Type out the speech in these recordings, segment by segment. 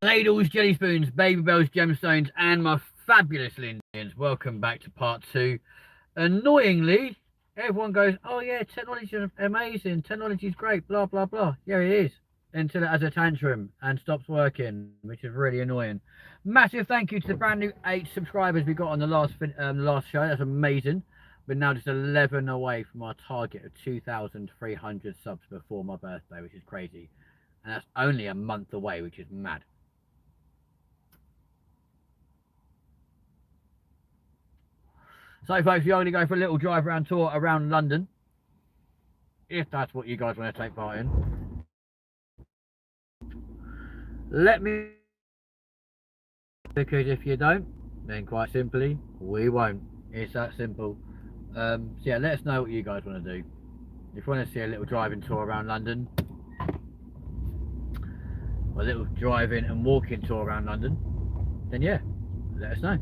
Ladles, jelly spoons, baby bells, gemstones, and my fabulous Lindians. Welcome back to part two. Annoyingly, everyone goes, "Oh yeah, technology is amazing. Technology is great. Blah blah blah." Yeah, it is until it has a tantrum and stops working, which is really annoying. Massive thank you to the brand new 8 subscribers we got on the last show. That's amazing. We're now just 11 away from our target of 2,300 subs before my birthday, which is crazy. And that's only a month away, which is mad. So folks, we're going to go for a little drive around tour around London, if that's what you guys want to take part in. Let me, because if you don't, then quite simply, we won't. It's that simple. So yeah, let us know what you guys want to do. If you want to see a little driving tour around London, or a little driving and walking tour around London, then yeah, let us know.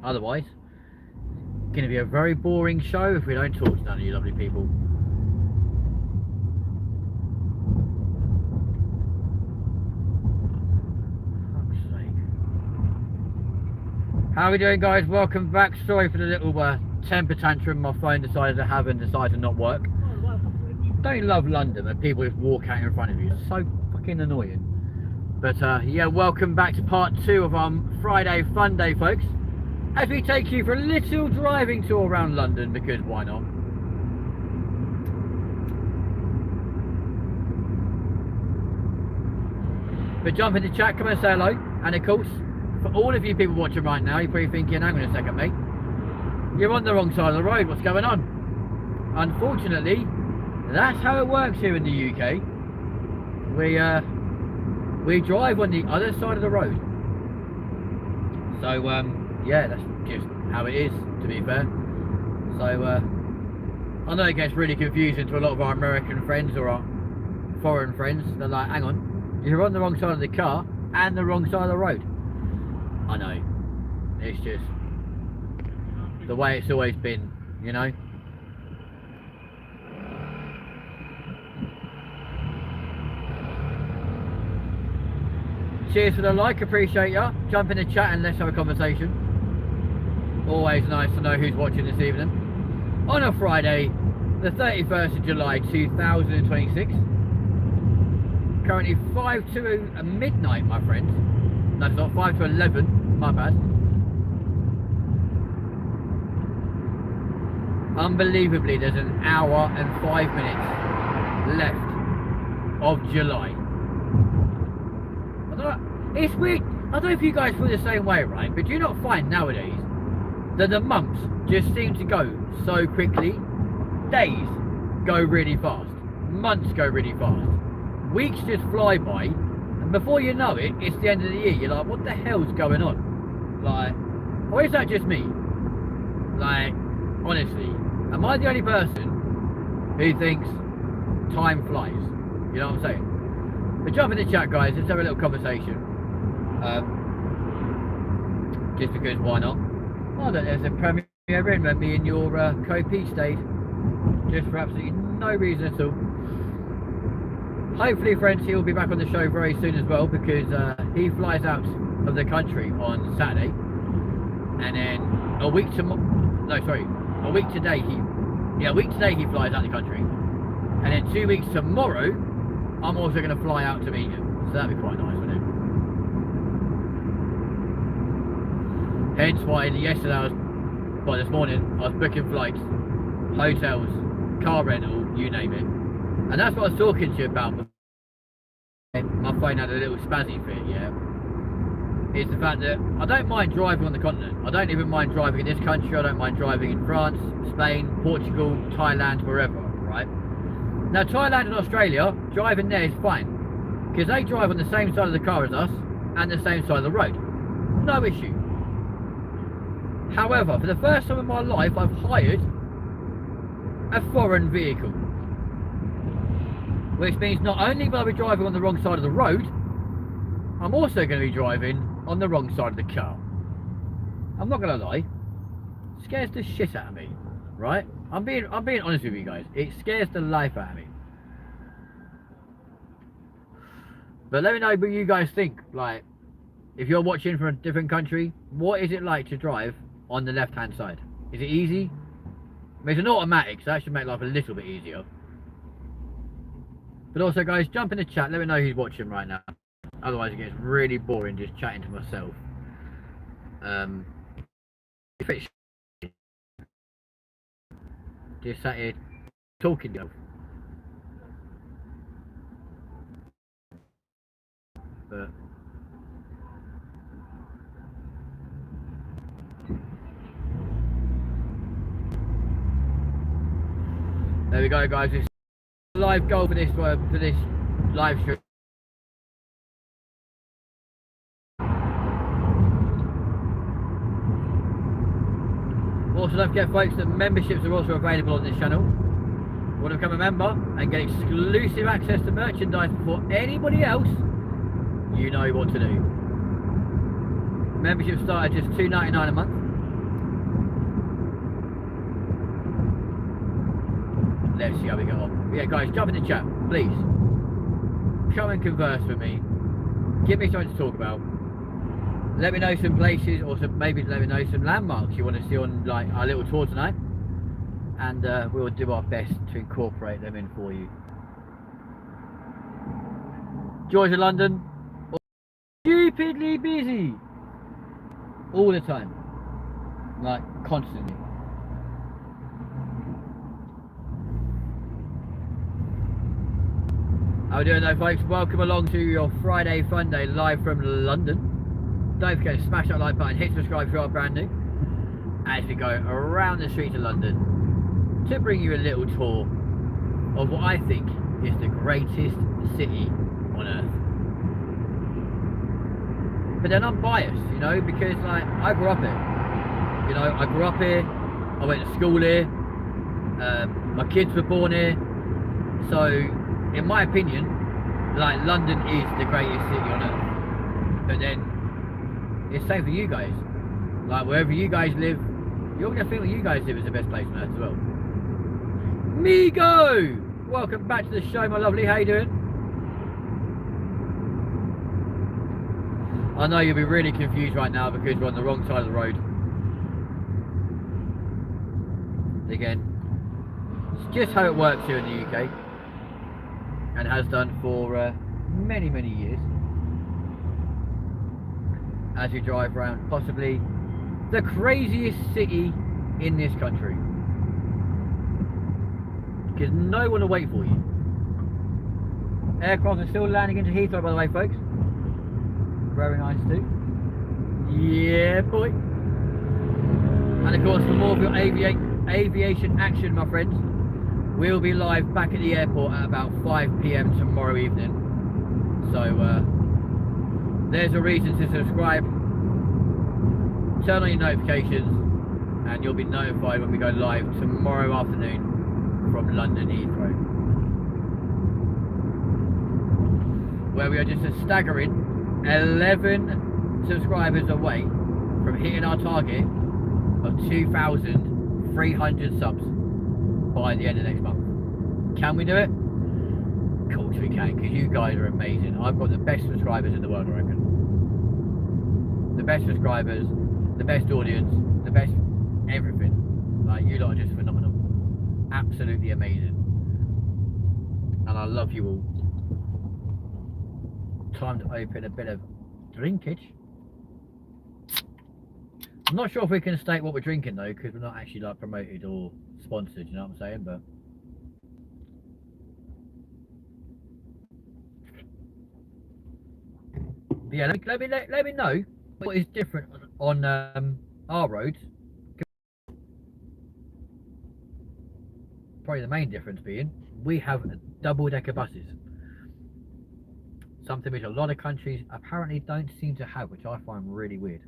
Otherwise, it's going to be a very boring show if we don't talk to none of you lovely people. Fuck's sake. How are we doing, guys? Welcome back. Sorry for the little temper tantrum my phone decided to have and decided to not work. Don't love London when people just walk out in front of you. It's so fucking annoying. But yeah, welcome back to part two of our Friday fun day, folks. As we take you for a little driving tour around London, because why not? But jump in the chat, come and say hello. And of course, for all of you people watching right now, you're probably thinking, hang on a second, mate. You're on the wrong side of the road, what's going on? Unfortunately, that's how it works here in the UK. We drive on the other side of the road. So, yeah, that's just how it is, to be fair. So I know it gets really confusing to a lot of our American friends or our foreign friends. They're like, hang on, you're on the wrong side of the car and the wrong side of the road. I know, it's just the way it's always been, you know. Cheers for the like, appreciate ya. Jump in the chat and let's have a conversation. Always nice to know who's watching this evening. On a Friday, the 31st of July 2026. Currently 5 to midnight, my friends. No, it's not 5 to 11, my bad. Unbelievably, there's an hour and 5 minutes left of July. I don't know, it's weird. I don't know if you guys feel the same way, right? But do you not find nowadays that the months just seem to go so quickly? Days go really fast, months go really fast, weeks just fly by, and before you know it, it's the end of the year. You're like, what the hell's going on? Like, or is that just me? Like, honestly, am I the only person who thinks time flies? You know what I'm saying? But jump in the chat, guys, let's have a little conversation. Just because, why not? Oh, there's a premiere in where me and your co-P stayed. Just for absolutely no reason at all. Hopefully, friends, he'll be back on the show very soon as well, because he flies out of the country on Saturday. And then a week today he flies out of the country. And then 2 weeks tomorrow, I'm also going to fly out to meet him. So that'd be quite nice, wouldn't it? Hence why this morning, I was booking flights, hotels, car rental, you name it. And that's what I was talking to you about. My phone had a little spazzy fit, yeah. It's the fact that I don't mind driving on the continent. I don't even mind driving in this country. I don't mind driving in France, Spain, Portugal, Thailand, wherever, right? Now, Thailand and Australia, driving there is fine, because they drive on the same side of the car as us and the same side of the road. No issue. However, for the first time in my life, I've hired a foreign vehicle. Which means not only will I be driving on the wrong side of the road, I'm also going to be driving on the wrong side of the car. I'm not going to lie, it scares the shit out of me, right? I'm being honest with you guys. It scares the life out of me. But let me know what you guys think. Like, if you're watching from a different country, what is it like to drive on the left-hand side? Is it easy? I mean, it's an automatic, so that should make life a little bit easier. But also, guys, jump in the chat. Let me know who's watching right now. Otherwise, it gets really boring just chatting to myself. If it's just sat here talking to you. But there we go, guys. It's a live goal for this live stream. Also, don't forget, folks, that memberships are also available on this channel. You want to become a member and get exclusive access to merchandise before anybody else, you know what to do. Membership start at just $2.99 a month. Let's see how we get on. Yeah, guys, jump in the chat, please. Come and converse with me. Give me something to talk about. Let me know some places, or maybe let me know some landmarks you want to see on like our little tour tonight, and we'll do our best to incorporate them in for you. Georgia, London, stupidly busy all the time, like constantly. How are we doing though, folks? Welcome along to your Friday Funday live from London. Don't forget to smash that like button, hit subscribe if you are brand new, as we go around the streets of London to bring you a little tour of what I think is the greatest city on earth. But then I'm biased, you know, because like I grew up here. You know, I grew up here, I went to school here, my kids were born here, so in my opinion, like London is the greatest city on earth. But then it's the same for you guys. Like wherever you guys live, you're gonna think that you guys live is the best place on earth as well. Migo! Welcome back to the show, my lovely. How you doing? I know you'll be really confused right now because we're on the wrong side of the road. Again, it's just how it works here in the UK, and has done for many, many years. As you drive around possibly the craziest city in this country, because no one will wait for you. Aircraft are still landing into Heathrow, by the way, folks. Very nice too. Yeah, boy. And of course, for more of your aviation action, my friends, we'll be live back at the airport at about 5 PM tomorrow evening. So there's a reason to subscribe, turn on your notifications, and you'll be notified when we go live tomorrow afternoon from London Heathrow, where we are just a staggering 11 subscribers away from hitting our target of 2,300 subs by the end of next month. Can we do it? Of course we can, because you guys are amazing. I've got the best subscribers in the world, I reckon. The best subscribers, the best audience, the best everything. Like, you lot are just phenomenal. Absolutely amazing. And I love you all. Time to open a bit of drinkage. I'm not sure if we can state what we're drinking though, because we're not actually like promoted or sponsored, you know what I'm saying? But yeah, let me know what is different on our roads. Probably the main difference being we have double-decker buses, something which a lot of countries apparently don't seem to have, which I find really weird.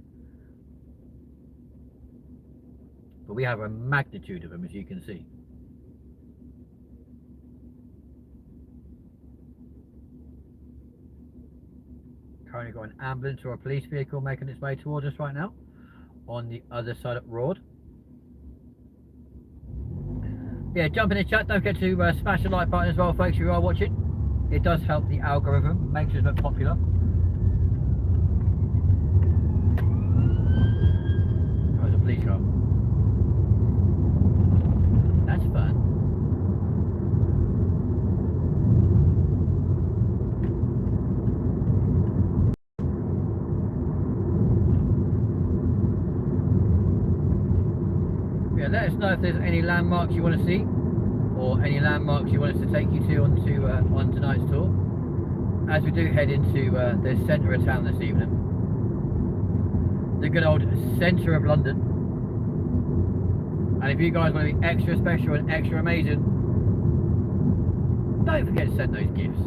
But we have a magnitude of them, as you can see. Currently got an ambulance or a police vehicle making its way towards us right now on the other side of the road. Yeah, jump in the chat. Don't forget to smash the like button as well, folks, if you are watching. It does help the algorithm, makes us look popular. Oh, there's a police car. That's fun. Yeah, let us know if there's any landmarks you want to see, or any landmarks you want us to take you to on tonight's tour, as we do head into the centre of town this evening, the good old centre of London. And if you guys want to be extra special and extra amazing, don't forget to send those gifts.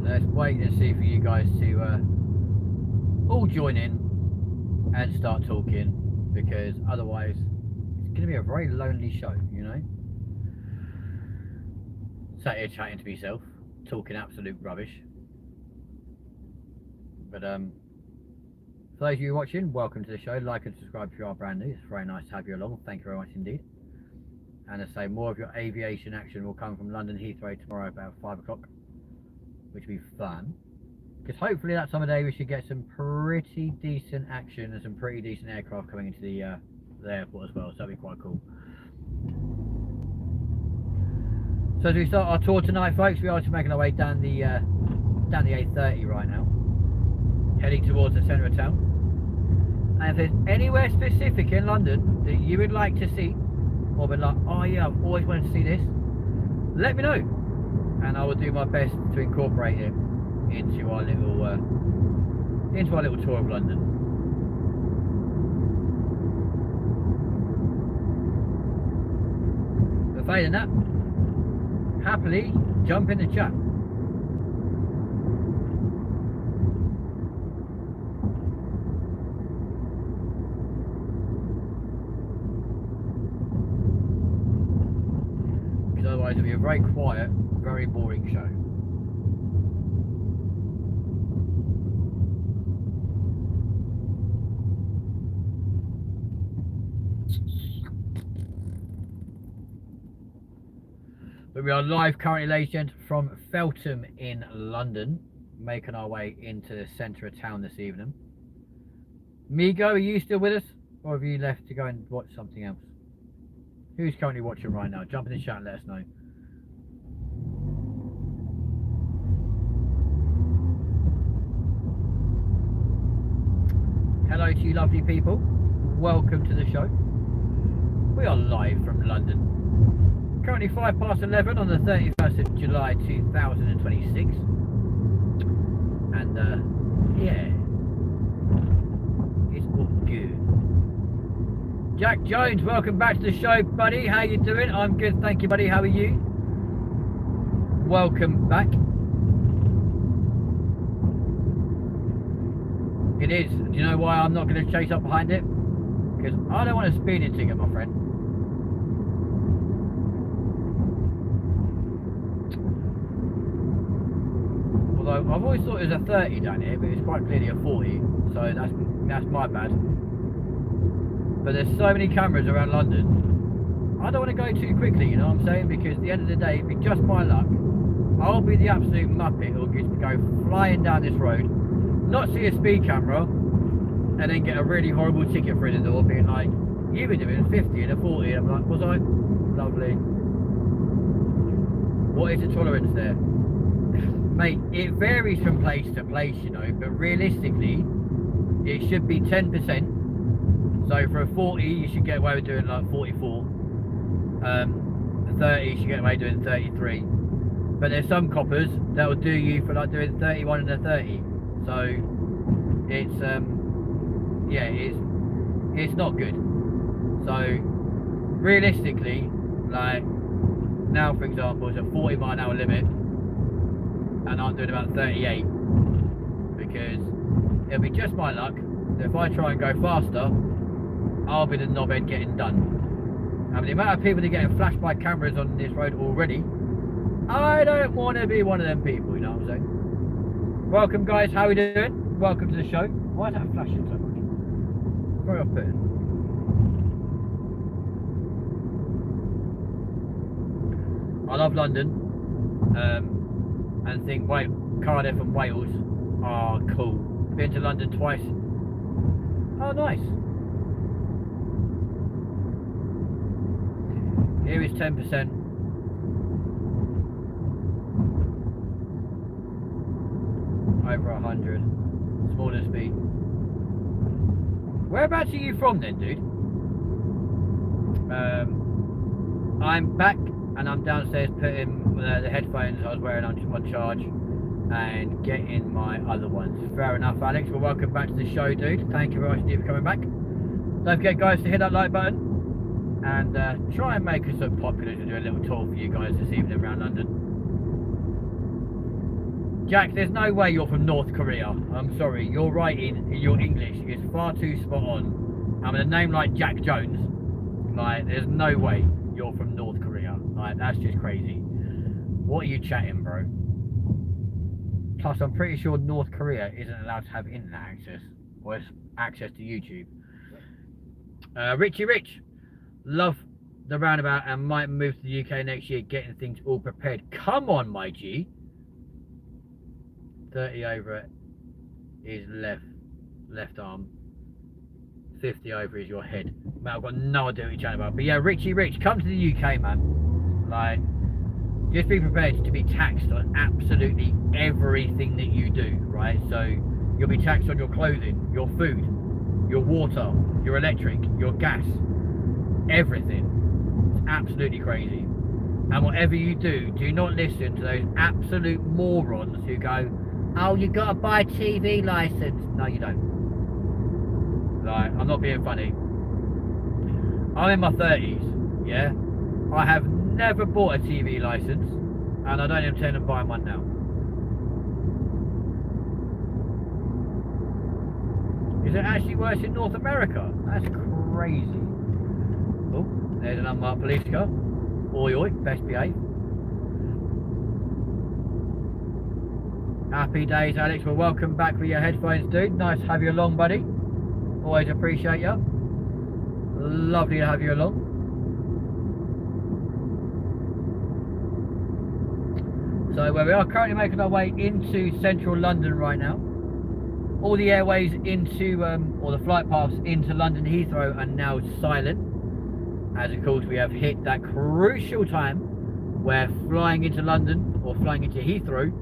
Let's wait and see for you guys to all join in and start talking, because otherwise it's going to be a very lonely show, you know. Sat here chatting to myself, talking absolute rubbish. But for those of you watching, welcome to the show. Like and subscribe if you are brand new. It's very nice to have you along. Thank you very much indeed. And as I say, more of your aviation action will come from London Heathrow tomorrow about 5 o'clock, which will be fun. Because hopefully that summer day we should get some pretty decent action and some pretty decent aircraft coming into the airport as well. So that'll be quite cool. So as we start our tour tonight, folks, we are just making our way down the A30 right now, heading towards the centre of town. And if there's anywhere specific in London that you would like to see, or be like, oh yeah, I've always wanted to see this, let me know, and I will do my best to incorporate it into our little tour of London. But failing that, happily jump in the chat. Because otherwise it'll be a very quiet, very boring show. But we are live currently, ladies and gents, from Feltham in London, making our way into the centre of town this evening. Migo, are you still with us, or have you left to go and watch something else? Who's currently watching right now? Jump in the chat and let us know. Hello to you lovely people, welcome to the show. We are live from London. Currently 11:05 on the 31st of July 2026. And yeah, it's all good. Jack Jones, welcome back to the show, buddy. How you doing? I'm good, thank you, buddy. How are you? Welcome back. It is. Do you know why I'm not going to chase up behind it? Because I don't want a speeding ticket, my friend. Although I've always thought it was a 30 down here, but it's quite clearly a 40, so that's my bad. But there's so many cameras around London, I don't want to go too quickly, you know what I'm saying? Because at the end of the day, it'd be just my luck, I'll be the absolute muppet who'll just go flying down this road, not see a speed camera, and then get a really horrible ticket through the door being like, you've been doing 50 and a 40, and I'm like, was I? Lovely. What is the tolerance there? Mate, it varies from place to place, you know, but realistically, it should be 10%. So for a 40, you should get away with doing like 44. A 30, you should get away doing 33. But there's some coppers that will do you for like doing 31 and a 30. So it's yeah, it's not good. So realistically, like now for example, it's a 40 mile an hour limit, and I'm doing about 38 because it'll be just my luck that if I try and go faster, I'll be the knobhead getting done. And the amount of people that are getting flashed by cameras on this road already, I don't want to be one of them people, you know what I'm saying? Welcome, guys. How are we doing? Welcome to the show. Why is that flashing so much? Very off-putting. I love London, and think Cardiff and Wales are cool. Been to London twice. Oh, nice. Here is 10%. Over 100. Smaller speed. Whereabouts are you from then, dude? I'm back and I'm downstairs putting the headphones I was wearing on charge and getting my other ones. Fair enough, Alex. Well, welcome back to the show, dude. Thank you very much indeed for coming back. Don't forget, guys, to hit that like button and try and make us look popular to do a little tour for you guys this evening around London. Jack, there's no way you're from North Korea. I'm sorry, your writing, your English is far too spot on. I mean, a name like Jack Jones, like, there's no way you're from North Korea. Like, that's just crazy. What are you chatting, bro? Plus, I'm pretty sure North Korea isn't allowed to have internet access or access to YouTube. Richie Rich, love the roundabout and might move to the UK next year, getting things all prepared. Come on, my G. 30 over is left arm. 50 over is your head. Man, I've got no idea what you're chatting about. But yeah, Richie Rich, come to the UK, man. Like, just be prepared to be taxed on absolutely everything that you do, right? So you'll be taxed on your clothing, your food, your water, your electric, your gas, everything. It's absolutely crazy. And whatever you do, do not listen to those absolute morons who go, oh, you got to buy a TV license. No, you don't. Like, I'm not being funny. I'm in my 30s, yeah? I have never bought a TV license, and I don't intend on buying one now. Is it actually worse in North America? That's crazy. Oh, there's an unmarked police car. Oi, oi, best behave. Happy days, Alex. Well, welcome back with your headphones, dude. Nice to have you along, buddy. Always appreciate you. Lovely to have you along. So, where we are currently making our way into central London right now. All the airways into, or the flight paths into London Heathrow are now silent. As of course we have hit that crucial time where flying into London or flying into Heathrow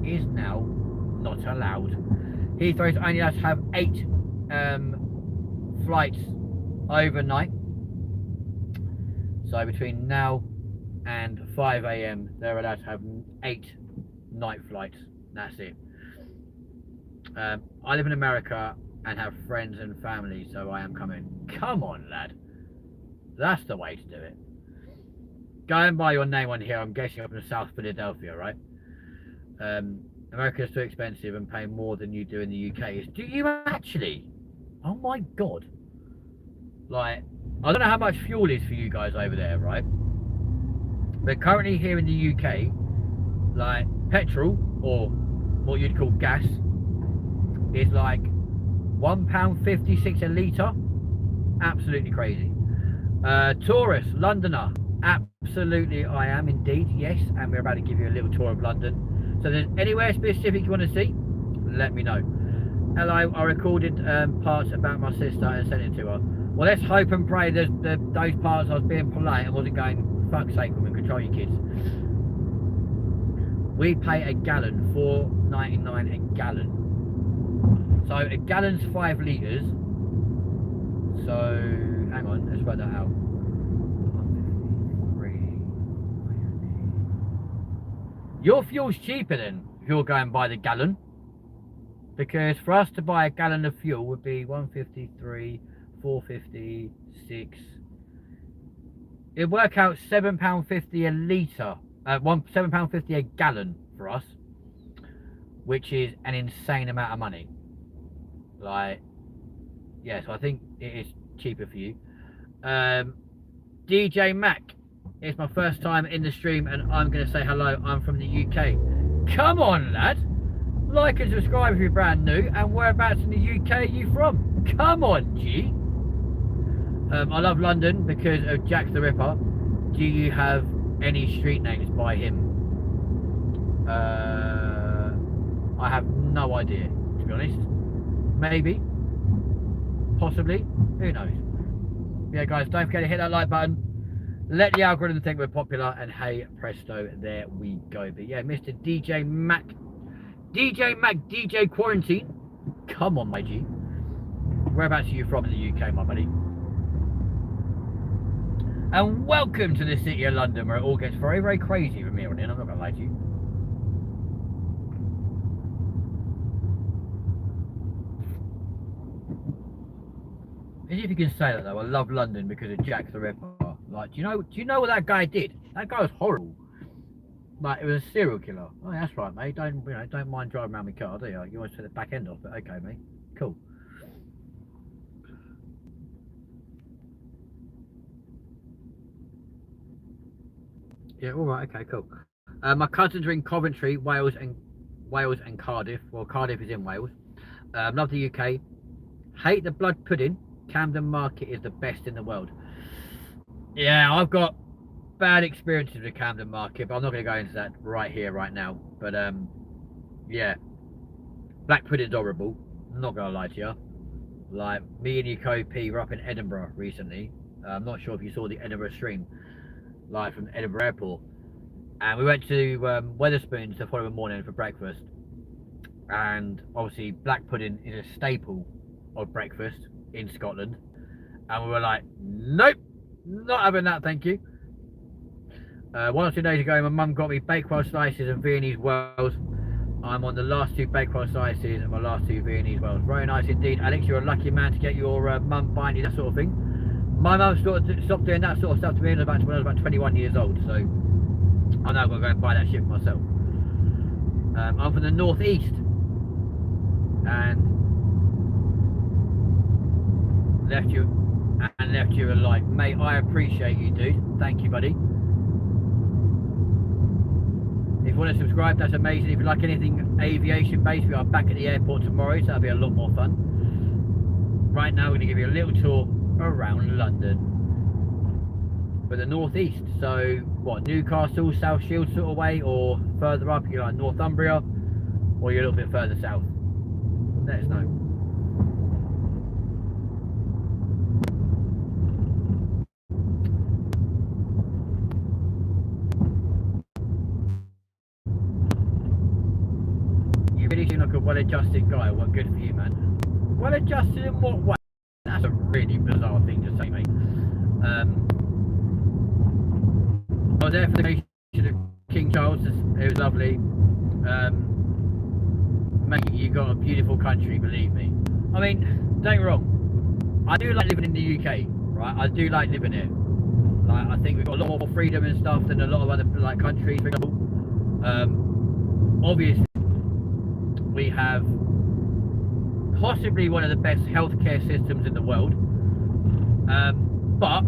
is now not allowed. Heathrow's only allowed to have 8 flights overnight. So between now and 5 AM they're allowed to have 8 night flights. That's it. I live in America and have friends and family, so I am coming. Come on, lad. That's the way to do it. Go and buy your name on here. I'm guessing up in South Philadelphia, right? America's too expensive and pay more than you do in the UK. Do you actually? Oh my god. Like, I don't know how much fuel is for you guys over there, right? But currently here in the UK, like, petrol, or what you'd call gas, is like £1.56 a litre. Absolutely crazy. Tourist, Londoner, absolutely I am indeed, yes, and we're about to give you a little tour of London. So if there's anywhere specific you want to see, let me know. Hello, I recorded parts about my sister and sent it to her. Well, let's hope and pray those parts I was being polite and wasn't going, fuck's sake, woman, control your kids. We pay a gallon, $4.99 a gallon. So a gallon's 5 litres. So hang on, let's work that out. Your fuel's cheaper then if you're going by the gallon, because for us to buy a gallon of fuel would be 153, 456. It'd work out £7.50 a litre, £7.50 a gallon for us, which is an insane amount of money. Like, yeah, so I think it is cheaper for you. DJ Mac, it's my first time in the stream and I'm going to say hello. I'm from the UK. Come on, lad. Like and subscribe if you're brand new. And whereabouts in the UK are you from? Come on, G. I love London because of Jack the Ripper. Do you have any street names by him? I have no idea, to be honest. Maybe. Possibly. Who knows? Yeah, guys, don't forget to hit that like button. Let the algorithm think we're popular. And hey, presto, there we go. But yeah, Mr. DJ Mac, DJ Quarantine. Come on, my G. Whereabouts are you from in the UK, my buddy? And welcome to the city of London, where it all gets very, very crazy from here on in. I'm not going to lie to you. As if you can say that though, I love London because of Jack the Ripper. Like, do you know what that guy did? That guy was horrible. Like, it was a serial killer. Oh, that's right, mate. Don't mind driving around my car, do you? You always take the back end off, but okay, mate. Cool. Yeah, all right, okay, cool. My cousins are in Coventry, Wales and Cardiff. Well, Cardiff is in Wales. Love the UK. Hate the blood pudding. Camden Market is the best in the world. Yeah, I've got bad experiences with Camden Market, but I'm not going to go into that right here, right now. But yeah, black pudding's horrible. I'm not going to lie to you. Like, me and your co-P were up in Edinburgh recently. I'm not sure if you saw the Edinburgh stream, live from Edinburgh Airport. And we went to Wetherspoons the following morning for breakfast. And obviously, black pudding is a staple of breakfast in Scotland. And we were like, nope, not having that, thank you. 1 or 2 days ago, my mum got me bakewell slices and Viennese wells. I'm on the last 2 bakewell slices and my last 2 Viennese wells. Very nice indeed. Alex, you're a lucky man to get your mum buying you that sort of thing. My mum stopped doing that sort of stuff to me when I was about 21 years old, so I know I've got to go and buy that shit for myself. I'm from the northeast, and left you a like, mate, I appreciate you, dude. Thank you, buddy. If you want to subscribe, that's amazing. If you like anything aviation based, we are back at the airport tomorrow, so that'll be a lot more fun. Right now, we're going to give you a little tour around London, but the northeast. So, what, Newcastle, South Shields sort of way, or further up, you're like Northumbria, or you're a little bit further south? Let us know. You really seem like a well-adjusted guy. Well, good for you, man. Well-adjusted in what way? That's a really bizarre thing to say, mate. I was there for the nation of King Charles. It was lovely. Mate, you got a beautiful country, believe me. I mean, don't get me wrong. I do like living in the UK, right? I do like living here. Like, I think we've got a lot more freedom and stuff than a lot of other like countries, for example. Obviously, we have possibly one of the best healthcare systems in the world, but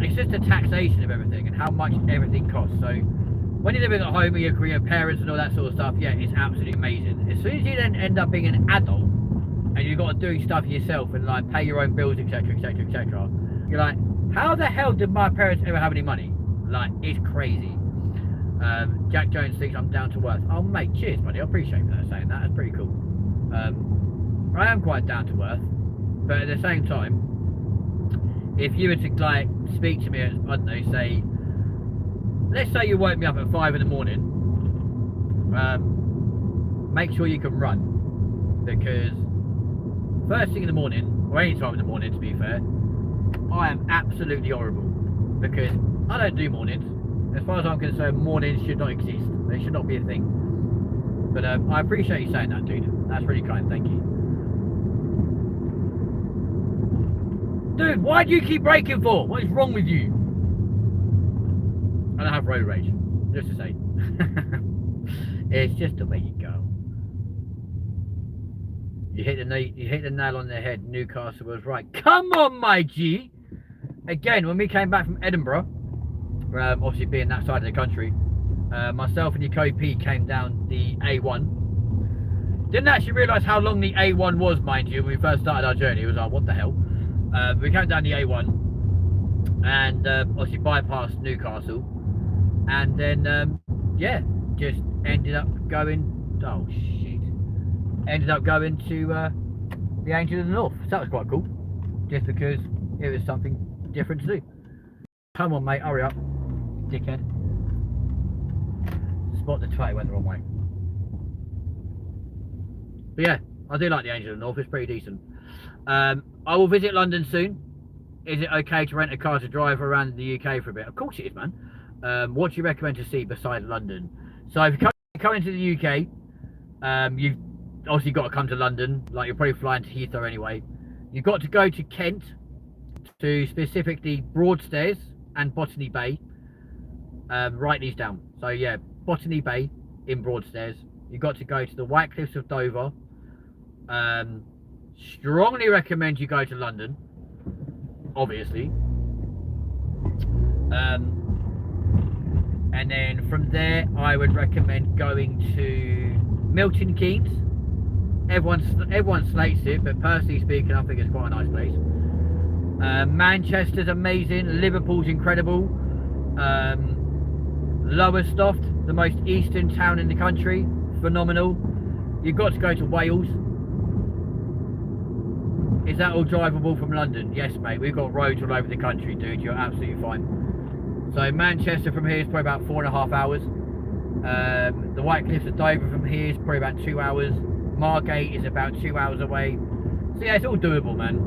it's just the taxation of everything and how much everything costs. So when you're living at home with your parents and all that sort of stuff, yeah, it's absolutely amazing. As soon as you then end up being an adult and you've got to do stuff yourself and like pay your own bills, etc, etc, etc, you're like, how the hell did my parents ever have any money? Like, it's crazy. Jack Jones thinks I'm down to earth. Oh mate, cheers buddy, I appreciate you for saying that. That's pretty cool. I am quite down to earth, but at the same time, if you were to like speak to me at, I don't know, say, let's say you woke me up at 5 in the morning, make sure you can run, because first thing in the morning, or any time in the morning to be fair, I am absolutely horrible, because I don't do mornings. As far as I'm concerned, mornings should not exist. They should not be a thing. But I appreciate you saying that, dude. That's really kind, thank you. Dude, why do you keep braking for? What is wrong with you? I don't have road rage, just to say. It's just the way you go. You hit the nail on the head. Newcastle was right. Come on, my G. Again, when we came back from Edinburgh, obviously being that side of the country, myself and Yoko P came down the A1. Didn't actually realise how long the A1 was, mind you, when we first started our journey. It was like, what the hell? We came down the A1 and obviously bypassed Newcastle. And then, yeah, just ended up going, oh shit. Ended up going to the Angel of the North. So that was quite cool. Just because it was something different to do. Come on, mate, hurry up, dickhead. Spot the twat, went the wrong way. But yeah, I do like the Angel of the North, it's pretty decent. I will visit London soon. Is it okay to rent a car to drive around the UK for a bit? Of course it is, man. What do you recommend to see besides London? So if you come into the UK, you've obviously got to come to London. Like, you're probably flying to Heathrow anyway. You've got to go to Kent, to specifically Broadstairs and Botany Bay. Write these down. So yeah, Botany Bay in Broadstairs. You've got to go to the White Cliffs of Dover. Strongly recommend you go to London, obviously. And then from there, I would recommend going to Milton Keynes. Everyone slates it, but personally speaking, I think it's quite a nice place. Manchester's amazing. Liverpool's incredible. Lowestoft, the most eastern town in the country, phenomenal. You've got to go to Wales. Is that all drivable from London? Yes, mate. We've got roads all over the country, dude. You're absolutely fine. So Manchester from here is probably about 4.5 hours. The White Cliffs of Dover from here is probably about 2 hours. Margate is about 2 hours away. So yeah, it's all doable, man.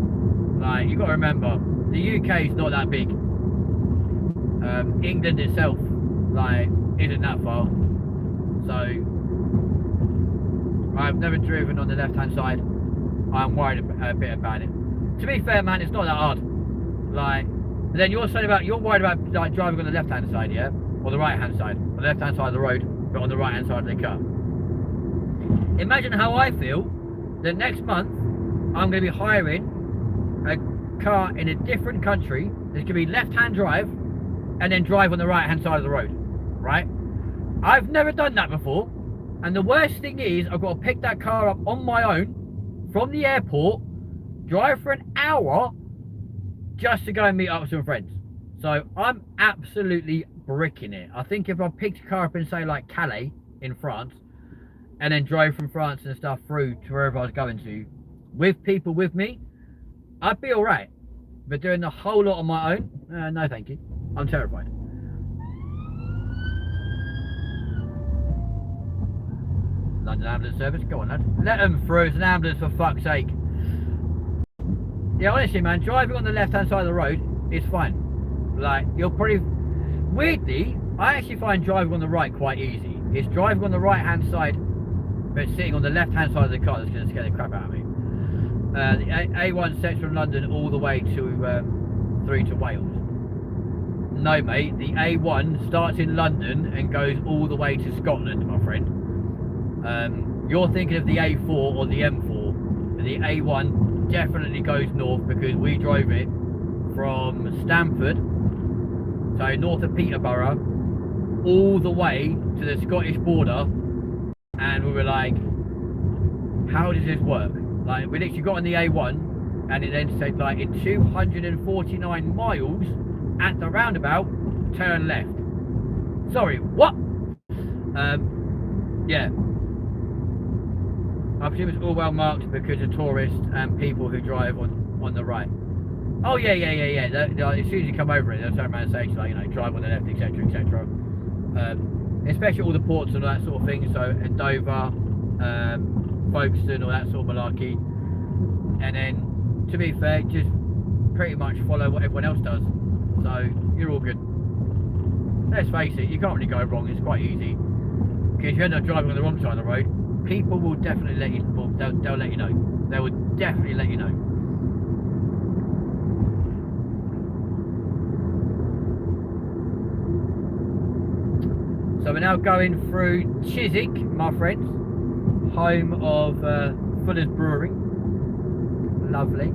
Like, you've got to remember, the UK is not that big. England itself, like, isn't that far. So I've never driven on the left-hand side. I'm worried a bit about it. To be fair, man, it's not that hard. Like, then you're worried about like driving on the left-hand side, yeah, or the right-hand side, on the left-hand side of the road, but on the right-hand side of the car. Imagine how I feel that next month I'm going to be hiring a car in a different country that's going to be left-hand drive and then drive on the right-hand side of the road, right? I've never done that before, and the worst thing is I've got to pick that car up on my own from the airport, drive for an hour just to go and meet up with some friends. So I'm absolutely bricking it. I think if I picked a car up in, say, like Calais in France, and then drove from France and stuff through to wherever I was going to, with people with me, I'd be alright. But doing the whole lot on my own, no thank you. I'm terrified. London Ambulance Service, go on, lad. Let them through, it's an ambulance, for fuck's sake. Yeah, honestly, man, driving on the left-hand side of the road is fine. Like, you'll probably... Weirdly, I actually find driving on the right quite easy. It's driving on the right-hand side, but sitting on the left-hand side of the car that's going to scare the crap out of me. The A1 sets from London all the way to through to Wales. No, mate, the A1 starts in London and goes all the way to Scotland, my friend. You're thinking of the A4 or the M4. The A1 definitely goes north because we drove it from Stamford, so north of Peterborough, all the way to the Scottish border, and we were like, how does this work? Like, we literally got on the A1 and it then said, like, in 249 miles at the roundabout, turn left. Sorry, what? Yeah, I presume it's all well marked because of tourists and people who drive on the right. Oh yeah. As soon as you come over it, they'll turn around and say, like, you know, drive on the left, etc., etc. Especially all the ports and all that sort of thing. So Dover, Folkestone, all that sort of malarkey. And then, to be fair, just pretty much follow what everyone else does. So you're all good. Let's face it, you can't really go wrong. It's quite easy. Because if you end up driving on the wrong side of the road, people will definitely let you. Well, they'll let you know. They will definitely let you know. So we're now going through Chiswick, my friends, home of Fuller's Brewery. Lovely.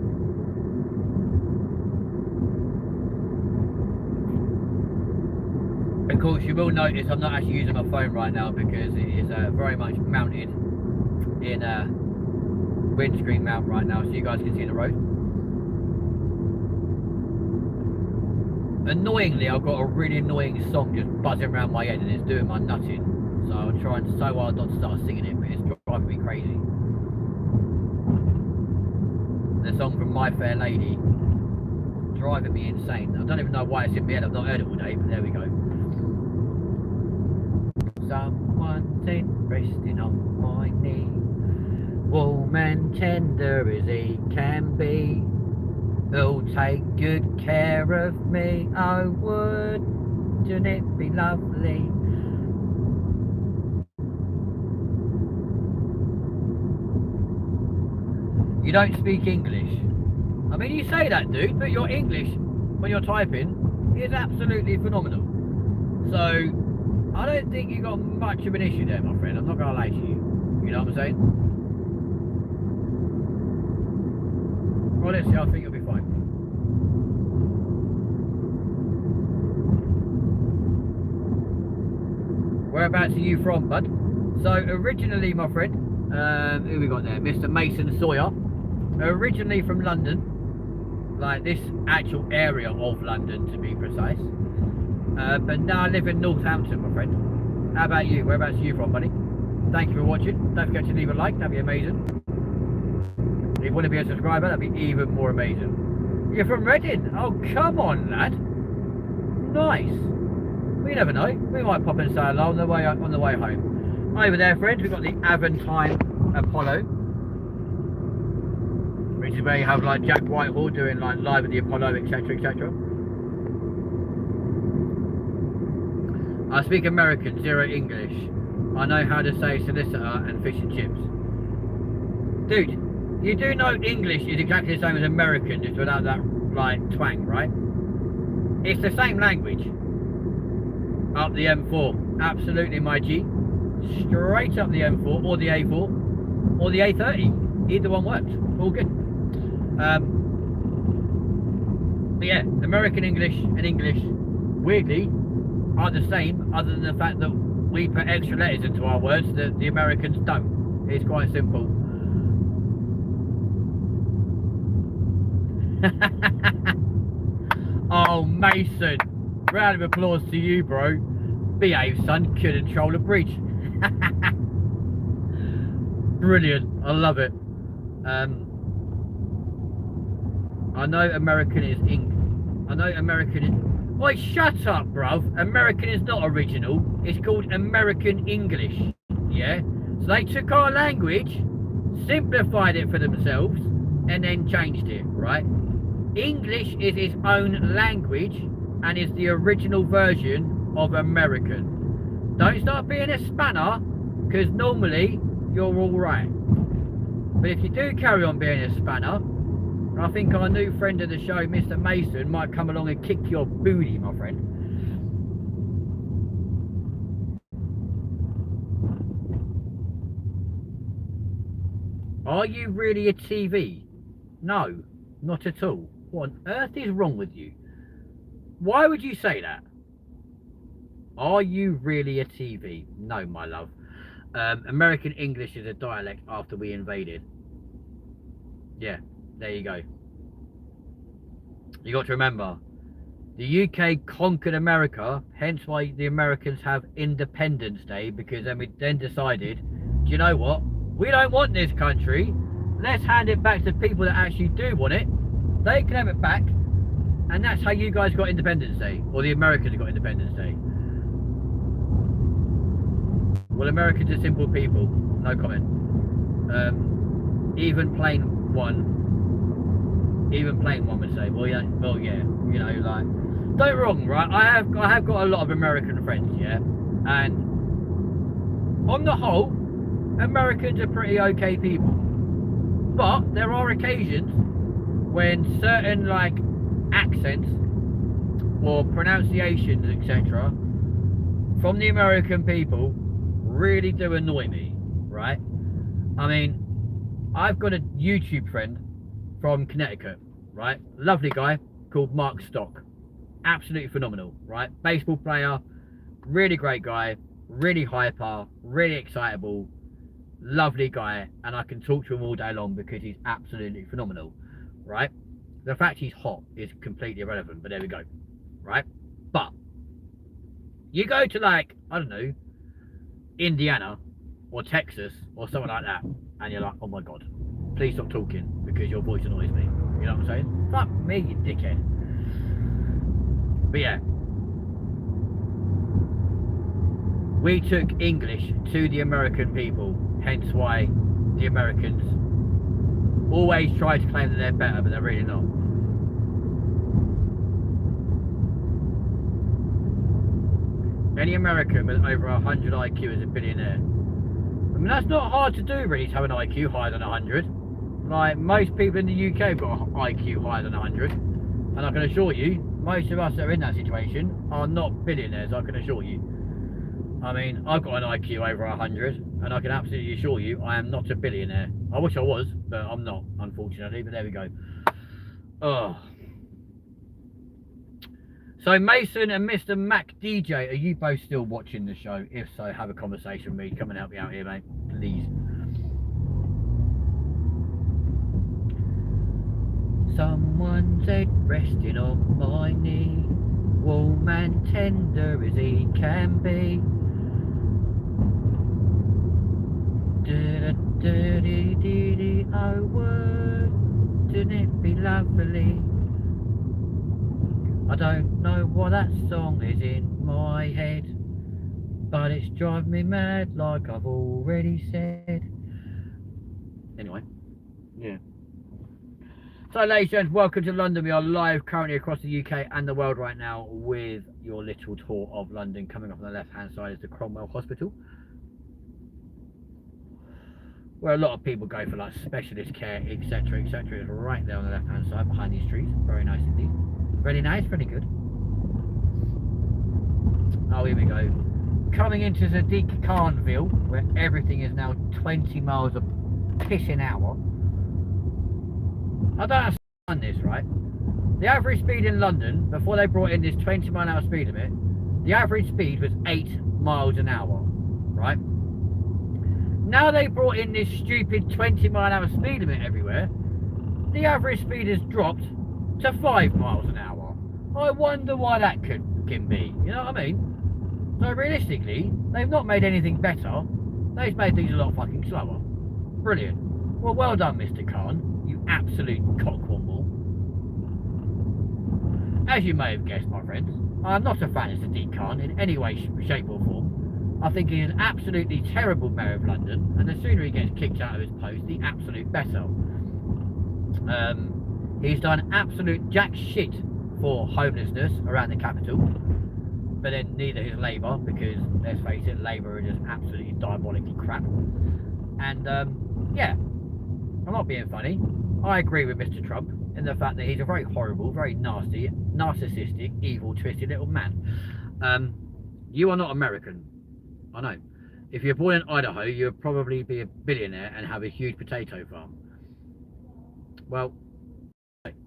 Of course, you will notice I'm not actually using my phone right now because it is very much mounted in a windscreen mount right now, so you guys can see the road. Annoyingly, I've got a really annoying song just buzzing around my head and it's doing my nutting. So I'm trying so hard not to start singing it, but it's driving me crazy. The song from My Fair Lady, driving me insane. I don't even know why it's in my head. I've not heard it all day, but there we go. Someone's resting on my knee, warm and tender as he can be. Who'll take good care of me? Oh, wouldn't it be lovely? You don't speak English. I mean, you say that, dude, but your English, when you're typing, is absolutely phenomenal. So, I don't think you got much of an issue there, my friend. I'm not going to lie to you. You know what I'm saying? Honestly, I think you'll be fine. Whereabouts are you from, bud? So, originally, my friend, who we got there? Mr. Mason Sawyer. Originally from London. Like this actual area of London, to be precise. But now I live in Northampton, my friend. How about you? Whereabouts are you from, buddy? Thank you for watching. Don't forget to leave a like, that'd be amazing. If you want to be a subscriber, that'd be even more amazing. You're from Reading? Oh, come on, lad. Nice. We never know. We might pop and say hello on the way home. Over there, friends, we've got the Aventine Apollo, which is where you have like Jack Whitehall doing like live at the Apollo, etc., etc. I speak American, zero English. I know how to say solicitor and fish and chips. Dude, you do know English is exactly the same as American, just without that like twang, right? It's the same language. Up the M4, absolutely, my G. Straight up the M4 or the A4 or the A30. Either one works. All good. But yeah, American English and English, weirdly, are the same, other than the fact that we put extra letters into our words that the Americans don't. It's quite simple. Oh, Mason, round of applause to you, bro. Behave, son. Couldn't control a breach. Brilliant. I love it. I know American is I know American is... Wait, shut up, bruv. American is not original. It's called American English. Yeah? So they took our language, simplified it for themselves, and then changed it, right? English is its own language and is the original version of American. Don't start being a spanner, because normally you're all right. But if you do carry on being a spanner, I think our new friend of the show, Mr. Mason, might come along and kick your booty, my friend. Are you really a TV? No, not at all. What on earth is wrong with you? Why would you say that? Are you really a TV? No, my love. American English is a dialect after we invaded. Yeah, there you go. You got to remember, the UK conquered America, hence why the Americans have Independence Day, because then we then decided, do you know what? We don't want this country. Let's hand it back to people that actually do want it. They can have it back. And that's how you guys got Independence Day, or the Americans got Independence Day. Well, Americans are simple people, no comment. Even plain one would say, well, yeah, you know, like, don't get me wrong, right? I have got a lot of American friends, yeah, and on the whole, Americans are pretty okay people. But there are occasions when certain like accents or pronunciations, etc., from the American people really do annoy me, right? I mean, I've got a YouTube friend from Connecticut, right? Lovely guy called Mark Stock. Absolutely phenomenal, right? Baseball player, Really great guy, really hyper, really excitable, lovely guy, and I can talk to him all day long because he's absolutely phenomenal, right? The fact he's hot is completely irrelevant, but there we go, right? But you go to, like, I don't know, Indiana or Texas or something like that, and you're like, oh my god, please stop talking because your voice annoys me. You know what I'm saying? Fuck me, you dickhead. But yeah, we took English to the American people, hence why the Americans always try to claim that they're better, but they're really not. Any American with over 100 IQ is a billionaire. I mean, that's not hard to do, really, to have an IQ higher than 100. Like, most people in the UK have got an IQ higher than 100. And I can assure you, most of us that are in that situation are not billionaires, I can assure you. I mean, I've got an IQ over 100, and I can absolutely assure you I am not a billionaire. I wish I was, but I'm not, unfortunately, but there we go. Oh. So Mason and Mr. Mac DJ, are you both still watching the show? If so, have a conversation with me. Come and help me out here, mate, please. Someone's head resting on my knee, warm and tender as he can be. Oh, wouldn't it be lovely? I don't know what that song is in my head, but it's driving me mad like I've already said. Anyway, yeah. So ladies and gentlemen, welcome to London. We are live currently across the UK and the world right now with your little tour of London. Coming up on the left hand side is the Cromwell Hospital, where a lot of people go for like specialist care, etc, etc. It's right there on the left hand side behind these trees. Very nice indeed. Very nice, very good. Oh, here we go. Coming into Sadiq Khanville, where everything is now 20 miles a pissing hour. I don't understand this, right? The average speed in London, before they brought in this 20-mile-an-hour speed limit, the average speed was 8 miles an hour, right? Now they brought in this stupid 20-mile-an-hour speed limit everywhere, the average speed has dropped to 5 miles an hour. I wonder why that can be, you know what I mean? So realistically, they've not made anything better, they've made things a lot fucking slower. Brilliant. Well done, Mr. Khan, you absolute cockwomble. As you may have guessed, my friends, I am not a fan of Sadiq Khan in any way, shape or form. I think he is an absolutely terrible mayor of London, and the sooner he gets kicked out of his post, the absolute better. He's done absolute jack shit for homelessness around the capital, but then neither is Labour, because let's face it, Labour are just absolutely diabolically crap. And yeah, I'm not being funny, I agree with Mr. Trump in the fact that he's a very horrible, very nasty, narcissistic, evil, twisted little man. You are not American, I know. If you're born in Idaho, you'll probably be a billionaire and have a huge potato farm. Well,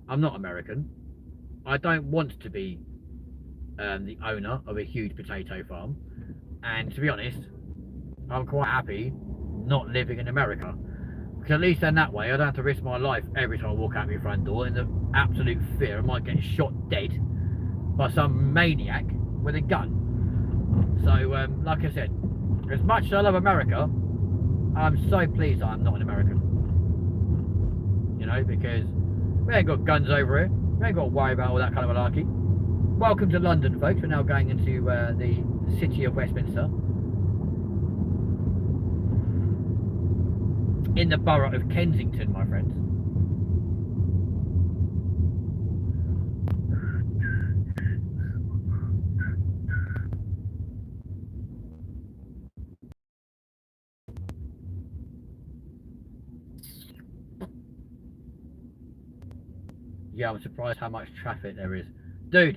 I'm not American. I don't want to be the owner of a huge potato farm, and to be honest, I'm quite happy not living in America, because at least then that way I don't have to risk my life every time I walk out my front door in the absolute fear I might get shot dead by some maniac with a gun. So like I said, as much as I love America, I'm so pleased I'm not an American, you know, because we ain't got guns over here. We ain't got to worry about all that kind of malarkey. Welcome to London, folks. We're now going into the city of Westminster. In the borough of Kensington, my friends. Yeah, I'm surprised how much traffic there is. Dude,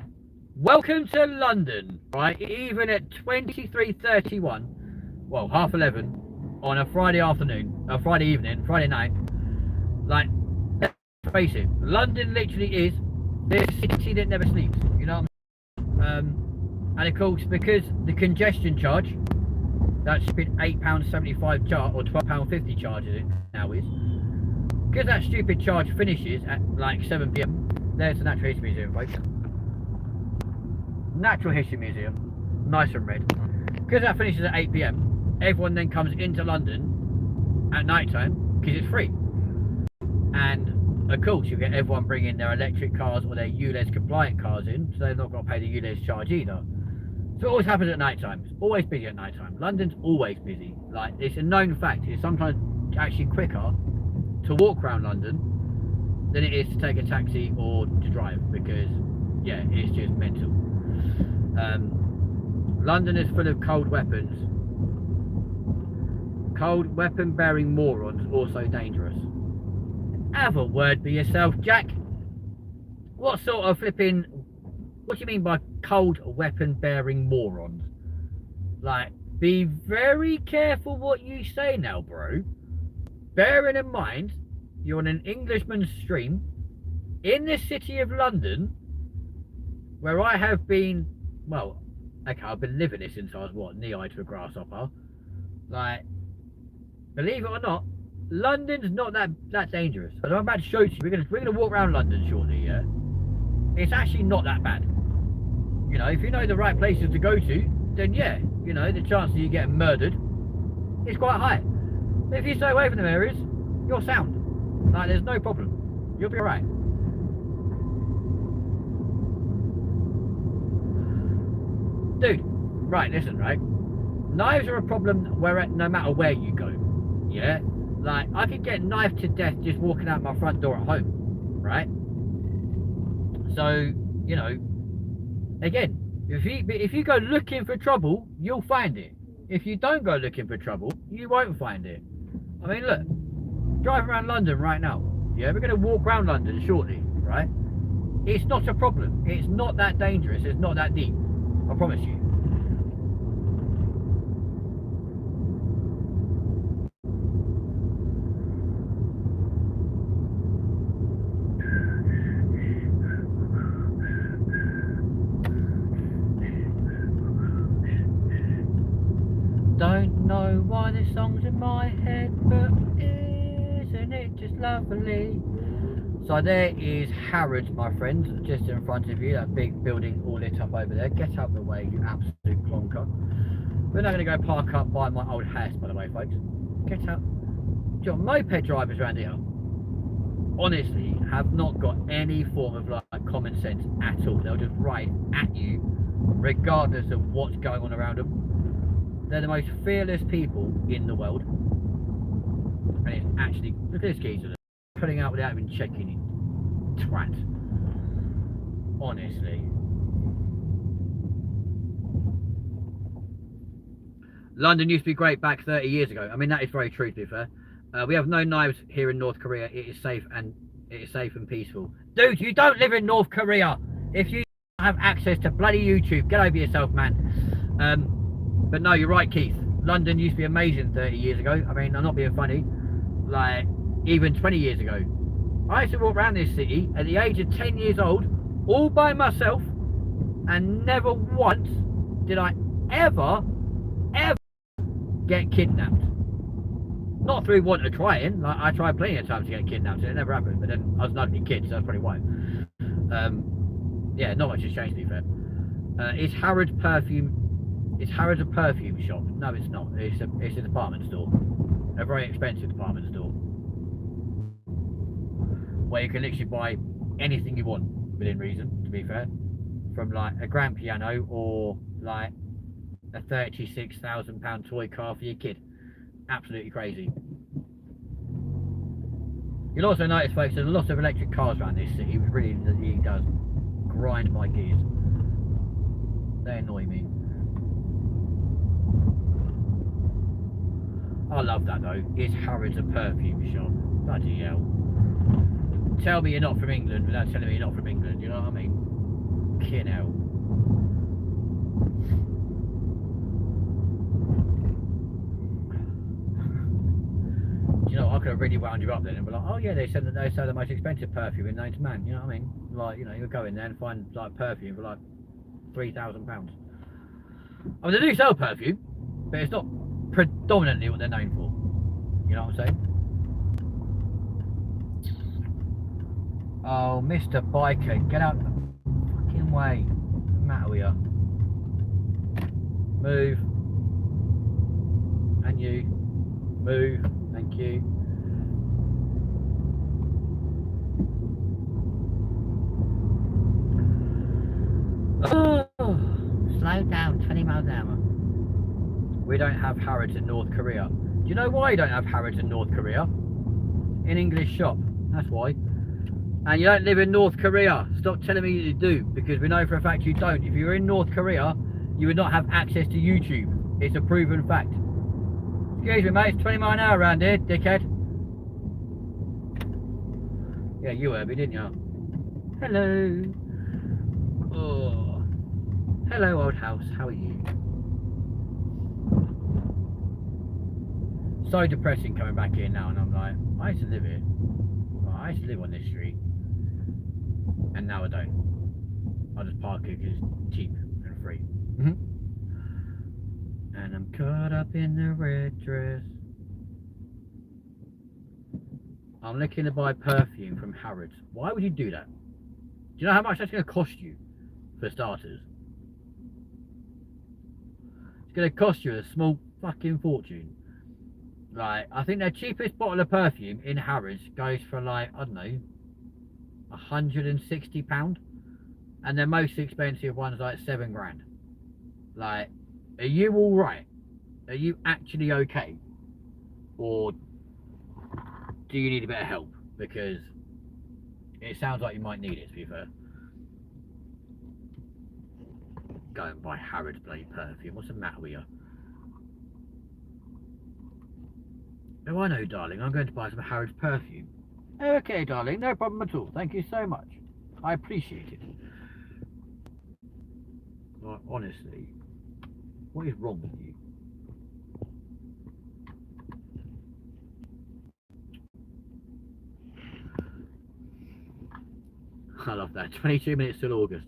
welcome to London, right? Even at 23:31, well, 11:30 on a Friday afternoon, a Friday evening, Friday night. Like, let's face it, London literally is the city that never sleeps. You know what I mean? And of course, because the congestion charge, that stupid £8.75 charge or £12.50 charges it now is, because that stupid charge finishes at like 7 p.m. There's the Natural History Museum, folks. Natural History Museum, nice and red. Because that finishes at 8 p.m, everyone then comes into London at night time because it's free. And of course, you get everyone bringing their electric cars or their ULEZ compliant cars in, so they've not got to pay the ULEZ charge either. So it always happens at night time. It's always busy at night time. London's always busy. Like, it's a known fact. It's sometimes actually quicker to walk around London than it is to take a taxi or to drive, because yeah, it's just mental. London is full of cold weapons. Cold weapon bearing morons, also dangerous. Have a word for yourself, Jack. What sort of flipping, what do you mean by cold weapon bearing morons? Like, be very careful what you say now, bro. Bearing in mind, you're on an Englishman's stream in the city of London, where I have been, well, okay, I've been living this since I was, what, knee-high to a grasshopper. Like, believe it or not, London's not that dangerous. As I'm about to show you, we're gonna walk around London shortly, yeah? It's actually not that bad. You know, if you know the right places to go to, then yeah, you know, the chance of you getting murdered is quite high. But if you stay away from them areas, you're sound. Like, there's no problem. You'll be alright. Dude, right, listen, right? Knives are a problem no matter where you go. Yeah? Like, I could get knifed to death just walking out my front door at home, right? So, you know, again, if you go looking for trouble, you'll find it. If you don't go looking for trouble, you won't find it. I mean, look, drive around London right now. Yeah, we're going to walk around London shortly, right? It's not a problem. It's not that dangerous. It's not that deep. I promise you. Don't know why this song's in my head, but isn't it just lovely? So there is Harrods, my friends, just in front of you, that big building all lit up over there. Get out of the way, you absolute plonker. We're not going to go park up by my old house, by the way, folks. Get out. Your moped drivers around here, honestly, have not got any form of like common sense at all. They'll just ride at you, regardless of what's going on around them. They're the most fearless people in the world. And it's actually, look at this geezer, putting out without even checking it. Twat. Honestly. London used to be great back 30 years ago. I mean, that is very true, to be fair. We have no knives here in North Korea. It is safe and peaceful. Dude, you don't live in North Korea. If you have access to bloody YouTube, get over yourself, man. But no, you're right, Keith. London used to be amazing 30 years ago. I mean, I'm not being funny. Like, even 20 years ago. I used to walk around this city at the age of 10 years old, all by myself, and never once did I ever get kidnapped. Not through want of trying. Like, I tried plenty of times to get kidnapped, and it never happened. But then I was an ugly kid, so that's probably why. Yeah, not much has changed, to be fair. Is Harrods perfume? Is Harrods a perfume shop? No, it's not. It's a department store. A very expensive department store, where you can literally buy anything you want within reason, to be fair. From like a grand piano or like a £36,000 toy car for your kid. Absolutely crazy. You'll also notice, folks, there's a lot of electric cars around this city, which really does grind my gears. They annoy me. I love that though. Is Harrods a perfume shop? Bloody hell. Tell me you're not from England without telling me you're not from England, you know what I mean? Fucking hell. You know, I could have really wound you up then and be like, oh yeah, they sell the most expensive perfume in known to man, you know what I mean? Like, you know, you'll go in there and find like perfume for like £3,000. I mean, they do sell perfume, but it's not predominantly what they're known for. You know what I'm saying? Oh, Mr. Biker, get out the fucking way. What's the matter with you? Move. And you. Move. Thank you. Oh, slow down, 20 miles an hour. We don't have Harrods in North Korea. Do you know why you don't have Harrods in North Korea? In English shop. That's why. And you don't live in North Korea. Stop telling me you do, because we know for a fact you don't. If you were in North Korea, you would not have access to YouTube. It's a proven fact. Excuse me, mate. It's 20 miles an hour around here, dickhead. Yeah, you Herbie, didn't you? Hello. Oh. Hello, old house. How are you? So depressing coming back here now, and I'm like, I used to live here. Well, I used to live on this street, and now I don't. I just park it because it's cheap and free. And I'm caught up in the red dress. I'm looking to buy perfume from Harrods. Why would you do that? Do you know how much that's going to cost you, for starters? It's going to cost you a small fucking fortune. Like, I think their cheapest bottle of perfume in Harrods goes for like, I don't know, £160. And their most expensive one's like £7 grand. Like, are you alright? Are you actually okay? Or do you need a bit of help? Because it sounds like you might need it, to be fair. Go and buy Harrods bloody perfume. What's the matter with you? Oh, I know, darling. I'm going to buy some Harrods perfume. Okay, darling. No problem at all. Thank you so much. I appreciate it. Like, honestly, what is wrong with you? I love that. 22 minutes till August.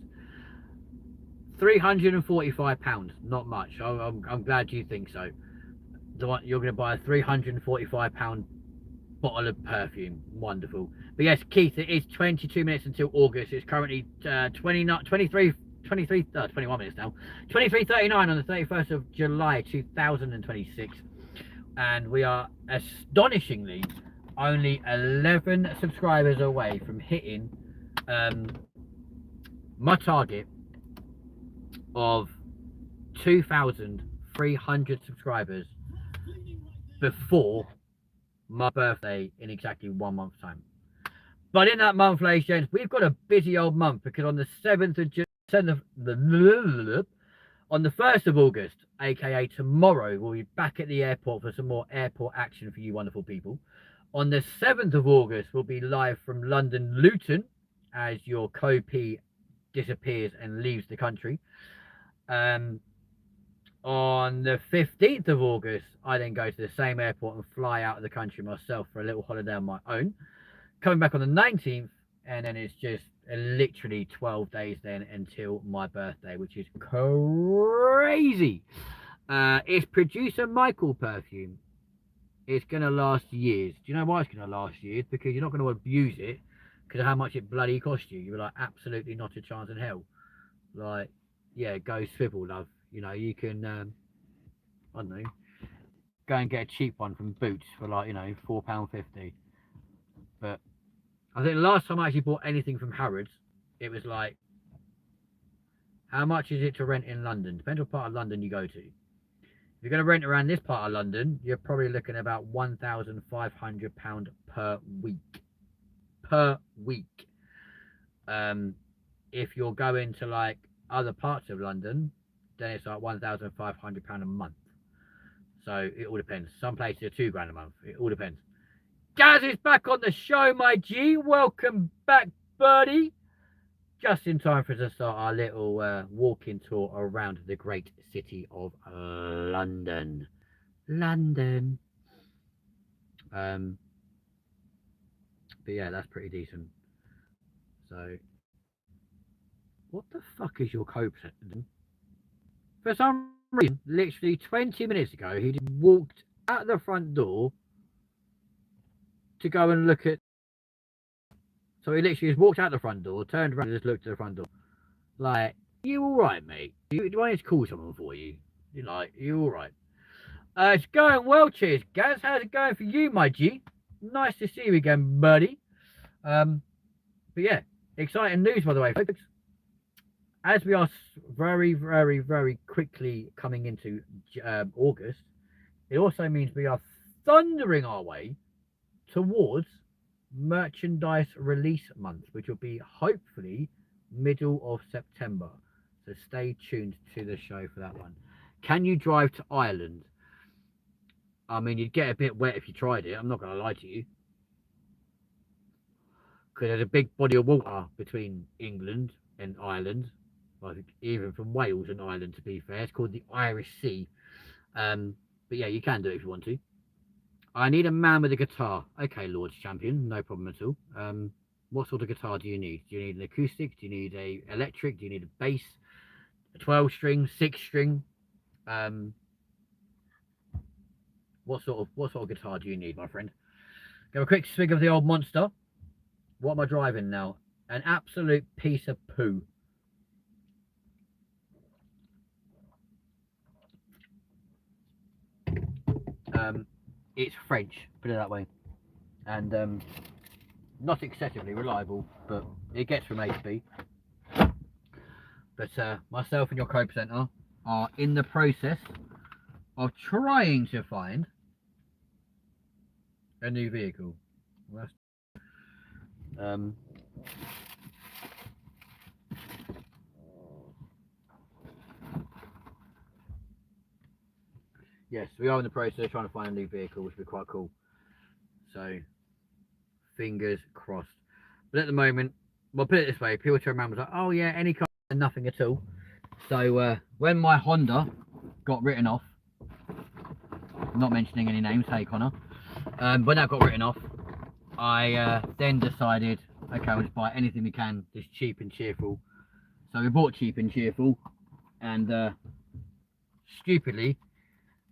£345. Not much. I'm glad you think so. You're going to buy a £345 bottle of perfume. Wonderful. But yes, Keith, it is 22 minutes until August. It's currently 21 minutes now. 23:39 on the 31st of July 2026. And we are astonishingly only 11 subscribers away from hitting my target of 2,300 subscribers before my birthday in exactly 1 month's time. But in that month, ladies and gents, we've got a busy old month, because on the 7th of on the 1st of August, aka tomorrow, we'll be back at the airport for some more airport action for you wonderful people. On the 7th of August, we'll be live from London Luton as your co-P disappears and leaves the country. On the 15th of August, I then go to the same airport and fly out of the country myself for a little holiday on my own. Coming back on the 19th, and then it's just literally 12 days then until my birthday, which is crazy. It's producer Michael perfume. It's going to last years. Do you know why it's going to last years? Because you're not going to abuse it because of how much it bloody cost you. You're like, absolutely not a chance in hell. Like, yeah, go swivel, love. You know, you can, I don't know, go and get a cheap one from Boots for like, you know, £4.50. But I think the last time I actually bought anything from Harrods, it was like, how much is it to rent in London? Depends what part of London you go to. If you're going to rent around this part of London, you're probably looking at about £1,500 per week. Per week. If you're going to like other parts of London, then it's like £1,500 a month. So it all depends. Some places are £2 a month. It all depends. Gaz is back on the show, my G. Welcome back, buddy. Just in time for us to start our little walking tour around the great city of London. London. But yeah, that's pretty decent. So, what the fuck is your code setting? For some reason, literally 20 minutes ago, he just walked out the front door to go and look at. So he literally just walked out the front door, turned around, and just looked at the front door. Like, you all right, mate? Do I need to call someone for you? You're like, you all right? It's going well, cheers, Gaz. How's it going for you, my G? Nice to see you again, buddy. But yeah, exciting news, by the way, folks. As we are very, very, very quickly coming into August, it also means we are thundering our way towards merchandise release month, which will be hopefully middle of September. So stay tuned to the show for that one. Can you drive to Ireland? I mean, you'd get a bit wet if you tried it. I'm not going to lie to you. Because there's a big body of water between England and Ireland. I think even from Wales and Ireland, to be fair. It's called the Irish Sea. But yeah, you can do it if you want to. I need a man with a guitar. Okay, Lord's Champion. No problem at all. What sort of guitar do you need? Do you need an acoustic? Do you need a electric? Do you need a bass? A 12-string? 6-string? What sort of guitar do you need, my friend? Give a quick swig of the old monster. What am I driving now? An absolute piece of poo. It's French, put it that way, and not excessively reliable, but it gets from A to B. But myself and your co-presenter are in the process of trying to find a new vehicle. Yes, we are in the process of trying to find a new vehicle, which would be quite cool. So, fingers crossed. But at the moment, well, put it this way, people turn around and was like, oh yeah, any car and nothing at all. So, when my Honda got written off, not mentioning any names, hey Connor, when that got written off, I then decided, okay, I'll just buy anything we can, just cheap and cheerful. So we bought cheap and cheerful, and stupidly,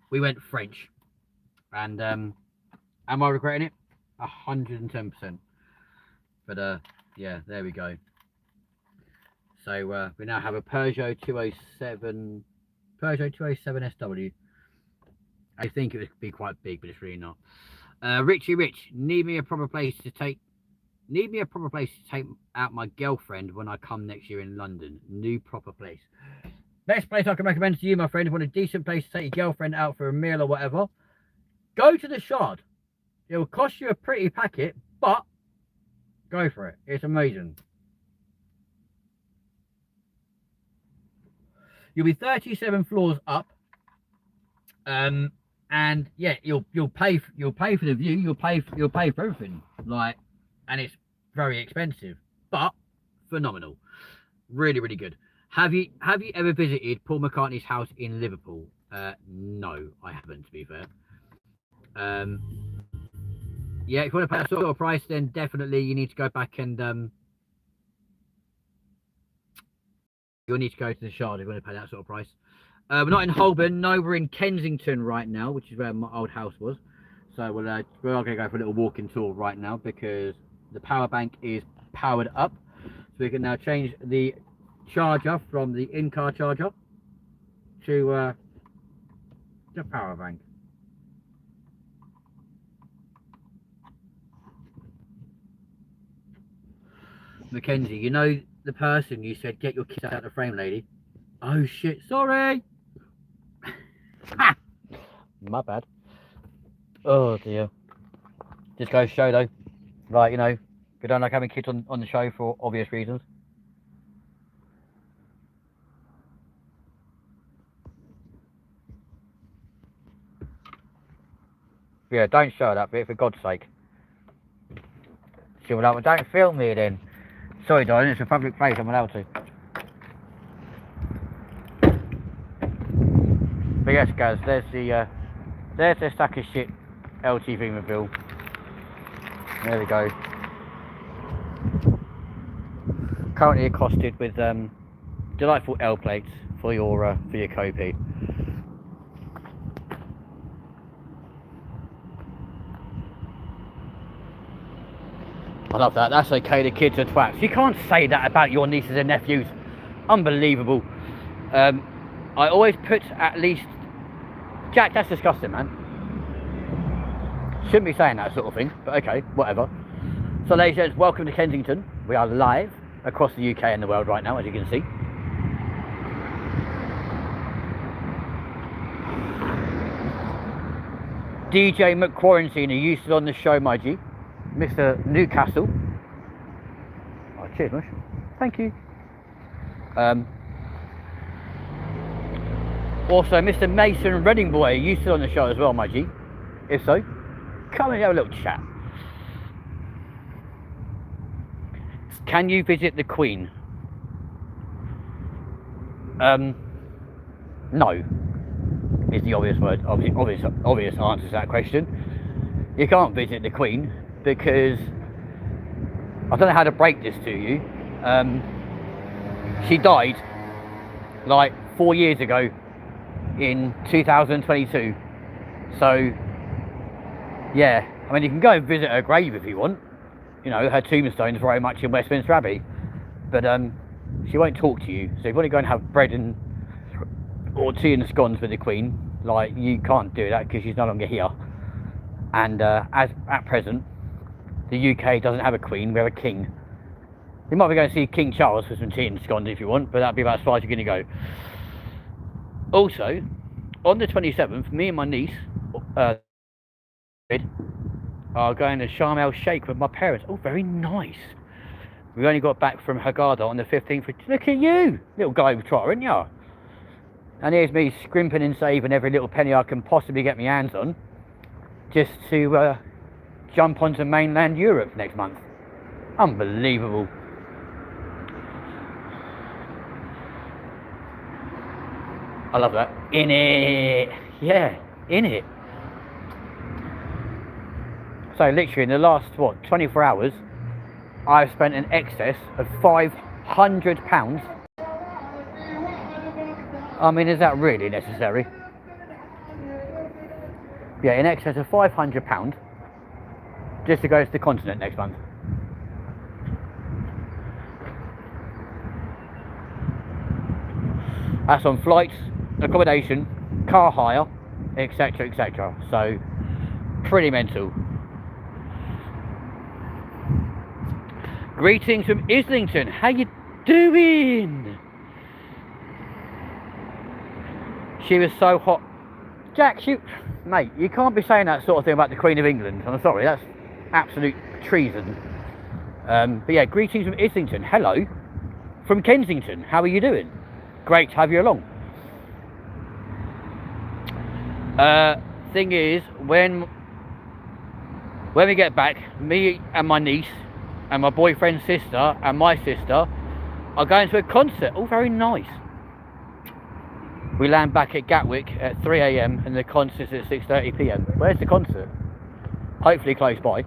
we went French. And am I regretting it? 110%. But yeah, there we go. So we now have a Peugeot 207 SW. I think it would be quite big, but it's really not. Richie Rich, need me a proper place to take out my girlfriend when I come next year in London. New proper place. Best place I can recommend to you, my friend, if you want a decent place to take your girlfriend out for a meal or whatever, go to the Shard. It will cost you a pretty packet, but go for it. It's amazing. You'll be 37 floors up, and yeah, you'll pay for the view. You'll pay for everything. Like, and it's very expensive, but phenomenal. Really, really good. Have you ever visited Paul McCartney's house in Liverpool? No, I haven't, to be fair. Yeah, if you want to pay that sort of price, then definitely you need to go back and you'll need to go to the Shard if you want to pay that sort of price. We're not in Holborn. No, we're in Kensington right now, which is where my old house was. So we are going to go for a little walking tour right now because the power bank is powered up. So we can now change the charger from the in-car charger to the power bank. Mackenzie, you know the person you said get your kids out of the frame, lady? Oh shit, sorry. My bad. Oh dear. Just goes to show though, right, you know, we don't like having kids on the show for obvious reasons. Yeah, don't show that bit, for God's sake. She will like, don't film me then. Sorry darling, it's a public place, I'm allowed to. But yes guys, there's the stack of shit LTV mobile. There we go. Currently accosted with delightful L plates for your Kopi. I love that. That's okay, the kids are twats. You can't say that about your nieces and nephews. Unbelievable. I always put at least... Jack, that's disgusting, man. Shouldn't be saying that sort of thing, but okay, whatever. So ladies and gents, welcome to Kensington. We are live across the UK and the world right now, as you can see. DJ McQuarantine, who used to on the show, my G. Mr. Newcastle. Oh, cheers, Mush. Thank you. Also, Mr. Mason Reading Boy, used to on the show as well, my G. If so, come and have a little chat. Can you visit the Queen? No. Is the obvious answer to that question. You can't visit the Queen because I don't know how to break this to you. She died like 4 years ago in 2022. So yeah, I mean, you can go and visit her grave if you want. You know, her tombstone's very much in Westminster Abbey, but she won't talk to you. So if you want to go and have bread and or tea and scones with the Queen, like, you can't do that because she's no longer here. And as at present, the UK doesn't have a Queen, we have a King. You might be going to see King Charles for some tea and scones if you want, but that'd be about as far as you're going to go. Also, on the 27th, me and my niece are going to Sharm el Sheikh with my parents. Oh, very nice. We only got back from Hurghada on the 15th. Look at you, little globetrotter, aren't you? And here's me scrimping and saving every little penny I can possibly get my hands on, just to jump onto mainland Europe next month. Unbelievable. I love that. In it. Yeah, in it. So literally in the last, 24 hours, I've spent an excess of £500. I mean, is that really necessary? Yeah, in excess of £500 just to go to the continent next month. That's on flights, accommodation, car hire, etc, etc. So, pretty mental. Greetings from Islington. How you doing? She was so hot. Jack, mate, you can't be saying that sort of thing about the Queen of England. I'm sorry, that's absolute treason. But yeah, greetings from Islington. Hello from Kensington. How are you doing? Great to have you along. Thing is, when we get back, me and my niece and my boyfriend's sister and my sister are going to a concert. Oh, very nice. We land back at Gatwick at 3 AM and the concert's at 6:30 PM. Where's the concert? Hopefully close by.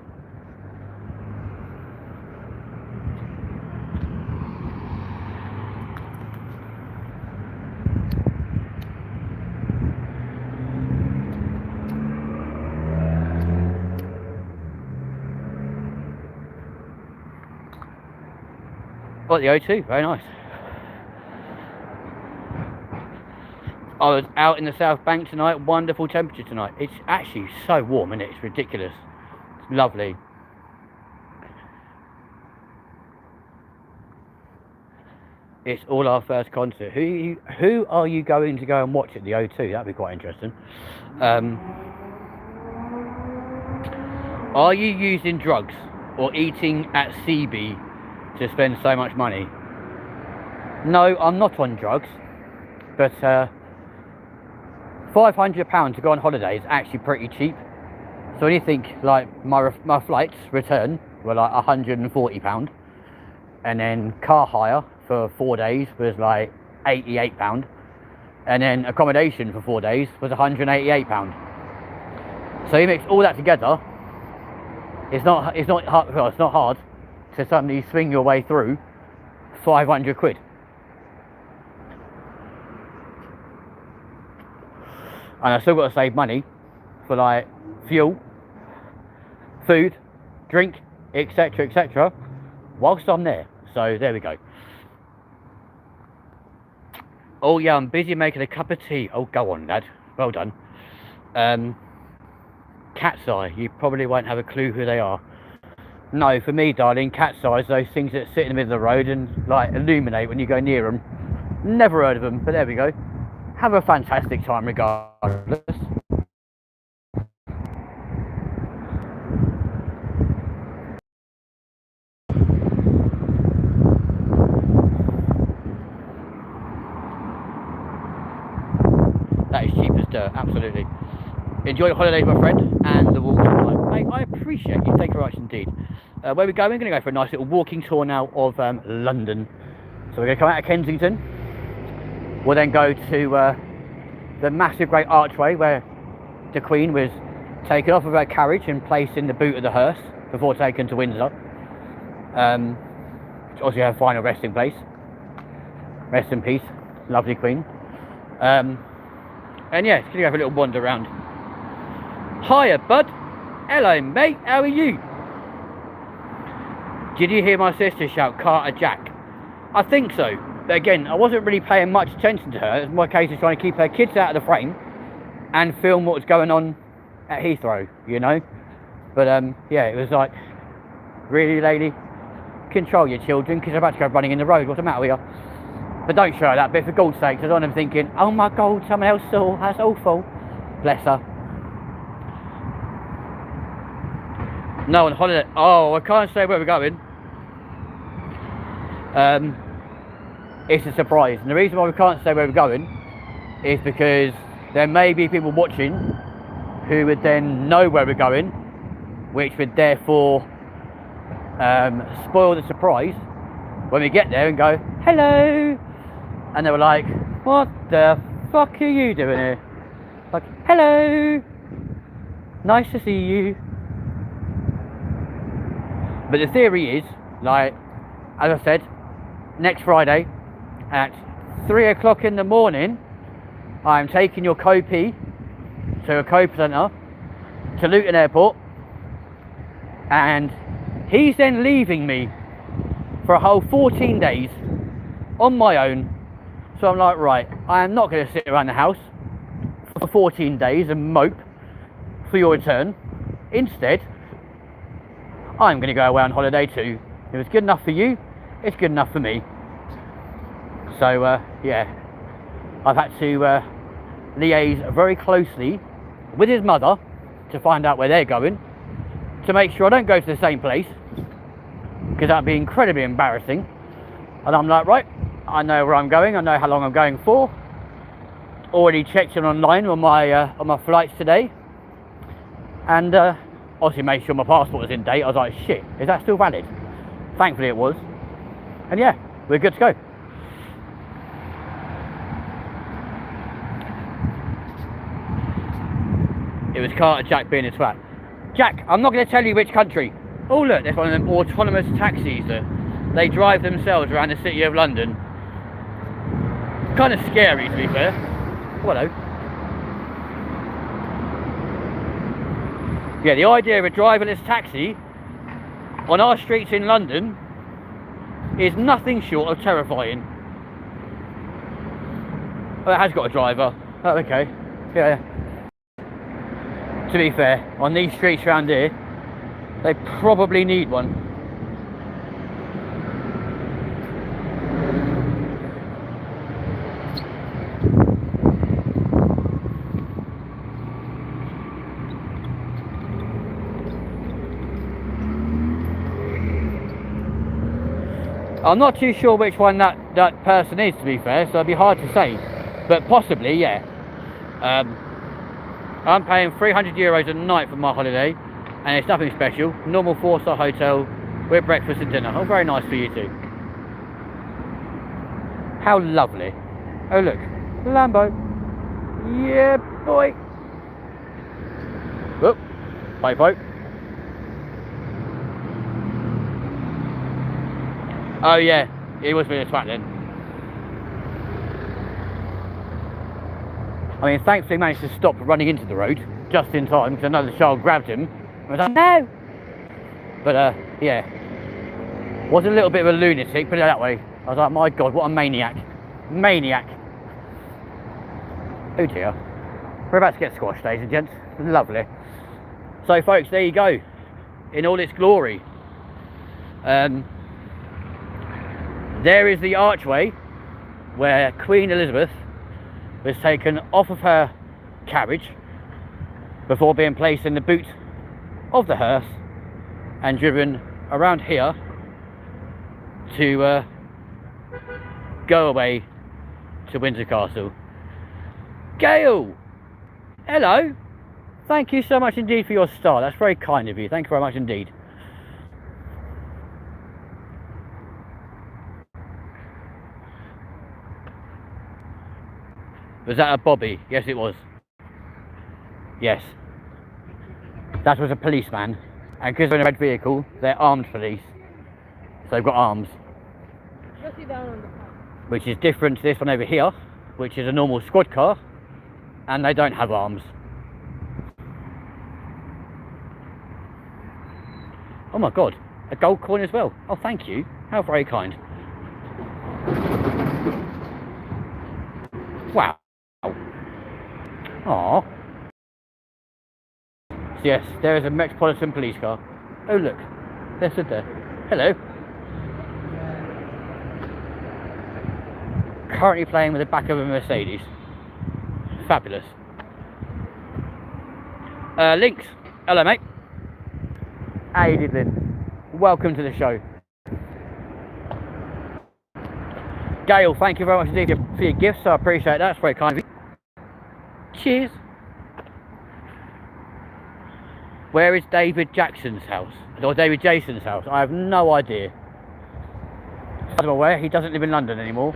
Oh, the O2, very nice. I was out in the South Bank tonight, wonderful temperature tonight. It's actually so warm, isn't it? It's ridiculous. It's lovely. It's all our first concert. Who are you going to go and watch at the O2? That'd be quite interesting. Are you using drugs or eating at CB to spend so much money? No, I'm not on drugs, but £500 to go on holiday is actually pretty cheap. So when you think, like, my flights return were like £140, and then car hire for 4 days was like £88, and then accommodation for 4 days was £188. So you mix all that together, it's not hard to suddenly swing your way through 500 quid. And I still got to save money for, like, fuel, food, drink, etc., etc., whilst I'm there. So there we go. Oh yeah, I'm busy making a cup of tea. Oh, go on, lad. Well done. Cat's eye. You probably won't have a clue who they are. No, for me, darling, cat's eyes, those things that sit in the middle of the road and like illuminate when you go near them. Never heard of them, but there we go. Have a fantastic time regardless. That is cheap as dirt, absolutely. Enjoy your holidays, my friend, and the walk tonight. Mate, I appreciate you. Thank you very much indeed. Where we're going, we're going to go for a nice little walking tour now of London. So we're going to come out of Kensington. We'll then go to the massive great archway where the Queen was taken off of her carriage and placed in the boot of the hearse before taken to Windsor. Obviously her final resting place. Rest in peace, lovely Queen. And yeah, it's going to go for a little wander around. Hiya, bud. Hello, mate. How are you? Did you hear my sister shout Carter Jack? I think so. But again, I wasn't really paying much attention to her. It was my case of trying to keep her kids out of the frame and film what was going on at Heathrow, you know. But yeah, it was like, really, lady? Control your children, because they're about to go running in the road. What's the matter with you? But don't show that bit, for God's sake. I don't want them thinking, oh my God, someone else saw. That's awful. Bless her. No, on holiday. Oh, I can't say where we're going. It's a surprise. And the reason why we can't say where we're going is because there may be people watching who would then know where we're going, which would therefore spoil the surprise when we get there and go, hello. And they were like, what the fuck are you doing here? Like, hello. Nice to see you. But the theory is, like, as I said, next Friday at 3 o'clock in the morning, I'm taking your co-P to a co-presenter to Luton Airport, and he's then leaving me for a whole 14 days on my own. So I'm like, right, I am not going to sit around the house for 14 days and mope for your return. Instead, I'm going to go away on holiday too. If it's good enough for you, it's good enough for me. So yeah, I've had to liaise very closely with his mother to find out where they're going, to make sure I don't go to the same place, because that'd be incredibly embarrassing. And I'm like, right, I know where I'm going, I know how long I'm going for. Already checked in online on my flights today, and obviously made sure my passport was in date. I was like, shit, is that still valid? Thankfully it was. And yeah, we're good to go. It was Carter Jack being a twat. Jack, I'm not going to tell you which country. Oh look, there's one of them autonomous taxis that they drive themselves around the city of London. Kind of scary, to be fair. Hello. Yeah, the idea of a driverless taxi on our streets in London is nothing short of terrifying. Oh, it has got a driver. Oh, okay. Yeah. To be fair, on these streets around here, they probably need one. I'm not too sure which one that person is, to be fair, so it'd be hard to say, but possibly, yeah. I'm paying €300 a night for my holiday, and it's nothing special. Normal 4-star hotel with breakfast and dinner. Oh, very nice for you too. How lovely. Oh look, Lambo. Yeah, boy. Whoop, bye. Oh yeah, he was being a twat then. I mean, thankfully he managed to stop running into the road just in time, because another child grabbed him and was like, no! But yeah, was a little bit of a lunatic, put it that way. I was like, my God, what a maniac. Maniac. Oh dear. We're about to get squashed, ladies and gents. Lovely. So folks, there you go. In all its glory. There is the archway where Queen Elizabeth was taken off of her carriage before being placed in the boot of the hearse and driven around here to go away to Windsor Castle. Gail! Hello! Thank you so much indeed for your star. That's very kind of you. Thank you very much indeed. Was that a Bobby? Yes, it was. Yes. That was a policeman. And because they're in a red vehicle, they're armed police. So they've got arms. Which is different to this one over here, which is a normal squad car. And they don't have arms. Oh my God, a gold coin as well. Oh, thank you. How very kind. Wow. Aww. So yes, there is a Metropolitan police car. Oh look, they're stood there. Hello. Currently playing with the back of a Mercedes. Fabulous. Links. Hello mate. How you doing? Welcome to the show. Gail, thank you very much indeed for your gifts. I appreciate that. That's very kind of you. Cheers. Where is David Jackson's house? Or David Jason's house? I have no idea. As I'm aware, he doesn't live in London anymore.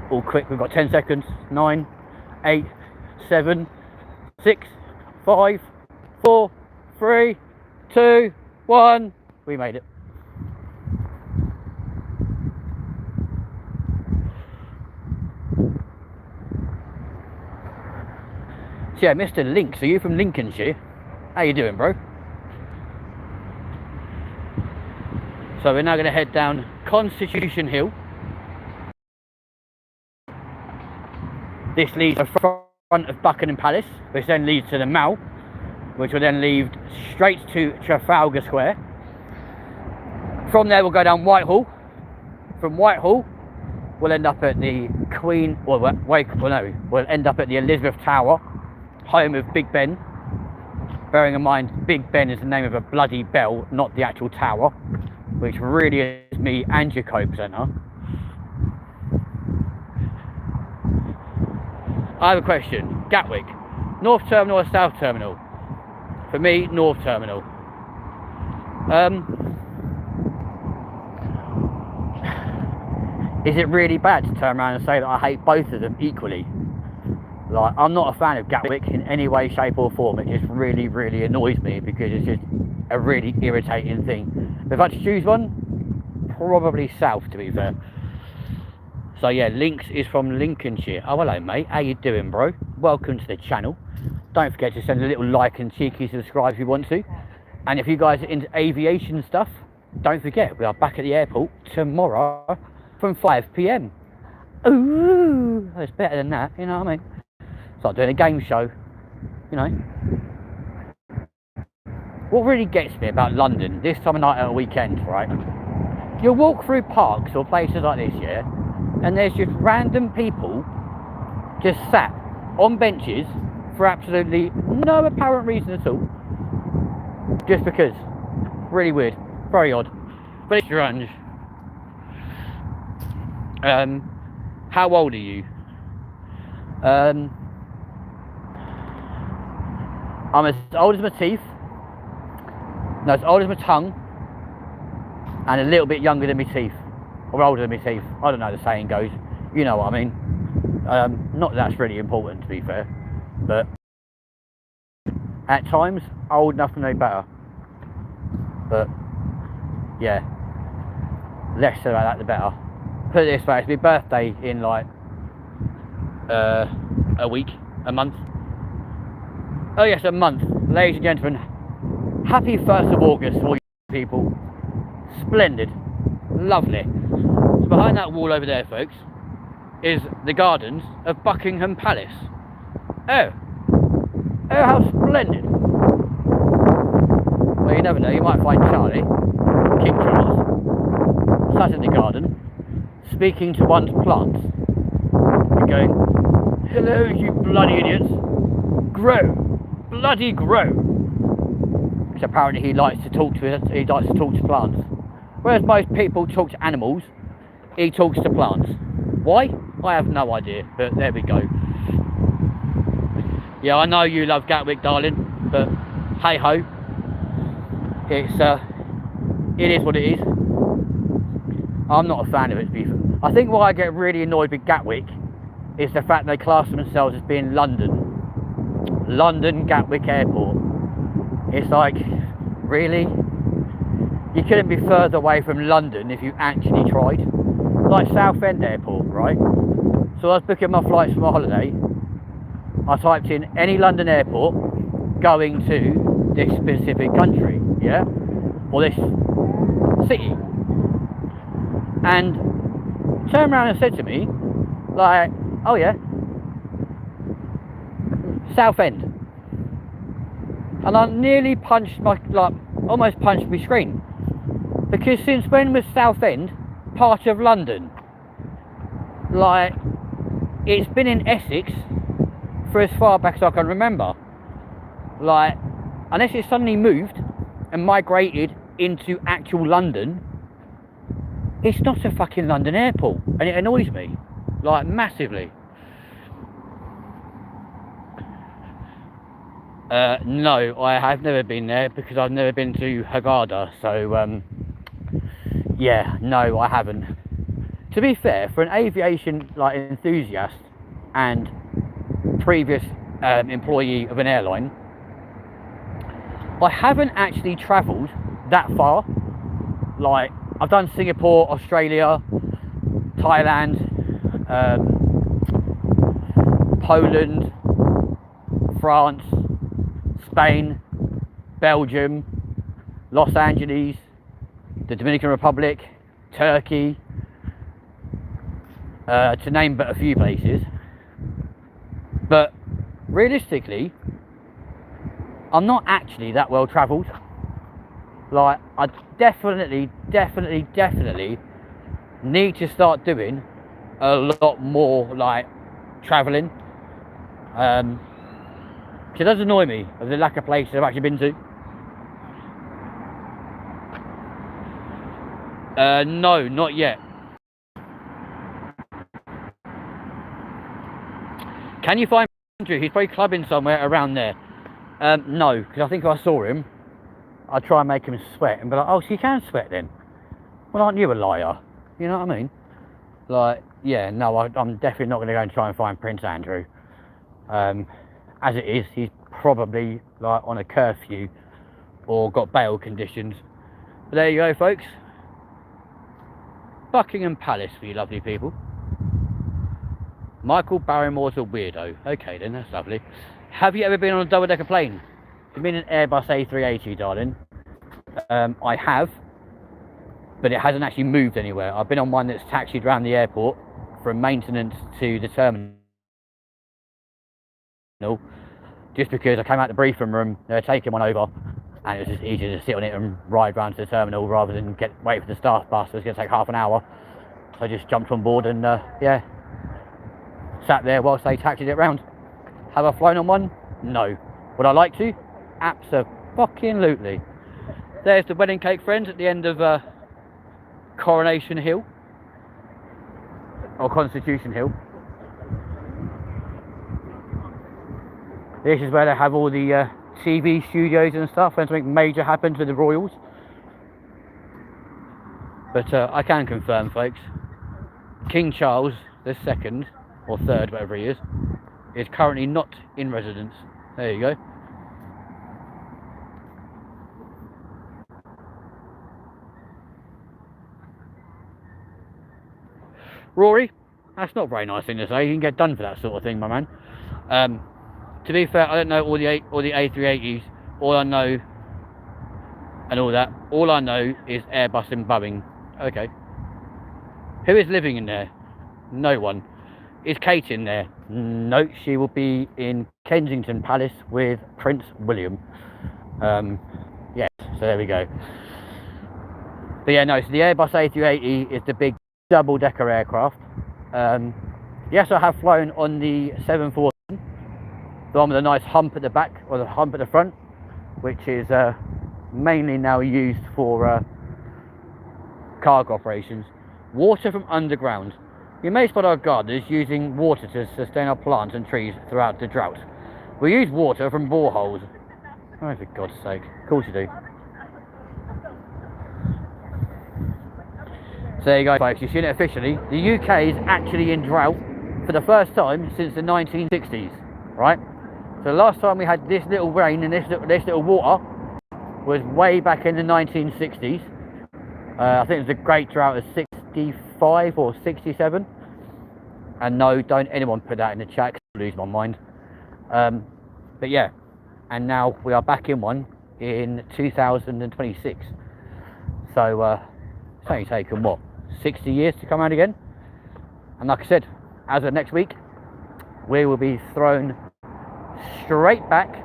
All quick, we've got 10 seconds. 9, 8, 7, 6, 5, 4, 3, 2, 1. We made it. So yeah, Mr. Links, are you from Lincolnshire? How you doing, bro? So we're now going to head down Constitution Hill. This leads to the front of Buckingham Palace, which then leads to the Mall, which will then lead straight to Trafalgar Square. From there we'll go down Whitehall. From Whitehall we'll end up at the Queen, we'll end up at the Elizabeth Tower, home of Big Ben. Bearing in mind, Big Ben is the name of a bloody bell, not the actual tower, which really is me and your co-presenter. I have a question. Gatwick, North Terminal or South Terminal? For me, North Terminal. Is it really bad to turn around and say that I hate both of them equally? Like, I'm not a fan of Gatwick in any way, shape or form. It just really, really annoys me because it's just a really irritating thing. If I had to choose one, probably South, to be fair. So yeah, Links is from Lincolnshire. Oh, hello mate, how you doing, bro? Welcome to the channel. Don't forget to send a little like and cheeky subscribe if you want to. And if you guys are into aviation stuff, don't forget, we are back at the airport tomorrow from 5 PM. Ooh, it's better than that, you know what I mean? It's like doing a game show, you know. What really gets me about London, this time of night at a weekend, right? You'll walk through parks or places like this, yeah, and there's just random people just sat on benches for absolutely no apparent reason at all. Just because. Really weird. Very odd. But it's strange. How old are you? I'm as old as my teeth. No, as old as my tongue. And a little bit younger than my teeth. Or older than my teeth. I don't know how the saying goes. You know what I mean. Not that that's really important, to be fair. But at times, old enough to know better. But yeah, less about that the better. Put it this way, it's my birthday in like a week, a month. Oh yes, a month. Ladies and gentlemen, happy 1st of August. people. Splendid. Lovely. So behind that wall over there, folks, is the gardens of Buckingham Palace. Oh. Oh, how splendid. Well, you never know, you might find Charlie, King Charles, sat in the garden, speaking to one's plants, and going, "Hello, you bloody idiots. Grow. Bloody grow." Which apparently he likes to talk to plants. Whereas most people talk to animals, he talks to plants. Why? I have no idea, but there we go. Yeah, I know you love Gatwick, darling, but hey ho, it is what it is. I'm not a fan of it, to be fair. I think why I get really annoyed with Gatwick is the fact they class themselves as being London Gatwick Airport. It's like, really? You couldn't be further away from London if you actually tried. Like Southend Airport, right? So I was booking my flights for my holiday. I typed in any London airport going to this specific country, yeah? Or this city. And turned around and said to me, like, "Oh yeah, Southend." And I nearly punched almost punched my screen. Because since when was Southend part of London? Like, it's been in Essex for as far back as I can remember. Like, unless it suddenly moved and migrated into actual London, it's not a fucking London airport, and it annoys me, like, massively. No, I have never been there because I've never been to Hurghada, so yeah, no, I haven't. To be fair, for an aviation enthusiast and previous employee of an airline, I haven't actually travelled that far. Like, I've done Singapore, Australia, Thailand, Poland, France, Spain, Belgium, Los Angeles, the Dominican Republic, Turkey, to name but a few places. But realistically, I'm not actually that well travelled. Like, I definitely need to start doing a lot more, like, travelling. It does annoy me of the lack of places I've actually been to. No, not yet. Can you find Andrew? He's probably clubbing somewhere around there. No, because I think if I saw him, I'd try and make him sweat and be like, "Oh, so you can sweat then? Well, aren't you a liar?" You know what I mean? Like, yeah, no, I'm definitely not going to go and try and find Prince Andrew. As it is, he's probably like on a curfew or got bail conditions. But there you go, folks. Buckingham Palace for you lovely people. Michael Barrymore's a weirdo. Okay then, that's lovely. Have you ever been on a double-decker plane? You've been an Airbus A380, darling. I have, but it hasn't actually moved anywhere. I've been on one that's taxied around the airport from maintenance to the terminal, just because I came out the briefing room, they were taking one over, and it was just easier to sit on it and ride round to the terminal rather than wait for the staff bus. It was going to take half an hour, so I just jumped on board and yeah, sat there whilst they taxied it round. Have I flown on one? No. Would I like to? Abso-fucking-lutely. There's the wedding cake, friends, at the end of Coronation Hill, or Constitution Hill. This is where they have all the TV studios and stuff when something major happens with the royals. But I can confirm, folks, King Charles II, or third, whatever he is currently not in residence. There you go. Rory, that's not a very nice thing to say. You can get done for that sort of thing, my man. To be fair, I don't know all the A380s. All I know and all that. All I know is Airbus and Boeing. Okay. Who is living in there? No one. Is Kate in there? No, she will be in Kensington Palace with Prince William. Yes, so there we go. But yeah, no, so the Airbus A380 is the big double-decker aircraft. Yes, I have flown on the 747, the one with a nice hump at the back, or the hump at the front, which is mainly now used for cargo operations. Water from underground. You may spot our gardeners using water to sustain our plants and trees throughout the drought. We use water from boreholes. Oh, for God's sake. Of course you do. So there you go, folks. You've seen it officially. The UK is actually in drought for the first time since the 1960s, right? So the last time we had this little rain and this little water was way back in the 1960s. I think it was the Great Drought of 65 or 67. And no, don't anyone put that in the chat, 'cause I'll lose my mind. But yeah, and now we are back in one in 2026. So it's only taken, what, 60 years to come out again? And like I said, as of next week, we will be thrown straight back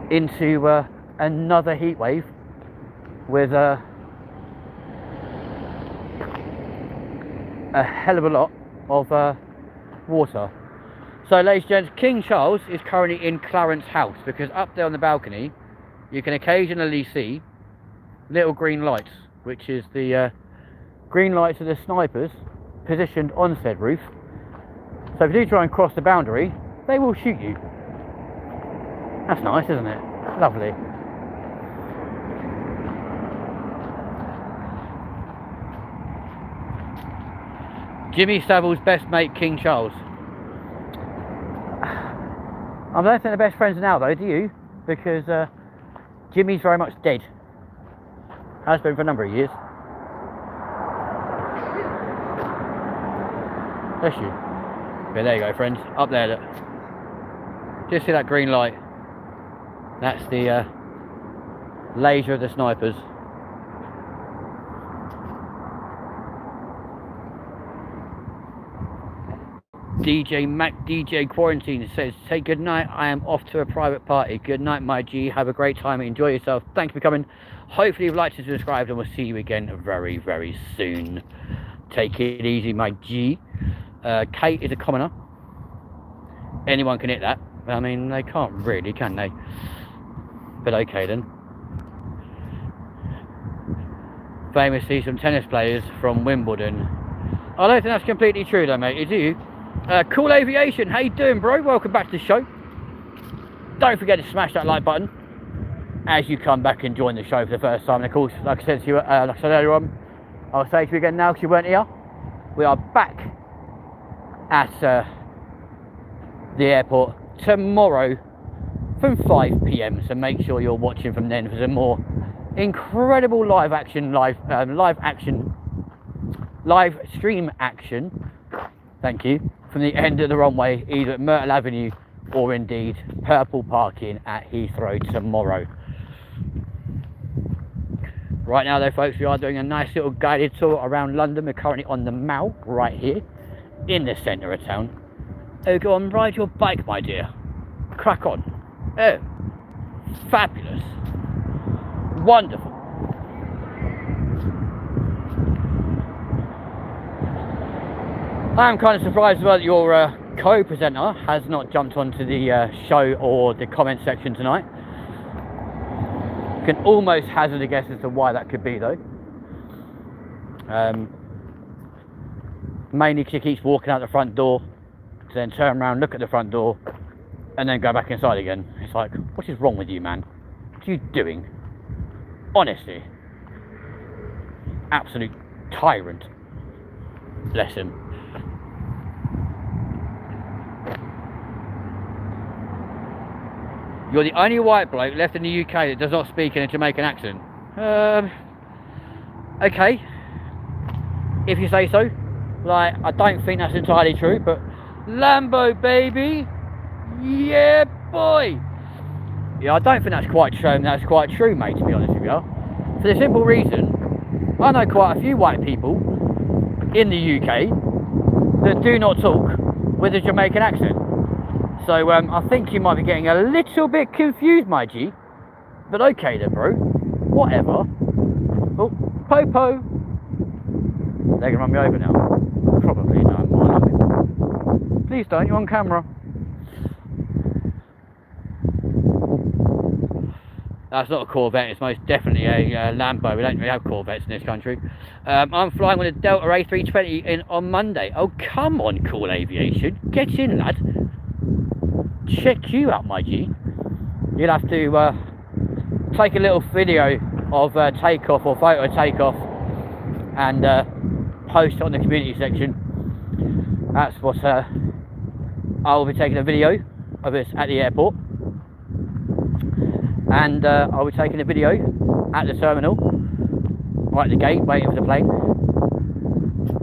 into another heat wave with a hell of a lot of water. So ladies and gents, King Charles is currently in Clarence House, because up there on the balcony you can occasionally see little green lights, which is the green lights of the snipers positioned on said roof. So if you do try and cross the boundary, they will shoot you. That's nice, isn't it? Lovely. Jimmy Savile's best mate, King Charles. I don't think they're best friends now though, do you? Because Jimmy's very much dead. Has been for a number of years. Bless you. Yeah, there you go, friends. Up there, look. Just see that green light. That's the laser of the snipers. DJ Quarantine says, say good night, I am off to a private party. Good night, my G, have a great time, enjoy yourself. Thank you for coming. Hopefully you've liked and subscribed, and we'll see you again very, very soon. Take it easy, my G. Kate is a commoner. Anyone can hit that. I mean, they can't really, can they? But okay then. Famously, some tennis players from Wimbledon. I don't think that's completely true though, mate. Do you? Cool Aviation, how you doing, bro? Welcome back to the show. Don't forget to smash that like button as you come back and join the show for the first time. And of course, like I said to you, like I said earlier on, I'll say to you again now because you weren't here. We are back at the airport tomorrow from 5 PM. So make sure you're watching from then for some more incredible live stream action. Thank you. From the end of the runway, either at Myrtle Avenue or indeed Purple Parking at Heathrow tomorrow. Right now though, folks, we are doing a nice little guided tour around London. We're currently on the Mall, right here, in the centre of town. Oh, go on, ride your bike, my dear. Crack on. Oh, fabulous. Wonderful. I am kind of surprised about your co-presenter has not jumped onto the show or the comment section tonight. Can almost hazard a guess as to why that could be though. Mainly because he keeps walking out the front door to then turn around, look at the front door and then go back inside again. It's like, what is wrong with you, man? What are you doing? Honestly. Absolute tyrant. Bless him. You're the only white bloke left in the UK that does not speak in a Jamaican accent. Okay. If you say so. Like, I don't think that's entirely true, but Lambo, baby! Yeah, boy! Yeah, I don't think that's quite true. That's quite true, mate. To be honest with you, for the simple reason, I know quite a few white people in the UK that do not talk with a Jamaican accent. So I think you might be getting a little bit confused, my G. But okay then, bro. Whatever. Oh, Popo. They're gonna run me over now. Probably. No, I'm not. Please don't. You're on camera. That's not a Corvette. It's most definitely a Lambo. We don't really have Corvettes in this country. I'm flying with a Delta A320 in on Monday. Oh, come on, Cool Aviation. Get in, lad. Check you out, my G. You'll have to take a little video of takeoff or photo of takeoff and post it on the community section. That's what I'll be taking a video of us at the airport, and I'll be taking a video at the terminal, right at the gate, waiting for the plane,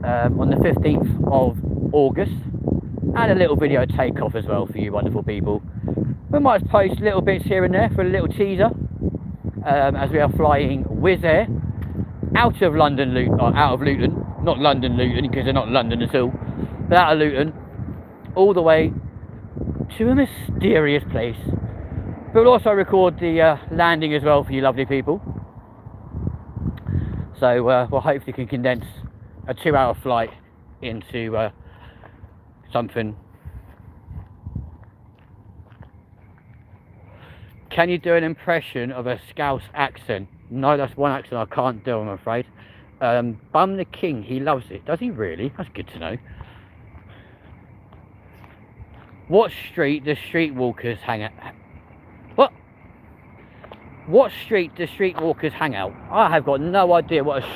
on the 15th of August, and a little video takeoff as well for you wonderful people. We might post little bits here and there for a little teaser, as we are flying Wizz Air out of London, out of Luton, not London Luton because they're not London at all, but out of Luton, all the way to a mysterious place. But we'll also record the landing as well for you lovely people. So we'll hopefully can condense a 2-hour flight into something. Can you do an impression of a Scouse accent? No, that's one accent I can't do, I'm afraid. Bum the King, he loves it. Does he really? That's good to know. What street do streetwalkers hang out? What street do streetwalkers hang out? I have got no idea what a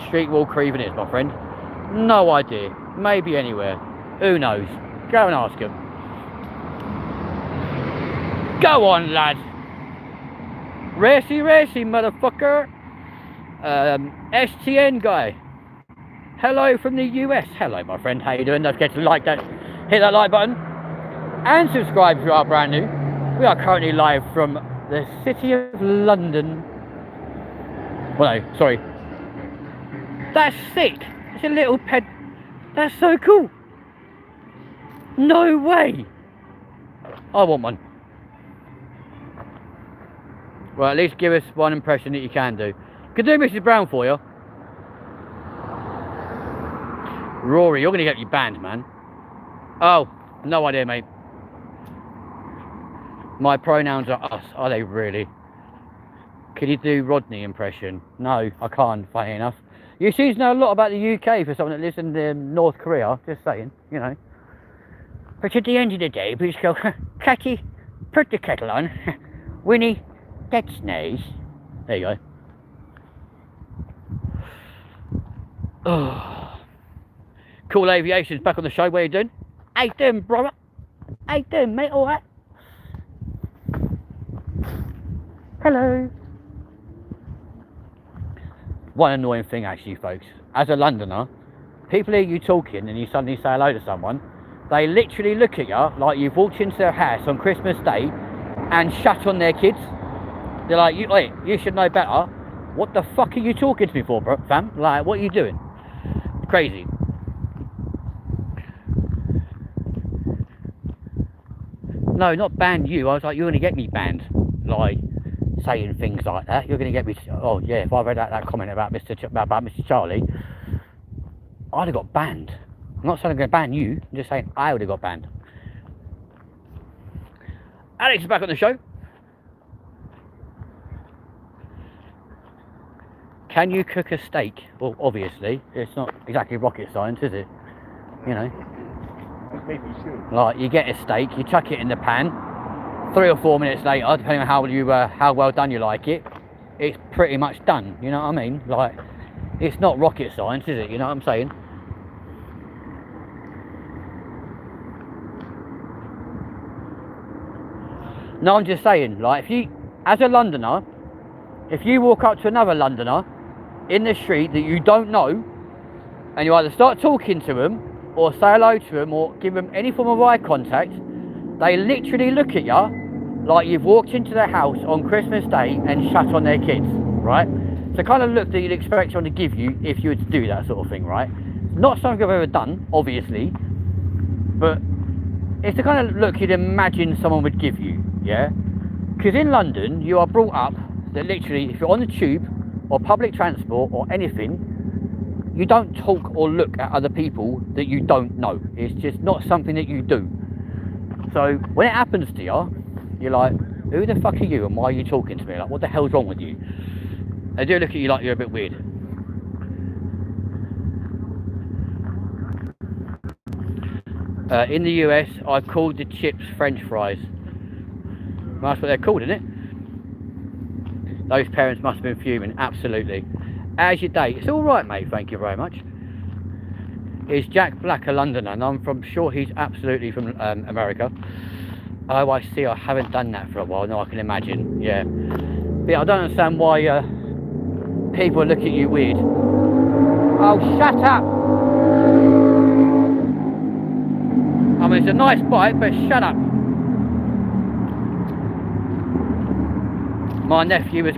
streetwalker even is, my friend. No idea. Maybe anywhere. Who knows? Go and ask him. Go on, lad. Racy, motherfucker. STN guy. Hello from the US. Hello, my friend. How you doing? Don't forget to like that. Hit that like button. And subscribe if you are brand new. We are currently live from the city of London. Well, no, sorry. That's sick. It's a little pet. That's so cool. No way. I want one. Well, at least give us one impression that you can do. Could do Mrs. Brown for you. Rory, you're going to get me banned, man. Oh, no idea, mate. My pronouns are us. Are they really? Can you do Rodney impression? No, I can't, funny enough. You seem to know a lot about the UK for someone that lives in North Korea. Just saying, you know. But at the end of the day, please go, Catty, put the kettle on. Winnie, that's nice. There you go. Oh. Cool Aviation's back on the show. What are you doing? How you doing, brother? How you doing, mate? All right? Hello. One annoying thing, actually, folks. As a Londoner, people hear you talking and you suddenly say hello to someone. They literally look at you like you've walked into their house on Christmas Day and shut on their kids. They're like, wait, you should know better. What the fuck are you talking to me for, bro, fam? Like, what are you doing? Crazy. No, not ban you. I was like, you're going to get me banned. Like, saying things like that. You're going to get me... Oh, yeah, if I read that comment about Mr. Charlie, I'd have got banned. I'm not saying I'm going to ban you. I'm just saying I would have got banned. Alex is back on the show. Can you cook a steak? Well, obviously. It's not exactly rocket science, is it? You know. Maybe you should. Like, you get a steak, you chuck it in the pan. 3 or 4 minutes later, depending on how well done you like it, it's pretty much done. You know what I mean? Like, it's not rocket science, is it? You know what I'm saying? No, I'm just saying, like, if you, as a Londoner, if you walk up to another Londoner in the street that you don't know, and you either start talking to them, or say hello to them, or give them any form of eye contact, they literally look at you like you've walked into their house on Christmas Day and shut on their kids, right? It's the kind of look that you'd expect someone to give you if you were to do that sort of thing, right? Not something I've ever done, obviously, but it's the kind of look you'd imagine someone would give you, yeah? Because in London, you are brought up that literally, if you're on the tube or public transport or anything, you don't talk or look at other people that you don't know. It's just not something that you do. So when it happens to you, you're like, who the fuck are you and why are you talking to me? Like, what the hell's wrong with you? They do look at you like you're a bit weird. In the US, I called the chips French fries. Well, that's what they're called, isn't it? Those parents must have been fuming, absolutely. How's your day? It's all right, mate, thank you very much. Is Jack Black a Londoner? And I'm sure he's absolutely from America. Oh, I see, I haven't done that for a while. No, I can imagine, yeah. But yeah, I don't understand why people look at you weird. Oh, shut up! I mean, it's a nice bike, but shut up. My nephew was...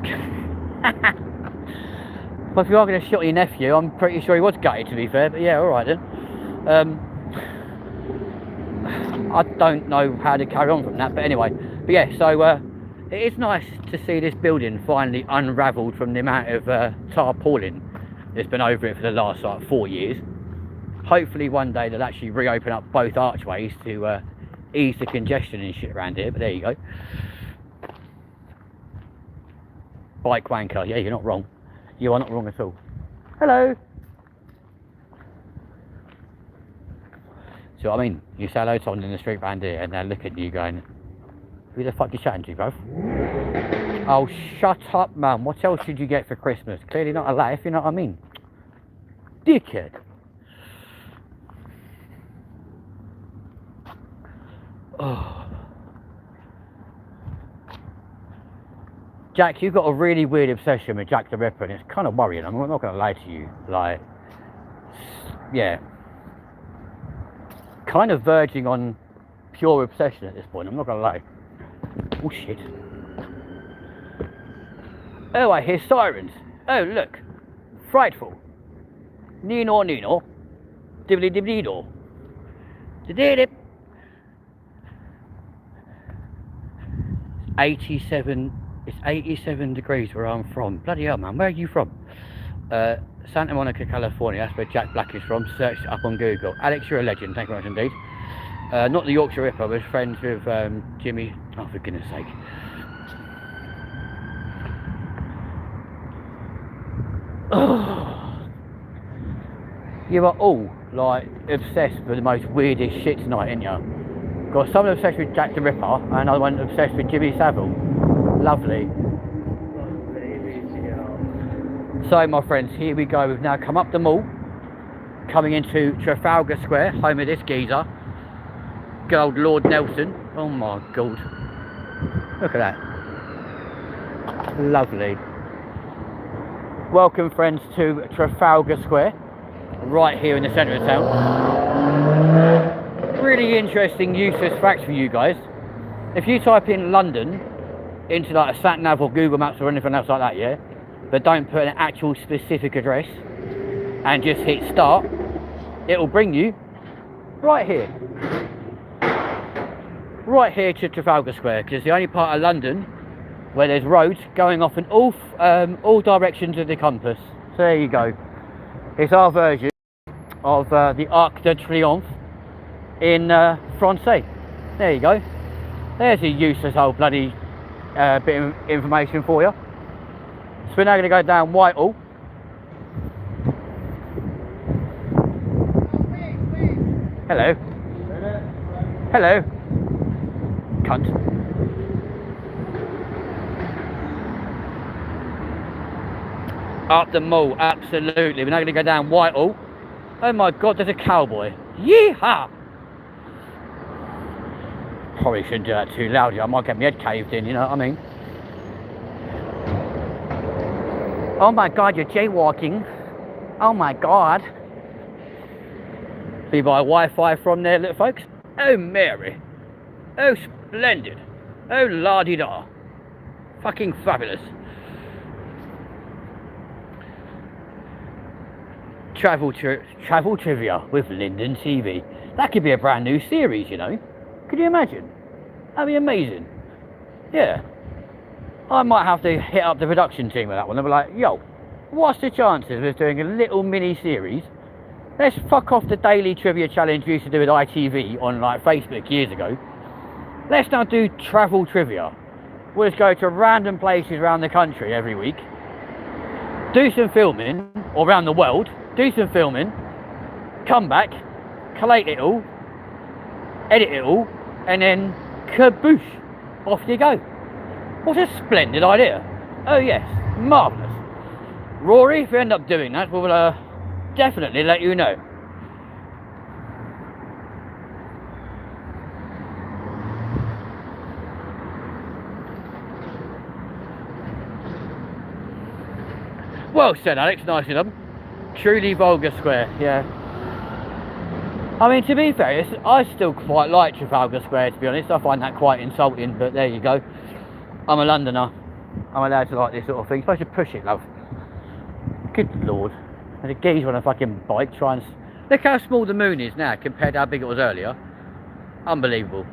Well, if you are going to shot your nephew, I'm pretty sure he was gutted, to be fair, but yeah, alright then. I don't know how to carry on from that, but anyway. But yeah, so it is nice to see this building finally unravelled from the amount of tarpaulin that's been over it for the last like 4 years. Hopefully one day they'll actually reopen up both archways to ease the congestion and shit around here, but there you go. Bike wanker, yeah, you're not wrong. You are not wrong at all. Hello. See what I mean? You say hello to someone in the street around here and they'll look at you going, who the fuck you chatting to, bro? Oh, shut up, man. What else did you get for Christmas? Clearly not a life, you know what I mean? Dickhead. Oh. Jack, you've got a really weird obsession with Jack the Ripper, and it's kind of worrying. I'm not going to lie to you. Like, yeah. Kind of verging on pure obsession at this point, I'm not going to lie. Oh, shit. Oh, I hear sirens. Oh, look. Frightful. Nino, Nino. Dibbly dibbly do. Did 87. It's 87 degrees where I'm from. Bloody hell, man. Where are you from? Santa Monica, California. That's where Jack Black is from. Search it up on Google. Alex, you're a legend. Thank you very much indeed. Not the Yorkshire Ripper, but friends with Jimmy. Oh, for goodness sake. You are all, like, obsessed with the most weirdest shit tonight, ain't you? Got someone obsessed with Jack the Ripper, and another one obsessed with Jimmy Savile. Lovely. So my friends, here we go. We've now come up the mall, coming into Trafalgar Square, home of this geezer, good old Lord Nelson. Oh my god, look at that. Lovely. Welcome friends to Trafalgar Square, right here in the centre of town. Really interesting useless fact for you guys. If you type in London into like a sat nav or Google Maps or anything else like that, yeah, but don't put an actual specific address and just hit start, it will bring you right here to Trafalgar Square, because it's the only part of London where there's roads going off in all directions of the compass. So there you go. It's our version of the Arc de Triomphe in Francais. There you go. There's a useless old bloody bit of information for you. So we're now going to go down Whitehall. Hello. Hello. Cunt. Up the mall, absolutely. We're now going to go down Whitehall. Oh my god, there's a cowboy. Yeehaw! Probably shouldn't do that too loudly. I might get my head caved in, you know what I mean? Oh my god, you're jaywalking. Oh my god. Be my Wi-Fi from there, little folks. Oh Mary. Oh splendid. Oh la-di-da. Fucking fabulous. Travel trivia with LindenTV. That could be a brand new series, you know. Could you imagine? That'd be amazing. Yeah. I might have to hit up the production team with that one and be like, yo, what's the chances of us doing a little mini series? Let's fuck off the daily trivia challenge we used to do with ITV on like Facebook years ago. Let's now do travel trivia. We'll just go to random places around the country every week, do some filming, or around the world, do some filming, come back, collate it all, edit it all, and then kaboosh, off you go. What a splendid idea. Oh yes, marvellous. Rory, if you end up doing that, we'll definitely let you know. Well said, Alex, nicely done. Truly vulgar square, yeah. I mean, to be fair, I still quite like Trafalgar Square, to be honest. I find that quite insulting, but there you go. I'm a Londoner. I'm allowed to like this sort of thing. Supposed to push it, love. Good lord. There's a geezer on a fucking bike trying to... Look how small the moon is now compared to how big it was earlier. Unbelievable.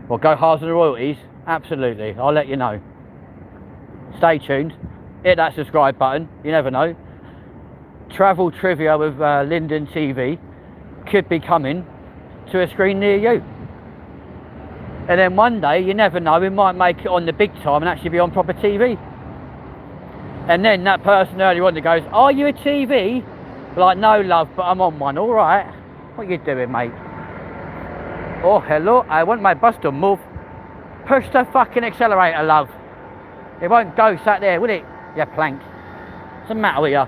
Well, go hard on the royalties. Absolutely. I'll let you know. Stay tuned. Hit that subscribe button. You never know. Travel trivia with LindenTV could be coming to a screen near you. And then one day, you never know, we might make it on the big time and actually be on proper TV. And then that person earlier on that goes, are you a TV? Like, no love, but I'm on one. All right. What you doing, mate? Oh, hello. I want my bus to move. Push the fucking accelerator, love. It won't go sat there, will it? You plank. What's the matter with you?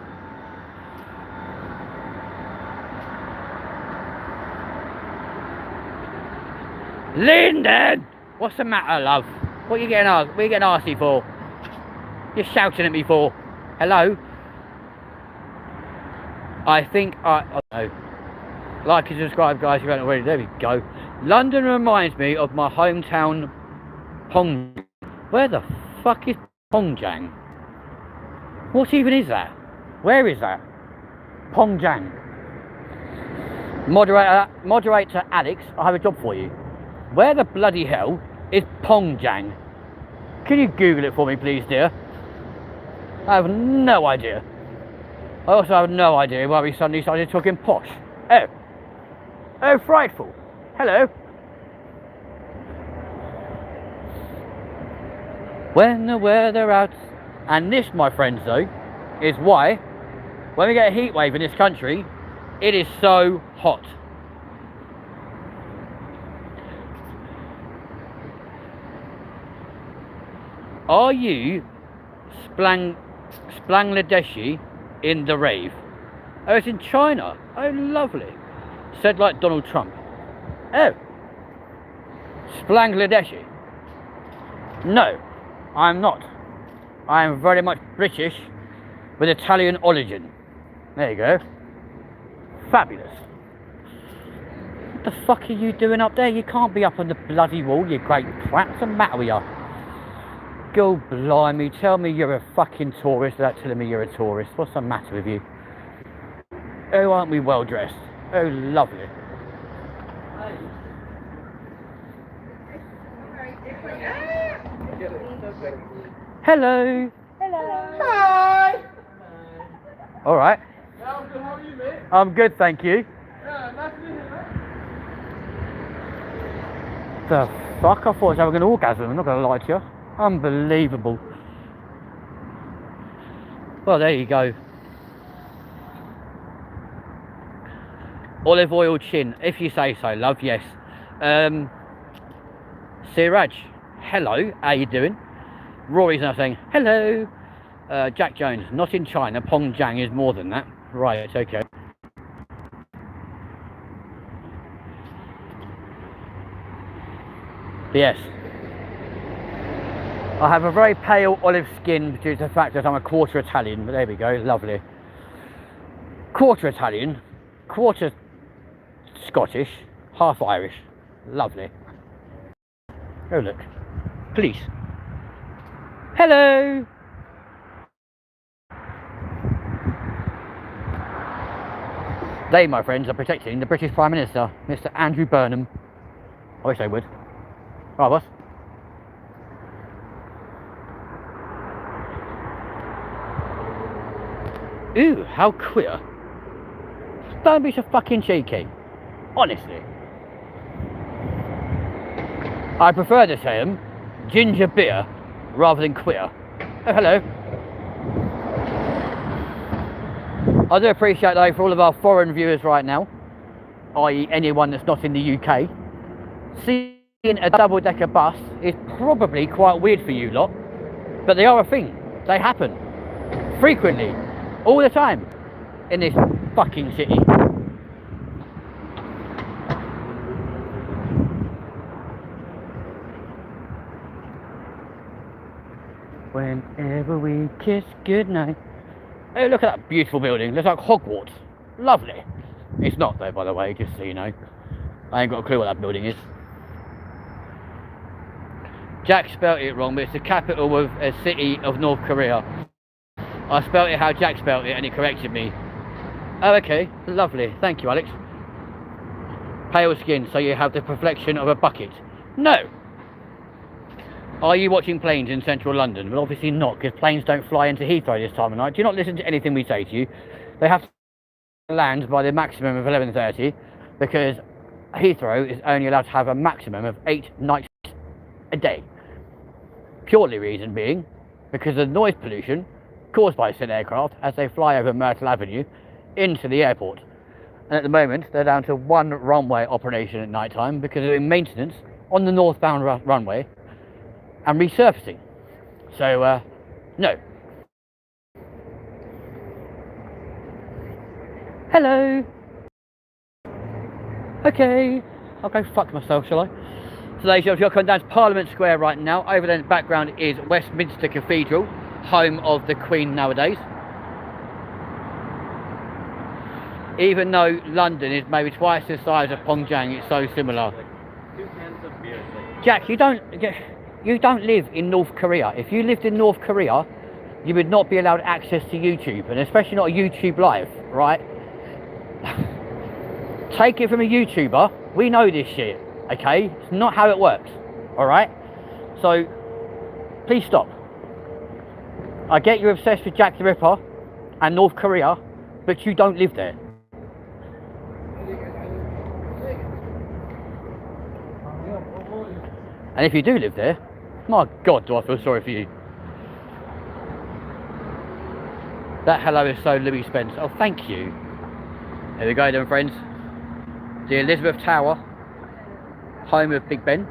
Linden! What's the matter, love? What are you getting arsey for? You're shouting at me for? Hello? I think I don't know. Like and subscribe, guys, if you haven't already. There we go. London reminds me of my hometown, Pong. Where the fuck is Pongjang? What even is that? Where is that? Pongjang. Moderator Alex, I have a job for you. Where the bloody hell is Pongjang? Can you Google it for me, please, dear? I have no idea. I also have no idea why we suddenly started talking posh. Oh. Oh, frightful. Hello. When the weather out. And this, my friends, though, is why, when we get a heat wave in this country, it is so hot. Are you Splangladeshi in the rave? Oh, it's in China. Oh, lovely. Said like Donald Trump. Oh. Splangladeshi. No, I'm not. I am very much British with Italian origin. There you go. Fabulous. What the fuck are you doing up there? You can't be up on the bloody wall, you great twat. What's the matter with you? Go blimey, tell me you're a fucking tourist without telling me you're a tourist. What's the matter with you? Oh, aren't we well dressed? Oh, lovely. Hello. Hello. Hi. All right. Yeah, I'm good. How are you, mate? I'm good, thank you. Yeah, nice to meet you, mate. The fuck? I thought I was having an orgasm. I'm not going to lie to you. Unbelievable. Well, there you go. Olive oil chin, if you say so, love. Yes. Siraj, hello. How you doing? Rory's now saying hello. Jack Jones, not in China. Pongjang is more than that. Right, okay. But yes, I have a very pale olive skin due to the fact that I'm a quarter Italian. But there we go, lovely. Quarter Italian, quarter Scottish, half Irish. Lovely. Oh look, Please. Hello. They, my friends, are protecting the British Prime Minister, Mr. Andrew Burnham. I wish they would. Right, boss. Ooh, how queer. Don't be so fucking cheeky. Honestly. I prefer to say them ginger beer rather than queer. Oh, hello. I do appreciate though for all of our foreign viewers right now, i.e. anyone that's not in the UK, seeing a double-decker bus is probably quite weird for you lot, but they are a thing. They happen. Frequently. All the time. In this fucking city. Whenever we kiss goodnight. Oh, look at that beautiful building. Looks like Hogwarts. Lovely. It's not though, by the way, just so you know. I ain't got a clue what that building is. Jack spelt it wrong, but it's the capital of a city of North Korea. I spelt it how Jack spelt it and it corrected me. Oh, okay. Lovely. Thank you, Alex. Pale skin, so you have the perfection of a bucket. No! Are you watching planes in central London? Well, obviously not, because planes don't fly into Heathrow this time of night. Do not listen to anything we say to you. They have to land by the maximum of 11:30, because Heathrow is only allowed to have a maximum of 8 nights a day. Purely reason being, because of noise pollution caused by said aircraft as they fly over Myrtle Avenue into the airport. And at the moment, they're down to 1 runway operation at night time because of doing maintenance on the northbound runway and resurfacing. So, no. Hello. Okay. I'll go fuck myself, shall I? So, ladies and gentlemen, you're coming down to Parliament Square right now. Over there in the background is Westminster Cathedral, home of the Queen nowadays. Even though London is maybe twice the size of Pyongyang, it's so similar. Jack, you don't live in North Korea. If you lived in North Korea, you would not be allowed access to YouTube, and especially not a YouTube Live, right? Take it from a YouTuber. We know this shit, okay? It's not how it works, all right? So, please stop. I get you're obsessed with Jack the Ripper and North Korea, but you don't live there. And if you do live there, my God, do I feel sorry for you. That hello is so Louis Spence. Oh, thank you. There we go then, friends. The Elizabeth Tower, home of Big Ben.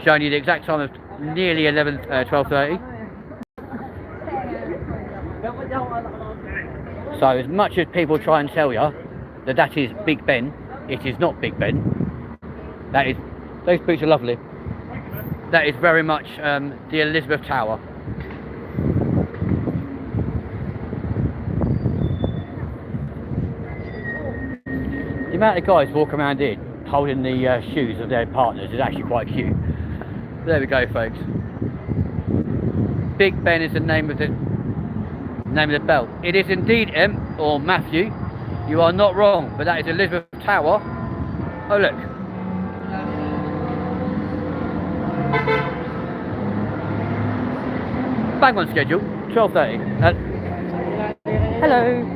Showing you the exact time of nearly 12:30. So as much as people try and tell you that that is Big Ben, it is not Big Ben. That is, those boots are lovely. That is very much the Elizabeth Tower. The amount of guys walking around here holding the shoes of their partners is actually quite cute. There we go, folks. Big Ben is the name of the belt. It is indeed or Matthew. You are not wrong, but that is Elizabeth Tower. Oh look. Bang on schedule, 12:30. Hello.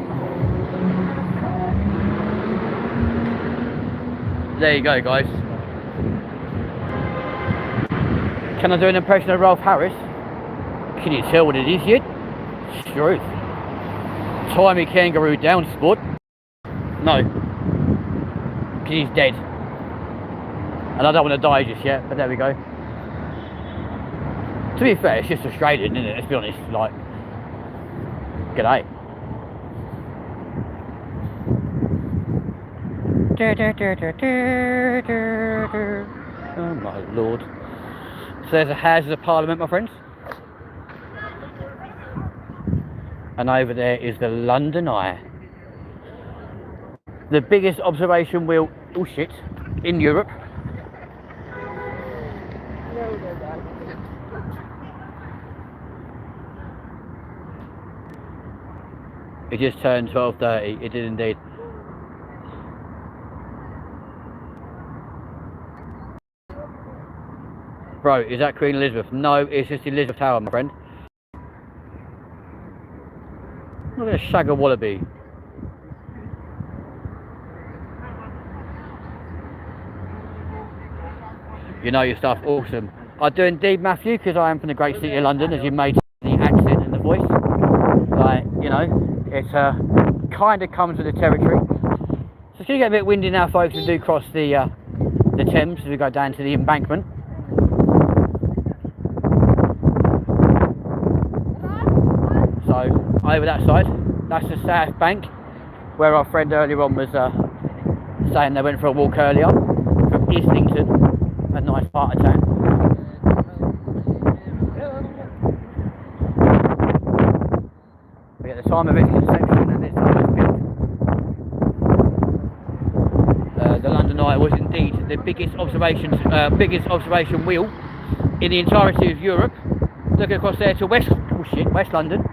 There you go, guys. Can I do an impression of Ralph Harris? Can you tell what it is yet? Truth. Tie me kangaroo down, sport. No. Because he's dead. And I don't want to die just yet, but there we go. To be fair, it's just Australian, isn't it? Let's be honest, like, g'day. Oh my lord. So there's the Houses of Parliament, my friends. And over there is the London Eye. The biggest observation wheel, oh shit, in Europe. It just turned 12:30. It did indeed. Bro, is that Queen Elizabeth? No, it's just Elizabeth Tower, my friend. Look at a shagger wallaby. You know your stuff, awesome. I do indeed, Matthew, because I am from the great city of London, as you made the accent and the voice. Like, you know, it kind of comes with the territory. So it's going to get a bit windy now, folks. We do cross the Thames as we go down to the embankment. So, over that side, that's the South Bank, where our friend earlier on was saying they went for a walk earlier from Islington, a nice part of town. But at the time of its conception and its time of built, the London Eye was indeed the biggest observation wheel in the entirety of Europe. Looking across there to West London.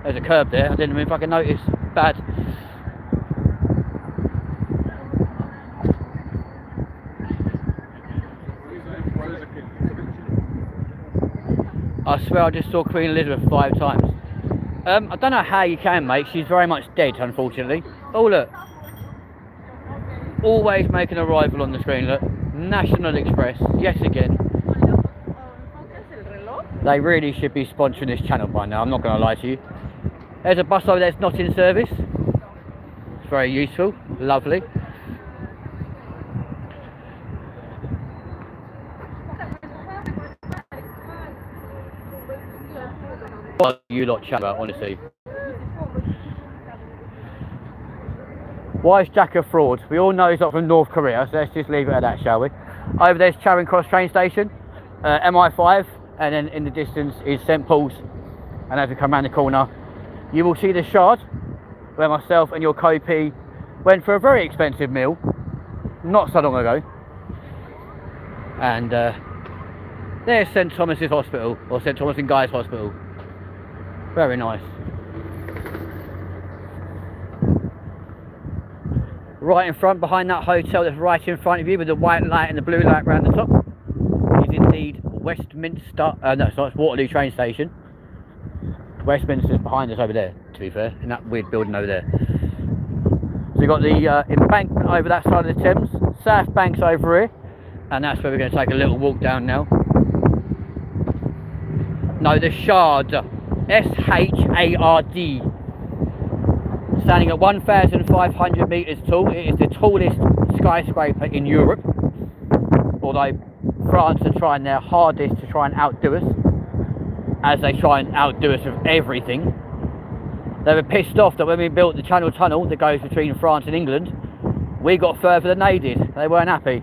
There's a curb there. I didn't even fucking notice. Bad. I swear I just saw Queen Elizabeth 5 times. I don't know how you can, mate. She's very much dead, unfortunately. Oh, look. Always make an arrival on the screen, look. National Express, yes again. They really should be sponsoring this channel by now, I'm not going to lie to you. There's a bus over there that's not in service. It's very useful, lovely. What you lot chat about, honestly? Why is Jack a fraud? We all know he's not from North Korea, so let's just leave it at that, shall we? Over there's Charing Cross train station, MI5, and then in the distance is St Paul's. And as we come around the corner, you will see the Shard, where myself and your co-P went for a very expensive meal, not so long ago. And there's St Thomas's Hospital, or St Thomas and Guy's Hospital. Very nice. Right in front, behind that hotel that's right in front of you with the white light and the blue light around the top, is indeed Westminster, no, it's not, it's Waterloo train station. Westminster's behind us over there, to be fair, in that weird building over there. So you've got the embankment over that side of the Thames, South Bank's over here, and that's where we're going to take a little walk down now. No, the Shard, S-H-A-R-D. Standing at 1,500 metres tall, it is the tallest skyscraper in Europe. Although France are trying their hardest to try and outdo us, as they try and outdo us with everything. They were pissed off that when we built the Channel Tunnel that goes between France and England, we got further than they did. They weren't happy.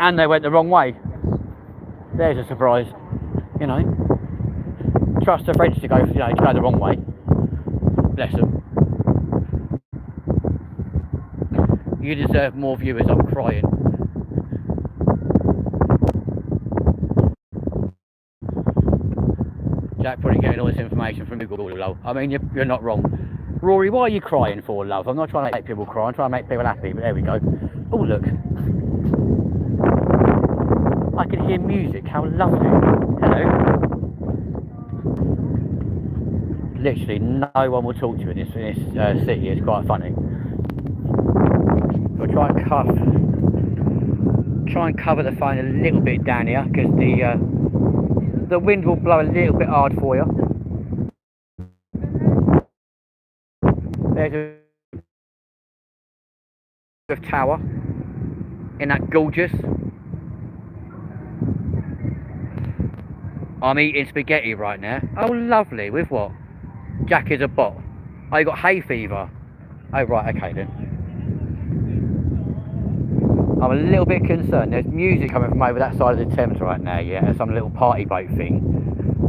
And they went the wrong way. There's a surprise. You know. Trust the French to go, you know, to go the wrong way. Bless them. You deserve more viewers, I'm crying. Jack probably getting all this information from Google, love. I mean, you're not wrong. Rory, why are you crying for, love? I'm not trying to make people cry, I'm trying to make people happy, but there we go. Oh, look. I can hear music, how lovely. Hello. Literally, no one will talk to you in this city, it's quite funny. We'll try and cover the phone a little bit down here, because the wind will blow a little bit hard for you. There's a tower in that gorgeous. I'm eating spaghetti right now. Oh, lovely. With what? Jack is a bot. Oh, you got hay fever. Oh, right. Okay then. I'm a little bit concerned. There's music coming from over that side of the Thames right now, yeah, some little party boat thing.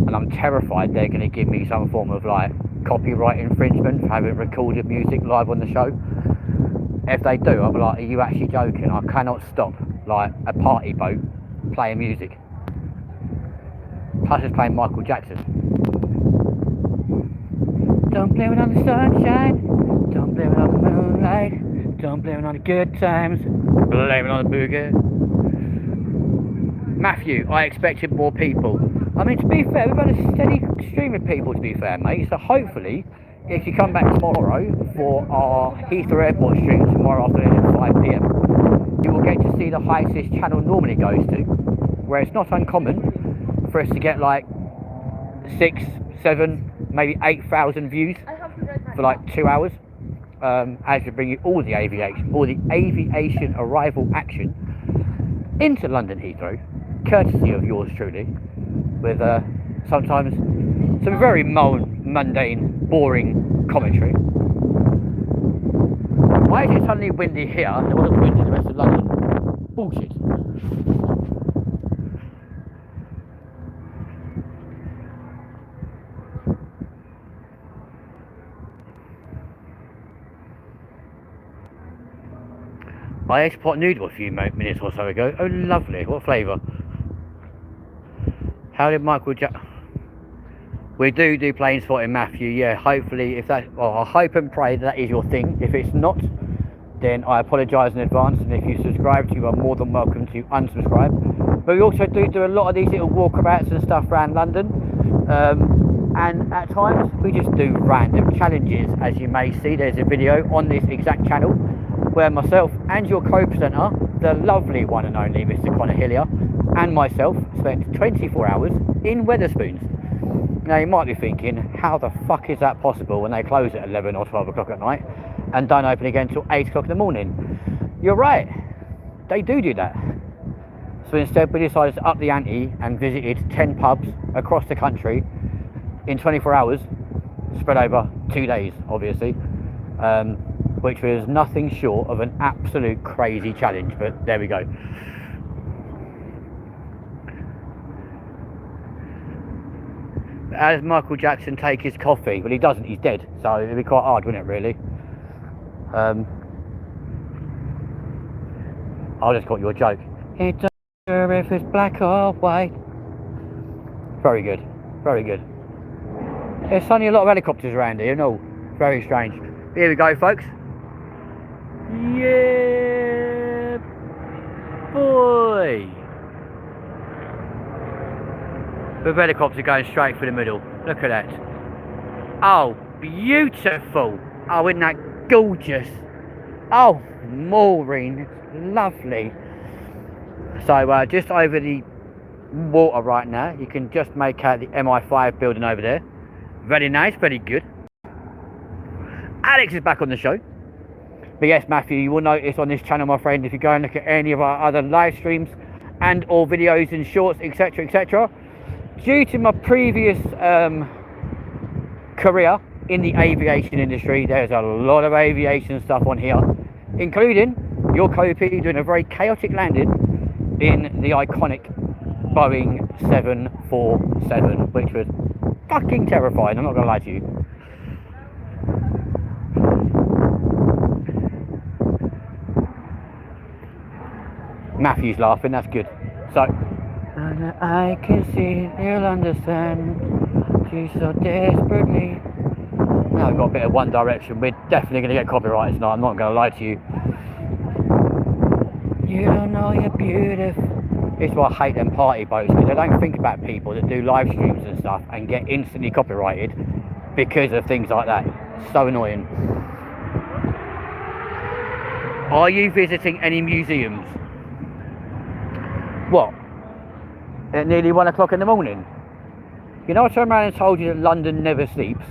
And I'm terrified they're going to give me some form of, like, copyright infringement for having recorded music live on the show. If they do, I'll be like, are you actually joking? I cannot stop, like, a party boat playing music. Plus it's playing Michael Jackson. Don't blame it on the sunshine, don't blame it on the moonlight, don't blame it on the good times, blame it on the boogie. Matthew, I expected more people. I mean, to be fair, we've got a steady stream of people, to be fair, mate. So hopefully, if you come back tomorrow for our Heathrow Airport stream tomorrow afternoon at 5 PM, you will get to see the heights this channel normally goes to, where it's not uncommon for us to get like 6, 7, maybe 8,000 views for like 2 hours, as we bring you all the aviation arrival action into London Heathrow, courtesy of yours truly, with sometimes some very mundane, boring commentary. Why is it suddenly windy here and it wasn't windy in the rest of London? Bullshit. I ate a pot noodle a few minutes or so ago. Oh, lovely. What flavour? How did Michael We do plane spotting, Matthew. Yeah, hopefully, if that... Well, I hope and pray that is your thing. If it's not, then I apologise in advance. And if you subscribe, you are more than welcome to unsubscribe. But we also do a lot of these little walkabouts and stuff around London. And at times, we just do random challenges. As you may see, there's a video on this exact channel where myself and your co-presenter, the lovely one and only Mr. Connor Hillier, and myself spent 24 hours in Wetherspoons. Now you might be thinking, how the fuck is that possible when they close at 11 or 12 o'clock at night and don't open again until 8 o'clock in the morning? You're right, they do that. So instead we decided to up the ante and visited 10 pubs across the country in 24 hours, spread over 2 days obviously. Which was nothing short of an absolute crazy challenge, but there we go. How does Michael Jackson take his coffee? Well, he doesn't, he's dead, so it'd be quite hard, wouldn't it, really? I just got your joke. It doesn't matter if it's black or white. Very good, very good. There's suddenly a lot of helicopters around here, no, very strange. Here we go, folks. Yeah, boy. The helicopter going straight for the middle. Look at that. Oh, beautiful. Oh, isn't that gorgeous? Oh, Maureen, lovely. So just over the water right now, you can just make out the MI5 building over there. Very nice, very good. Alex is back on the show. But yes, Matthew, you will notice on this channel, my friend, if you go and look at any of our other live streams and or videos and shorts, etc, etc, due to my previous career in the aviation industry, there's a lot of aviation stuff on here, including your Kopi doing a very chaotic landing in the iconic Boeing 747, which was fucking terrifying, I'm not going to lie to you. Matthew's laughing, that's good. So, and I can see you'll understand. She's so desperately. Now we've got a bit of One Direction. We're definitely going to get copyrighted tonight, I'm not going to lie to you. You don't know you're beautiful. This is why I hate them party boats, because they don't think about people that do live streams and stuff and get instantly copyrighted because of things like that. So annoying. Are you visiting any museums? What? At nearly 1 o'clock in the morning? You know, I turned around and told you that London never sleeps.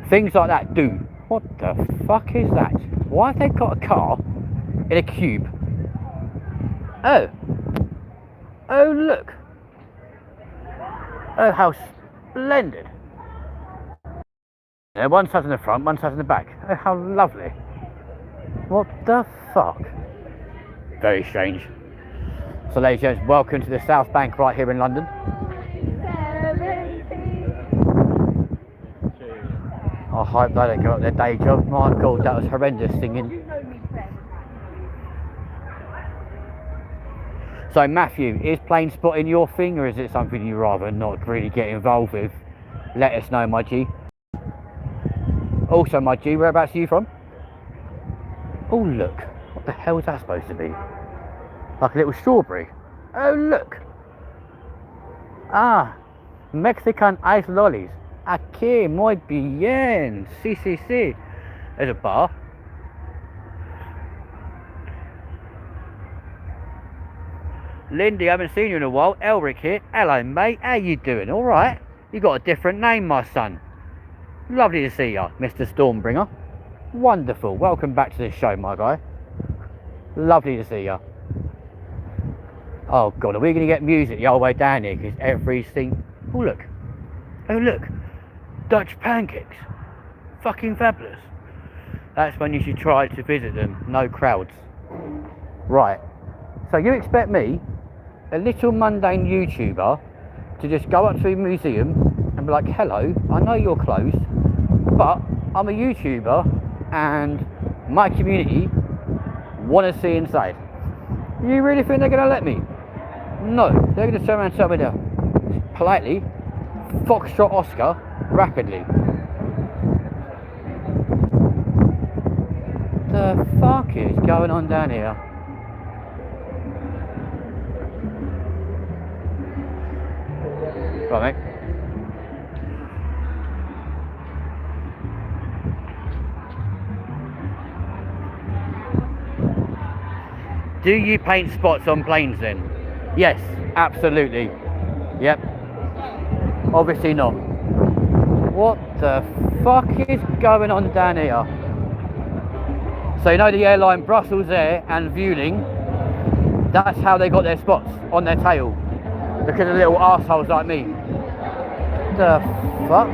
Things like that do. What the fuck is that? Why have they got a car in a cube? Oh. Oh, look. Oh, how splendid. Yeah, one side in the front, one side in the back. Oh, how lovely. What the fuck? Very strange. So ladies and gentlemen, welcome to the South Bank right here in London. I hope they don't give up their day job. My God, that was horrendous singing. So Matthew, is plane spotting your thing, or is it something you rather not really get involved with? Let us know, my G. Also, my G, whereabouts are you from? Oh, look. What the hell is that supposed to be? Like a little strawberry. Oh, look. Ah, Mexican ice lollies. Aquí, muy bien. Sí, sí, sí. There's a bar. Lindy, I haven't seen you in a while. Elric here. Hello, mate. How you doing? All right. You got a different name, my son. Lovely to see you, Mr. Stormbringer. Wonderful. Welcome back to the show, my guy. Lovely to see you. Oh, God, are we going to get music the whole way down here? Because everything... Oh, look. Oh, look. Dutch pancakes. Fucking fabulous. That's when you should try to visit them. No crowds. Right. So you expect me, a little mundane YouTuber, to just go up to a museum and be like, hello, I know you're closed, but I'm a YouTuber and my community want to see inside. You really think they're going to let me? No, they're going to turn around and tell me to politely Foxtrot Oscar rapidly. The fuck is going on down here? Right, mate. Do you paint spots on planes then? Yes, absolutely. Yep. Obviously not. What the fuck is going on down here? So you know the airline Brussels Air and Vueling, that's how they got their spots on their tail. Because of little arseholes like me. The fuck?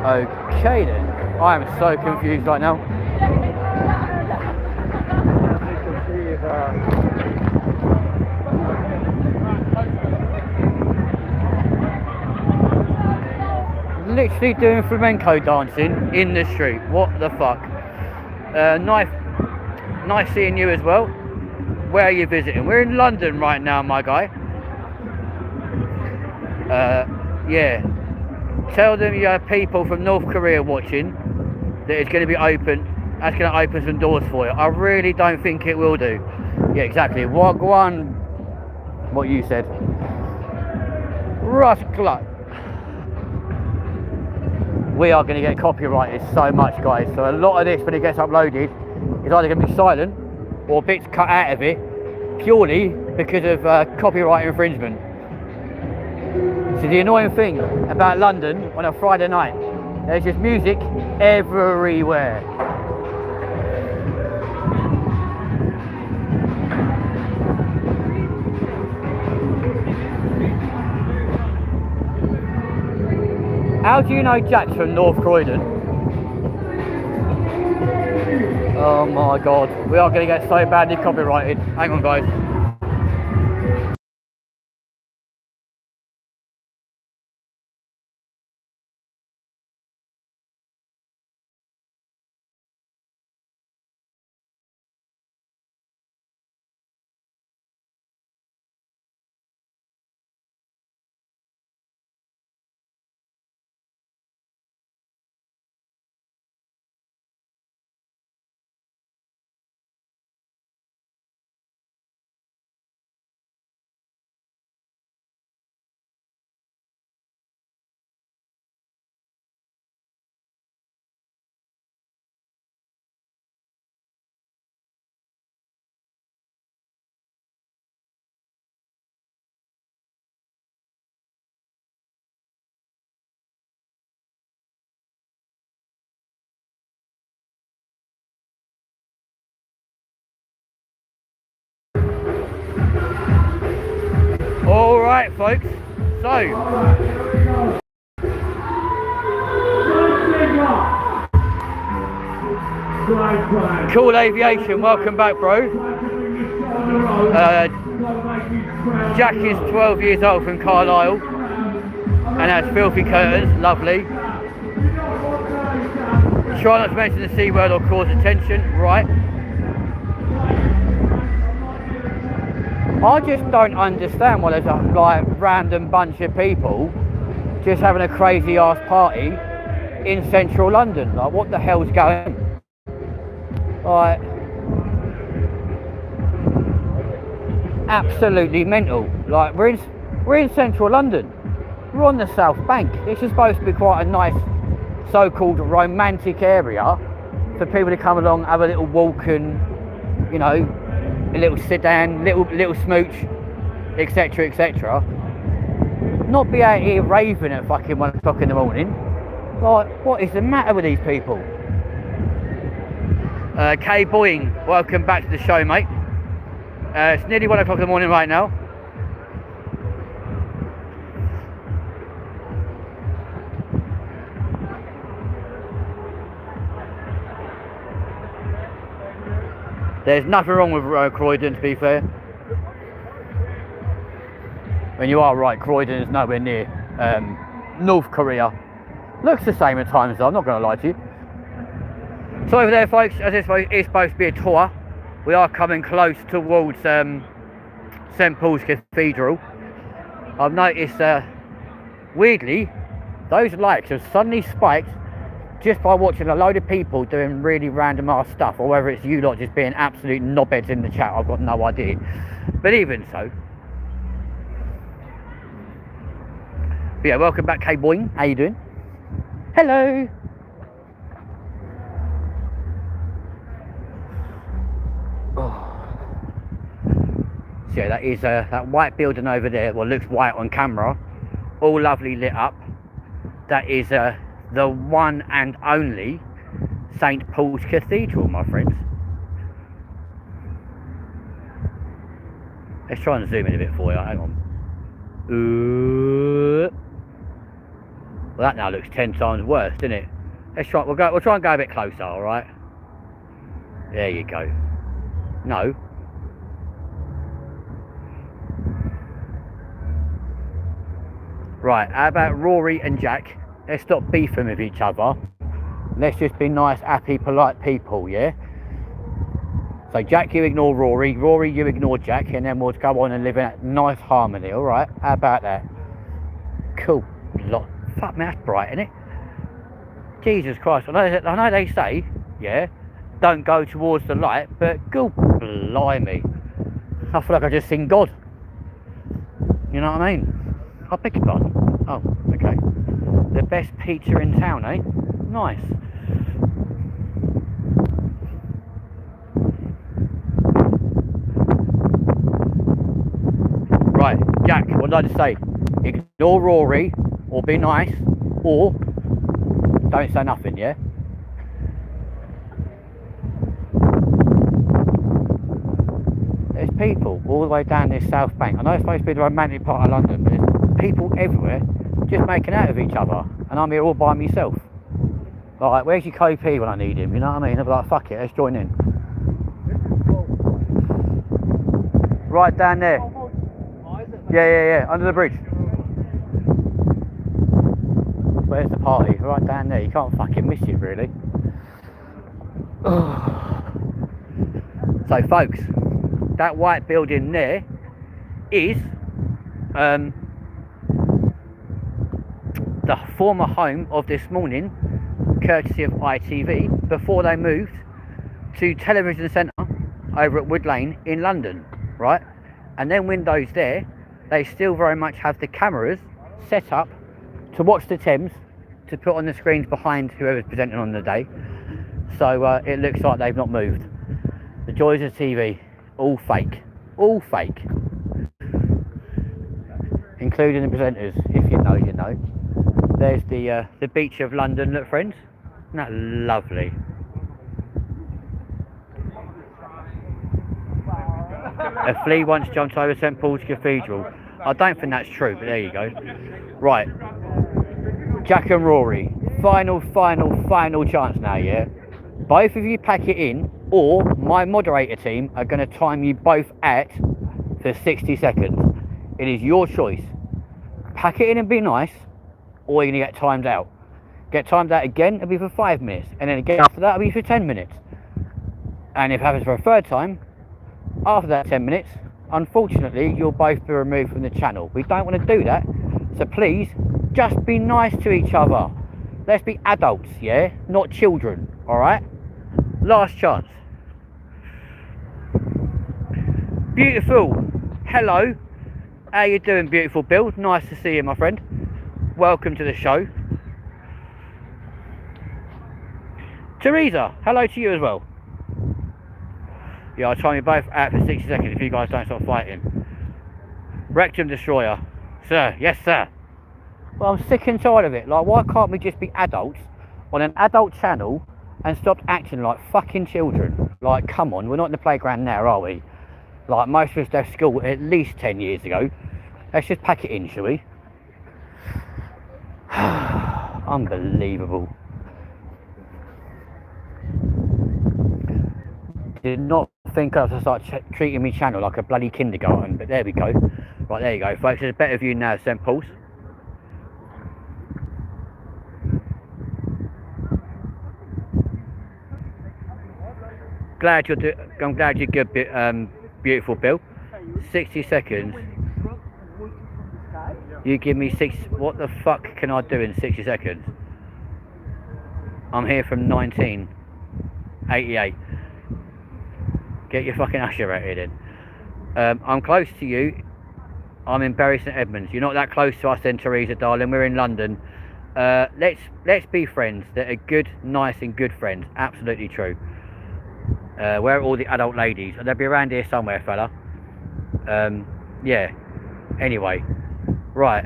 Okay then. I am so confused right now. Literally doing flamenco dancing in the street. What the fuck? Nice seeing you as well. Where are you visiting? We're in London right now, my guy. Yeah. Tell them you have people from North Korea watching that it's going to be open. That's going to open some doors for you. I really don't think it will do. Yeah, exactly. Wagwan. What you said. Rusklut. We are going to get copyrighted so much, guys. So a lot of this, when it gets uploaded, is either going to be silent or bits cut out of it purely because of copyright infringement. So the annoying thing about London on a Friday night, there's just music everywhere. How do you know Jack's from North Croydon? Oh my god, we are going to get so badly copyrighted. Hang on, guys. Alright folks, so Cool Aviation, welcome back bro. Jack is 12 years old from Carlisle and has filthy curtains, lovely. Try not to mention the C word or cause attention, right. I just don't understand why there's a like random bunch of people just having a crazy ass party in central London. Like, what the hell's going on? Like, absolutely mental. Like, we're in central London. We're on the South Bank. This is supposed to be quite a nice so-called romantic area for people to come along, have a little walk and, you know, a little sit down, little smooch, etc, etc. Not be out here raving at fucking 1 o'clock in the morning. Like, what is the matter with these people? Kay Boying, welcome back to the show, mate. It's nearly 1 o'clock in the morning right now. There's nothing wrong with Croydon, to be fair. And you are right, Croydon is nowhere near North Korea. Looks the same at times though, I'm not going to lie to you. So over there, folks, as it's supposed to be a tour, we are coming close towards St Paul's Cathedral. I've noticed, weirdly, those likes have suddenly spiked just by watching a load of people doing really random ass stuff, or whether it's you lot just being absolute knobheads in the chat, I've got no idea. But even so. But yeah, welcome back, Kay Boying. How you doing? Hello. Oh. So yeah, that is that white building over there. Well, looks white on camera, all lovely lit up. That is the one and only St Paul's Cathedral, my friends. Let's try and zoom in a bit for you. Hang on. Well, that now looks 10 times worse, doesn't it? Let's try. We'll try and go a bit closer. All right. There you go. No. Right. How about Rory and Jack? Let's stop beefing with each other. Let's just be nice, happy, polite people, yeah? So Jack, you ignore Rory. Rory, you ignore Jack, and then we'll go on and live in nice harmony, all right? How about that? Cool. Fuck me, that's bright, isn't it? Jesus Christ. I know they say, yeah, don't go towards the light, but God blimey. I feel like I just seen God. You know what I mean? I beg your pardon. Oh, okay. The best pizza in town, eh? Nice. Right, Jack, what did I just say? Ignore Rory, or be nice, or don't say nothing, yeah? There's people all the way down this South Bank. I know it's supposed to be the romantic part of London, but there's people everywhere just making out of each other, and I'm here all by myself. Like, where's your KP when I need him? You know what I mean? I'll be like, fuck it, let's join in. Right down there. Yeah, under the bridge. Where's the party? Right down there. You can't fucking miss it, really. So, folks, that white building there is the former home of This Morning, courtesy of ITV, before they moved to Television Centre over at Wood Lane in London, right? And then windows there, they still very much have the cameras set up to watch the Thames, to put on the screens behind whoever's presenting on the day. So it looks like they've not moved. The joys of TV, all fake, including the presenters. If you know, you know. There's the beach of London, look, friends. Isn't that lovely? A flea once jumped over St Paul's Cathedral. I don't think that's true, but there you go. Right, Jack and Rory, final chance now, yeah? Both of you pack it in, or my moderator team are going to time you both out for 60 seconds. It is your choice. Pack it in and be nice, or you're going to get timed out. Get timed out again, it'll be for 5 minutes, and then again after that, it'll be for 10 minutes. And if it happens for a third time, after that 10 minutes, unfortunately, you'll both be removed from the channel. We don't want to do that. So please, just be nice to each other. Let's be adults, yeah? Not children, alright? Last chance. Beautiful. Hello. How you doing, beautiful Bill? Nice to see you, my friend. Welcome to the show. Teresa, hello to you as well. Yeah, I'll try me both out for 60 seconds if you guys don't stop fighting. Rectum Destroyer. Sir, yes sir. Well, I'm sick and tired of it. Like, why can't we just be adults on an adult channel and stop acting like fucking children? Like, come on, we're not in the playground now, are we? Like, most of us left school at least 10 years ago. Let's just pack it in, shall we? Unbelievable. Did not think I was to start treating me channel like a bloody kindergarten, but there we go. Right, there you go, folks. There's a better view now of St. Paul's. I'm glad you're good, beautiful Bill. 60 seconds. You give me what the fuck can I do in 60 seconds? I'm here from 1988. Get your fucking usher rated in. I'm close to you. I'm in Bury St Edmunds. You're not that close to us then, Teresa, darling. We're in London. Let's be friends. That are good, nice and good friends. Absolutely true. Where are all the adult ladies? They'll be around here somewhere, fella. Yeah. Anyway. Right.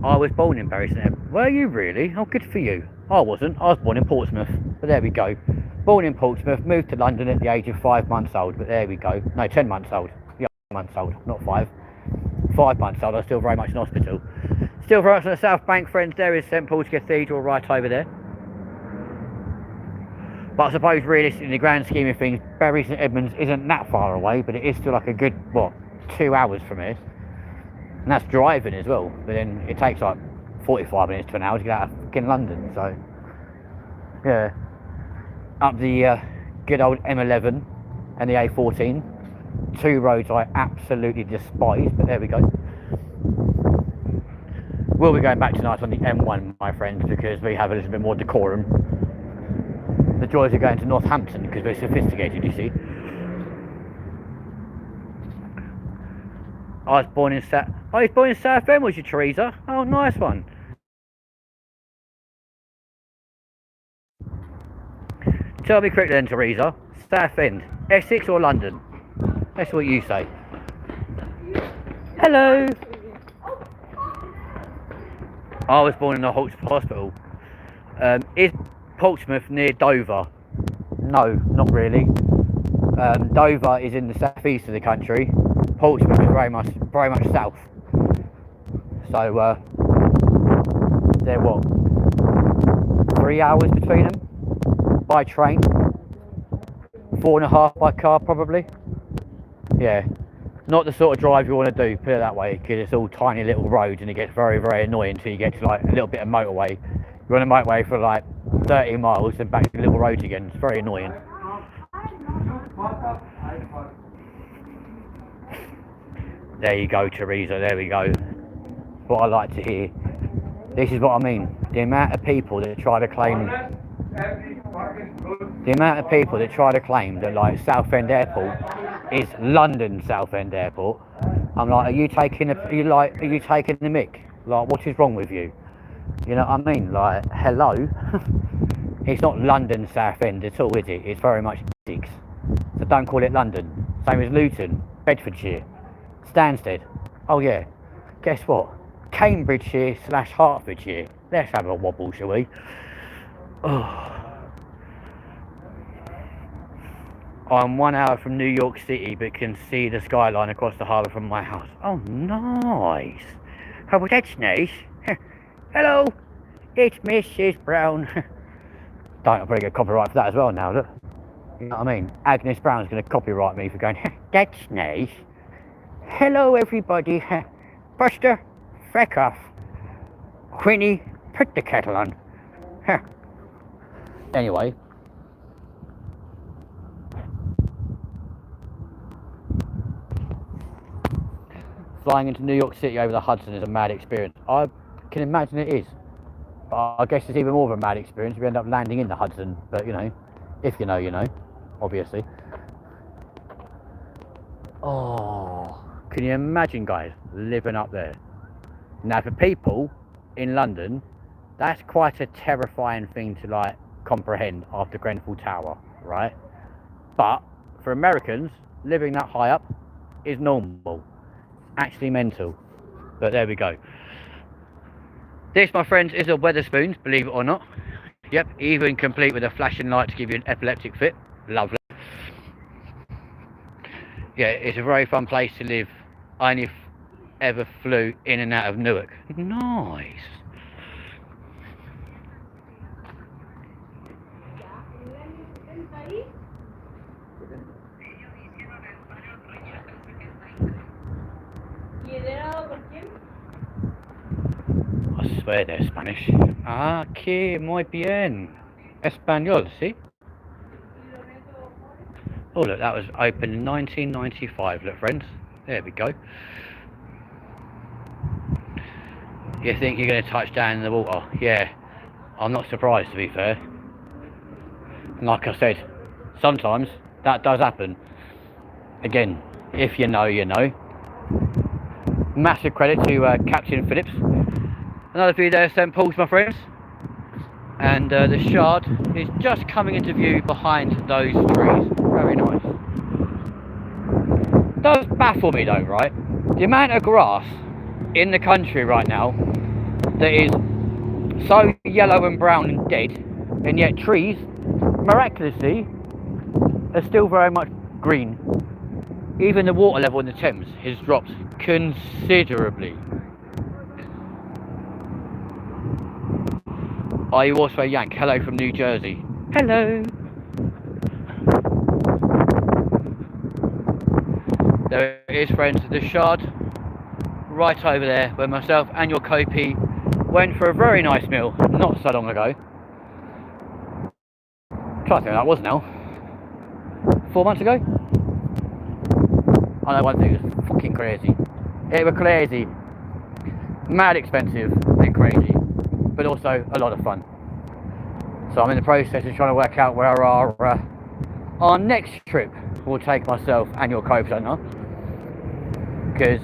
I was born in Bury St Edmunds. Were you really? Oh, good for you. I wasn't. I was born in Portsmouth. But there we go. Born in Portsmouth, moved to London at the age of 5 months old. But there we go. No, 10 months old. Yeah, months old, not 5. 5 months old. I was still very much in hospital. Still very much on the South Bank, friends. There is St Paul's Cathedral right over there. But I suppose realistically, in the grand scheme of things, Bury St Edmunds isn't that far away, but it is still like a good, what, 2 hours from here. And that's driving as well. But then it takes like 45 minutes to an hour to get out of fucking London. So, yeah. Up the good old M11 and the A14. 2 roads I absolutely despise, but there we go. We'll be going back tonight on the M1, my friends, because we have a little bit more decorum. The joys of going to Northampton because we're sophisticated, you see. I was born in Southend, was you, Teresa? Oh, nice one. Tell me quickly then, Teresa. Southend, Essex or London? That's what you say. Hello. I was born in a hospital. Is Portsmouth near Dover? No, not really. Dover is in the southeast of the country. Portsmouth is very much south. So they're what? 3 hours between them by train. 4.5 by car, probably. Yeah, not the sort of drive you want to do. Put it that way, because it's all tiny little roads and it gets very, very annoying until you get to like a little bit of motorway. You're on a motorway for like 30 miles and back to little roads again. It's very annoying. There you go, Teresa, there we go. What I like to hear. This is what I mean. The amount of people that try to claim that like Southend Airport is London Southend Airport. I'm like, are you taking the mick? Like, what is wrong with you? You know what I mean? Like, hello. It's not London Southend at all, is it? It's very much Essex. So don't call it London. Same as Luton, Bedfordshire, Stansted. Oh yeah, guess what? Cambridgeshire / Hertfordshire. Let's have a wobble, shall we? Oh. I'm 1 hour from New York City, but can see the skyline across the harbour from my house. Oh, nice. Oh, well, that's nice. Hello, it's Mrs. Brown. Don't, I'll probably get copyright for that as well now, look. You know what I mean? Agnes Brown's going to copyright me for going, that's nice. Hello, everybody. Buster, feck off. Quinny, put the kettle on. Anyway. flying into New York City over the Hudson is a mad experience. I can imagine it is. But I guess it's even more of a mad experience if you end up landing in the Hudson. But you know, if you know, you know, obviously. Oh, can you imagine, guys, living up there? Now, for people in London, that's quite a terrifying thing to like comprehend after Grenfell Tower, right? But for Americans, living that high up is normal. Actually mental. But there we go. This, my friends, is a Wetherspoons, believe it or not. Yep, even complete with a flashing light to give you an epileptic fit. Lovely. Yeah, it's a very fun place to live. I only ever flew in and out of Newark. Nice. I swear they're Spanish. Ah, que muy bien. Español, see? Oh look, that was opened in 1995, look friends. There we go. You think you're going to touch down in the water? Yeah, I'm not surprised, to be fair. And like I said, sometimes that does happen. Again, if you know, you know. Massive credit to Captain Phillips. Another view there, St Paul's, my friends. And the Shard is just coming into view behind those trees. Very nice. It does baffle me though, right? The amount of grass in the country right now that is so yellow and brown and dead, and yet trees, miraculously, are still very much green. Even the water level in the Thames has dropped considerably. Are you also a Yank? Hello from New Jersey. Hello. There it is, friends, the Shard, right over there, where myself and your Kopi went for a very nice meal not so long ago. I'm trying to think when that was now. 4 months ago? I know one thing, it was fucking crazy. It was crazy. Mad expensive and crazy, but also a lot of fun. So I'm in the process of trying to work out where our next trip will take myself and your co-presenter, because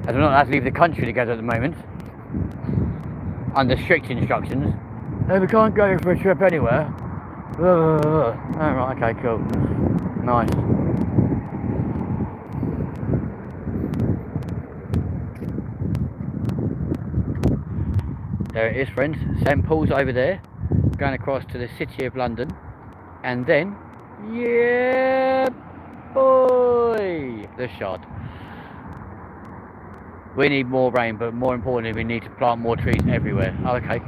as we're not allowed to leave the country together at the moment, under strict instructions, no, we can't go for a trip anywhere. Oh, right, okay, cool, nice. There it is, friends. St Paul's over there, going across to the City of London, and then, yeah, boy, the Shard. We need more rain, but more importantly, we need to plant more trees everywhere. Oh, okay.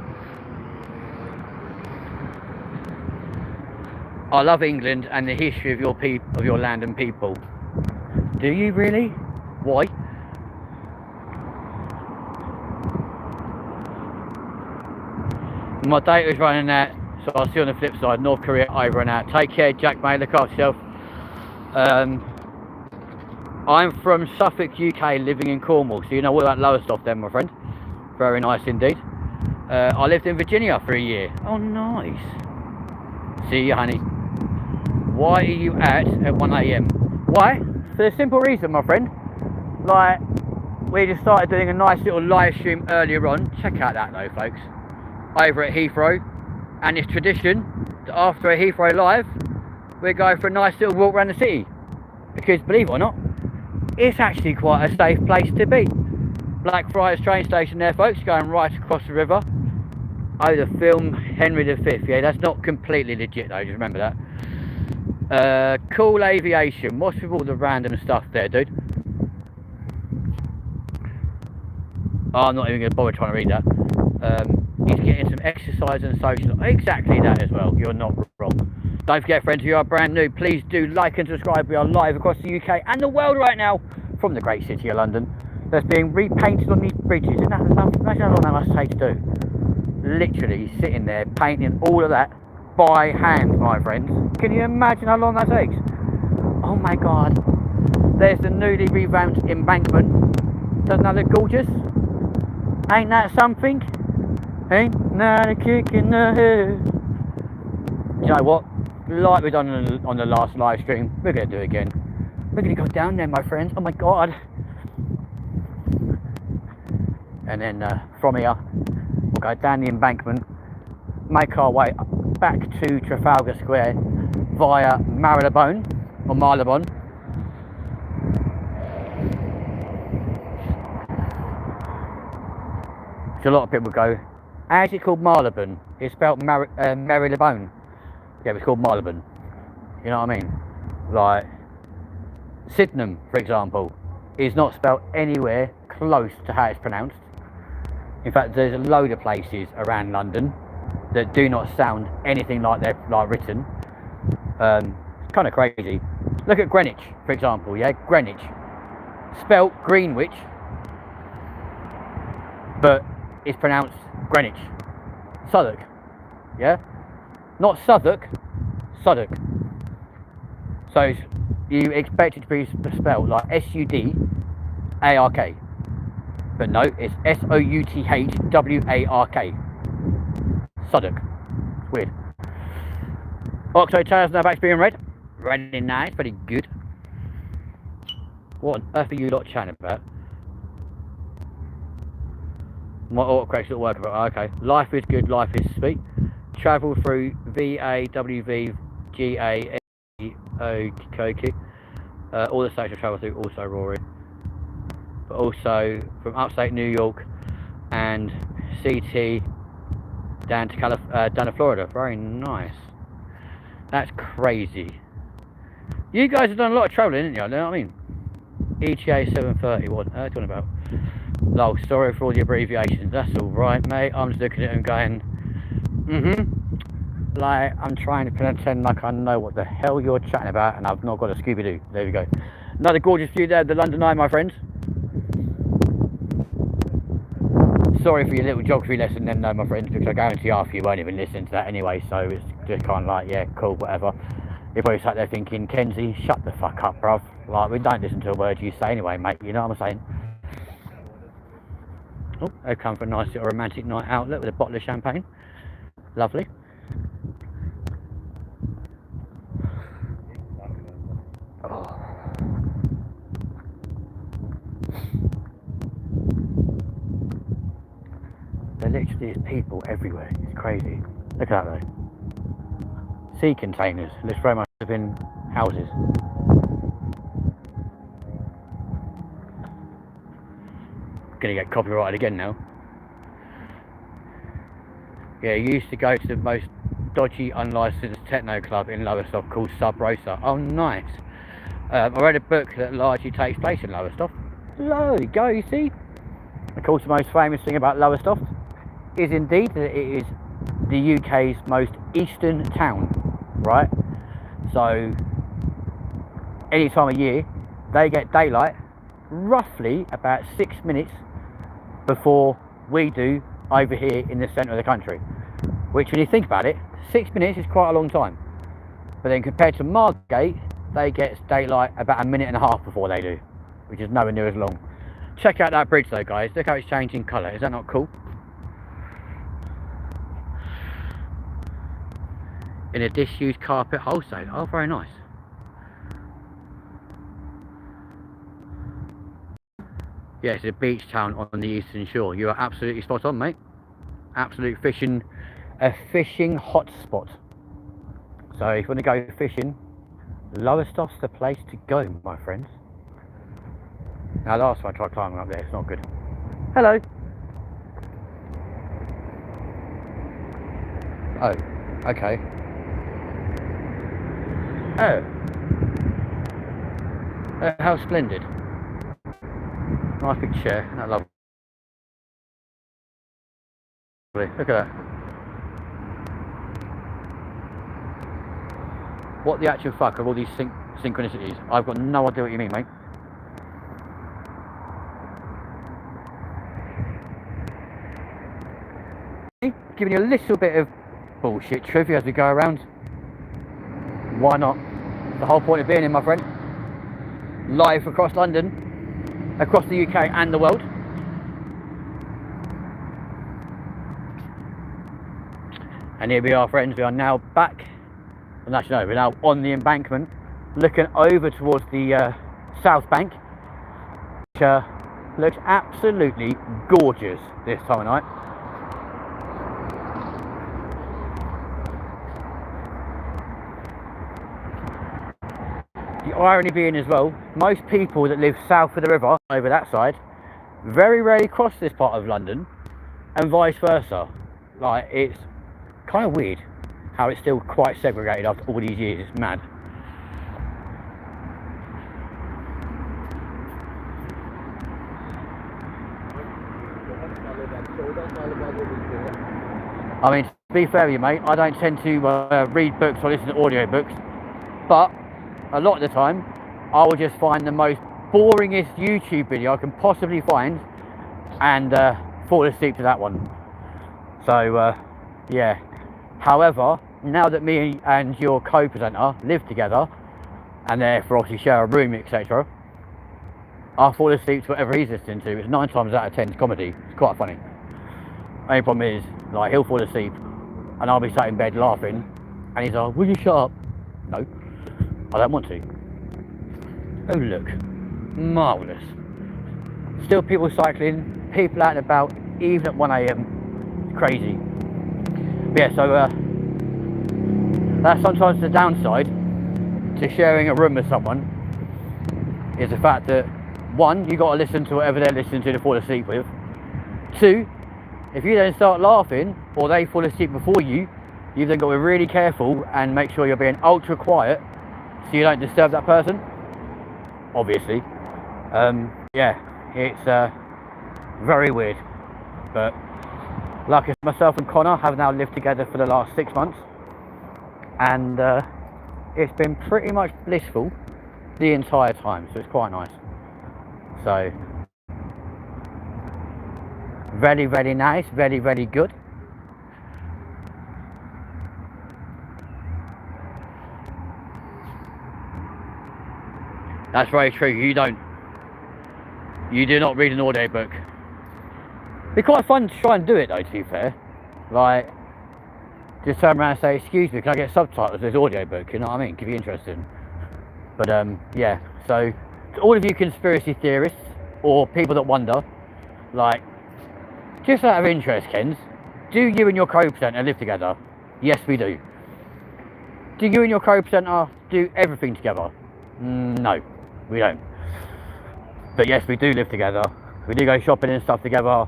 I love England and the history of your land and people. Do you really? Why? My data is running out, so I'll see you on the flip side. North Korea over and out. Take care, Jack, mate. Look after yourself. I'm from Suffolk, UK, living in Cornwall, so you know all that lower stuff then, my friend. Very nice indeed. I lived in Virginia for a year. Oh, nice. See you, honey. Why are you out at 1 AM? Why? For the simple reason, my friend. Like, we just started doing a nice little live stream earlier on. Check out that though, folks. Over at Heathrow, and it's tradition that after a Heathrow live we're going for a nice little walk around the city, because believe it or not, it's actually quite a safe place to be. Blackfriars train station there, folks, going right across the river. Oh, the film Henry V, yeah, that's not completely legit though, just remember that. Cool aviation. What's with all the random stuff there, dude? Oh, I'm not even going to bother trying to read that. He's getting some exercise and social. Exactly that as well. You're not wrong. Don't forget, friends, if you are brand new, please do like and subscribe. We are live across the UK and the world right now from the great city of London. That's being repainted on these bridges. Isn't that enough? Imagine how long that must take to do. Literally sitting there painting all of that by hand, my friends. Can you imagine how long that takes? Oh my god. There's the newly revamped embankment. Doesn't that look gorgeous? Ain't that something? Ain't that a kick in the head? Do you know what? Like we done on the last live stream, we're going to do it again. We're going to go down there, my friends. Oh my god. And then from here, we'll go down the embankment, make our way back to Trafalgar Square via Marylebone, or Marylebone. So a lot of people go, how is it called Marylebone? It's spelled Marylebone. Yeah, it's called Marylebone. You know what I mean? Like, Sydenham, for example, is not spelled anywhere close to how it's pronounced. In fact, there's a load of places around London that do not sound anything like they're written. It's kind of crazy. Look at Greenwich, for example. Yeah, Greenwich, spelt Greenwich, but it's pronounced Greenwich. Southwark, yeah, not Southwark, Southwark. So you expect it to be spelled like S-U-D-A-R-K, but no, it's S-O-U-T-H-W-A-R-K. Southwark. It's weird. Oxo tires now back to being red. Really nice, very good. What on earth are you lot chatting about? My autocorrect's not working, but okay. Life is good, life is sweet. Travel through VAWVGASEOK. All the states I travel through, also Rory. But also from upstate New York and CT down to Florida. Very nice. That's crazy. You guys have done a lot of travelling, haven't you? You know what I mean? ETA 730, what on earth are you talking about? Lol, sorry for all the abbreviations. That's alright, mate. I'm just looking at it and going, like, I'm trying to pretend like I know what the hell you're chatting about, and I've not got a Scooby-Doo. There we go. Another gorgeous view there of the London Eye, my friends. Sorry for your little geography lesson then, my friends, because I guarantee half of you won't even listen to that anyway, so it's just kind of like, yeah, cool, whatever. You're probably sat there thinking, Kenzie, shut the fuck up, bruv. Like, we don't listen to a word you say anyway, mate, you know what I'm saying? Oh, they've come for a nice little romantic night outlet with a bottle of champagne. Lovely. Oh. There literally is people everywhere. It's crazy. Look at that though. Sea containers. Looks very much have been houses. Gonna get copyrighted again now. Yeah, you used to go to the most dodgy, unlicensed techno club in Lowestoft called Sub Rosa. Oh, nice. I read a book that largely takes place in Lowestoft. There you go, you see. Of course, the most famous thing about Lowestoft is indeed that it is the UK's most eastern town, right? So, any time of year, they get daylight roughly about 6 minutes before we do over here in the centre of the country. Which, when you think about it, 6 minutes is quite a long time. But then compared to Margate, they get daylight about a minute and a half before they do, which is nowhere near as long. Check out that bridge though, guys. Look how it's changing colour. Is that not cool? In a disused carpet wholesale. Oh, very nice. Yeah, it's a beach town on the eastern shore. You are absolutely spot on, mate. Absolute fishing, a fishing hotspot. So if you want to go fishing, Lowestoft's the place to go, my friends. Now, last time I tried climbing up there, it's not good. Hello. Oh, okay. Oh. How splendid. Nice big chair, isn't that lovely? Look at that. What the actual fuck are all these synchronicities? I've got no idea what you mean, mate. Giving you a little bit of bullshit trivia as we go around. Why not? The whole point of being in, my friend. live across London, across the UK and the world. And here we are, friends, we are now back, well, actually no, we're now on the embankment, looking over towards the South Bank, which looks absolutely gorgeous this time of night. The irony being as well, most people that live south of the river, over that side, very rarely cross this part of London, and vice versa. Like, it's kind of weird how it's still quite segregated after all these years. It's mad. I mean, to be fair with you, mate, I don't tend to read books or listen to audio books, but a lot of the time I will just find the most boringest YouTube video I can possibly find and fall asleep to that one. So yeah. However, now that me and your co-presenter live together and therefore obviously share a room, etc., I'll fall asleep to whatever he's listening to. It's 9 times out of 10 comedy. It's quite funny. Only problem is, like, he'll fall asleep and I'll be sat in bed laughing and he's like, will you shut up? No, I don't want to. Oh look, marvellous. Still people cycling, people out and about, even at 1 AM. It's crazy. But yeah, so that's sometimes the downside to sharing a room with someone, is the fact that, one, you got to listen to whatever they're listening to fall asleep with. Two, if you then start laughing or they fall asleep before you, you've then got to be really careful and make sure you're being ultra quiet so you don't disturb that person, obviously. Yeah, it's very weird, but like myself and Connor have now lived together for the last 6 months, and it's been pretty much blissful the entire time, so it's quite nice. So very, very nice, very, very good. That's very true. You do not read an audio book. It'd be quite fun to try and do it though, to be fair. Like, just turn around and say, excuse me, can I get subtitles to this audio book? You know what I mean? Could be interesting. But yeah, so to all of you conspiracy theorists or people that wonder, like, just out of interest, Kens, do you and your co-presenter live together? Yes, we do. Do you and your co-presenter do everything together? No, we don't. But yes, we do live together. We do go shopping and stuff together.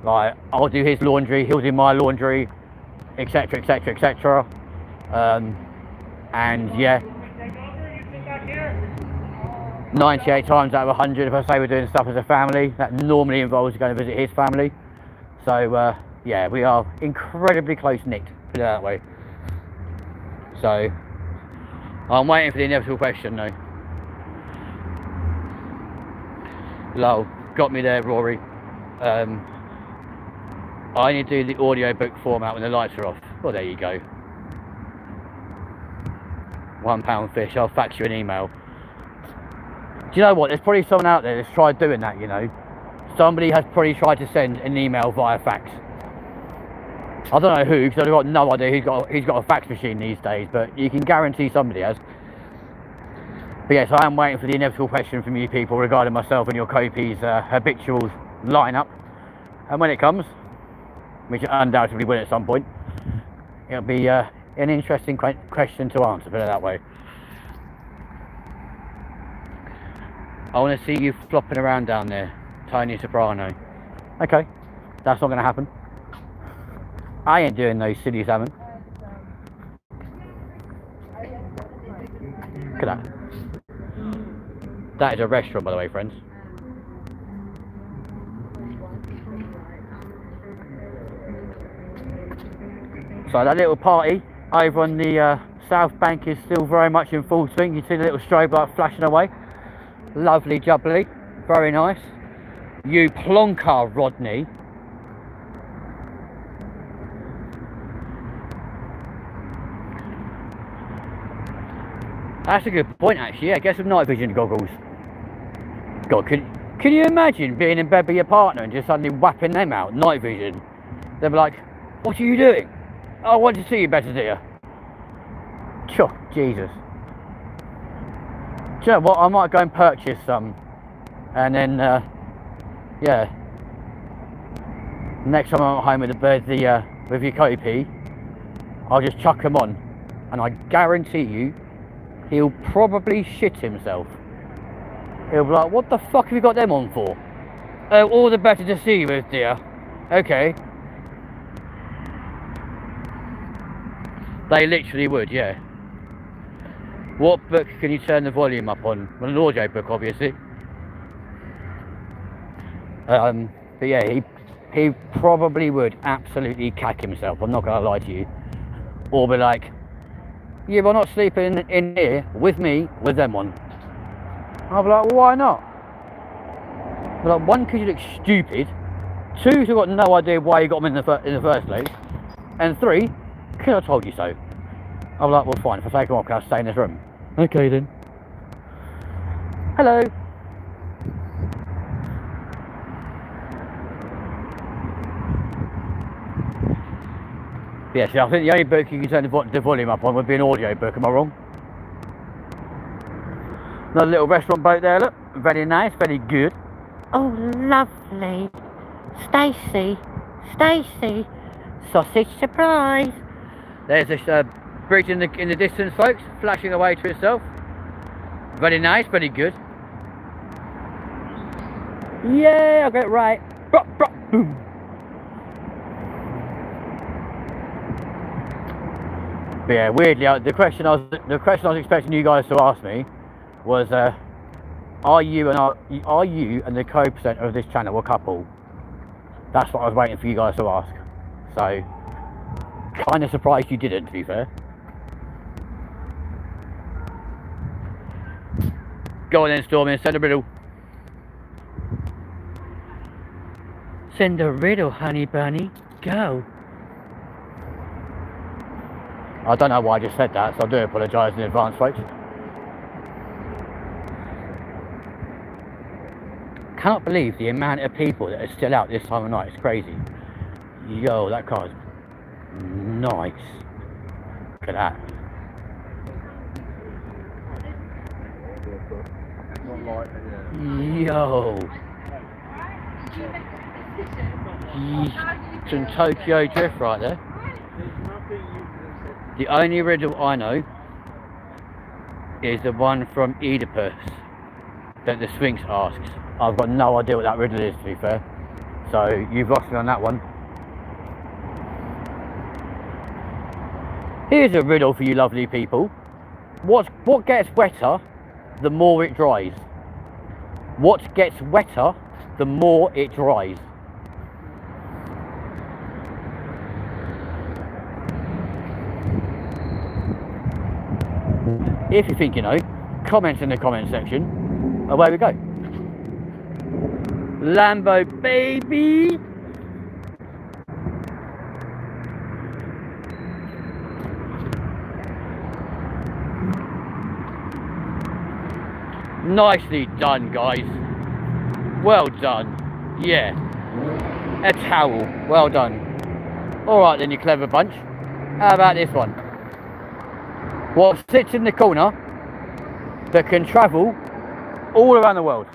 Like, I'll do his laundry, he'll do my laundry, etc, etc, etc. And yeah, 98 times out of 100, if I say we're doing stuff as a family, that normally involves going to visit his family. So yeah, we are incredibly close-knit, put it that way. So I'm waiting for the inevitable question though. Lol, got me there, Rory. I need to do the audiobook format when the lights are off. Well, there you go. £1 fish, I'll fax you an email. Do you know what? There's probably someone out there that's tried doing that, you know. Somebody has probably tried to send an email via fax. I don't know who, because I've got no idea who's got a fax machine these days, but you can guarantee somebody has. But yes, I am waiting for the inevitable question from you people regarding myself and your Kopi's habitual lineup. And when it comes, which it undoubtedly will at some point, it'll be an interesting question to answer, put it that way. I want to see you flopping around down there, Tony Soprano. Okay, that's not going to happen. I ain't doing those silly salmon. Look at that. That is a restaurant, by the way, friends. So that little party over on the South Bank is still very much in full swing. You see the little strobe light flashing away. Lovely jubbly, very nice. You plonker, Rodney. That's a good point, actually. Yeah, get some night vision goggles. God, can you imagine being in bed with your partner and just suddenly whapping them out, night vision? They'll be like, what are you doing? I want to see you better, dear. Sure, Jesus. Do you know what? I might go and purchase some. And then, yeah. Next time I'm at home with with your copy, I'll just chuck them on. And I guarantee you, he'll probably shit himself. He'll be like, what the fuck have you got them on for? Oh, all the better to see you with, dear. Okay. They literally would, yeah. What book can you turn the volume up on? Well, an audio book, obviously. But yeah, he probably would absolutely cack himself. I'm not going to lie to you. Or be like, yeah, but I'm not sleeping in here with me, with them on. I'll be like, well, why not? But like, one, because you look stupid. Two, you've got no idea why you got them in the first place. And three, because I told you so. I'll be like, well, fine, if I take them off, can I stay in this room? Okay then. Hello. Yeah, see, I think the only book you can turn the volume up on would be an audio book, am I wrong? Another little restaurant boat there, look. Very nice, very good. Oh, lovely. Stacy, Stacy, sausage surprise. There's this bridge in the distance, folks, flashing away to itself. Very nice, very good. Yeah, I got it right. Boom. But yeah, weirdly, the question I was expecting you guys to ask me was, are you and the co-presenter of this channel a couple? That's what I was waiting for you guys to ask. So, kind of surprised you didn't, to be fair. Go on then, Stormy, and send a riddle. Send a riddle, honey bunny. Go. I don't know why I just said that, so I do apologise in advance, folks. Cannot believe the amount of people that are still out this time of night. It's crazy. Yo, that car's nice. Look at that. Yo. Some Tokyo drift right there. The only riddle I know is the one from Oedipus that the Sphinx asks. I've got no idea what that riddle is, to be fair. So you've lost me on that one. Here's a riddle for you lovely people. What gets wetter the more it dries? What gets wetter the more it dries? If you think you know, comment in the comment section. Away we go. Lambo baby. Nicely done, guys. Well done. Yeah. A towel. Well done. Alright then, you clever bunch. How about this one? What sits in the corner that can travel all around the world?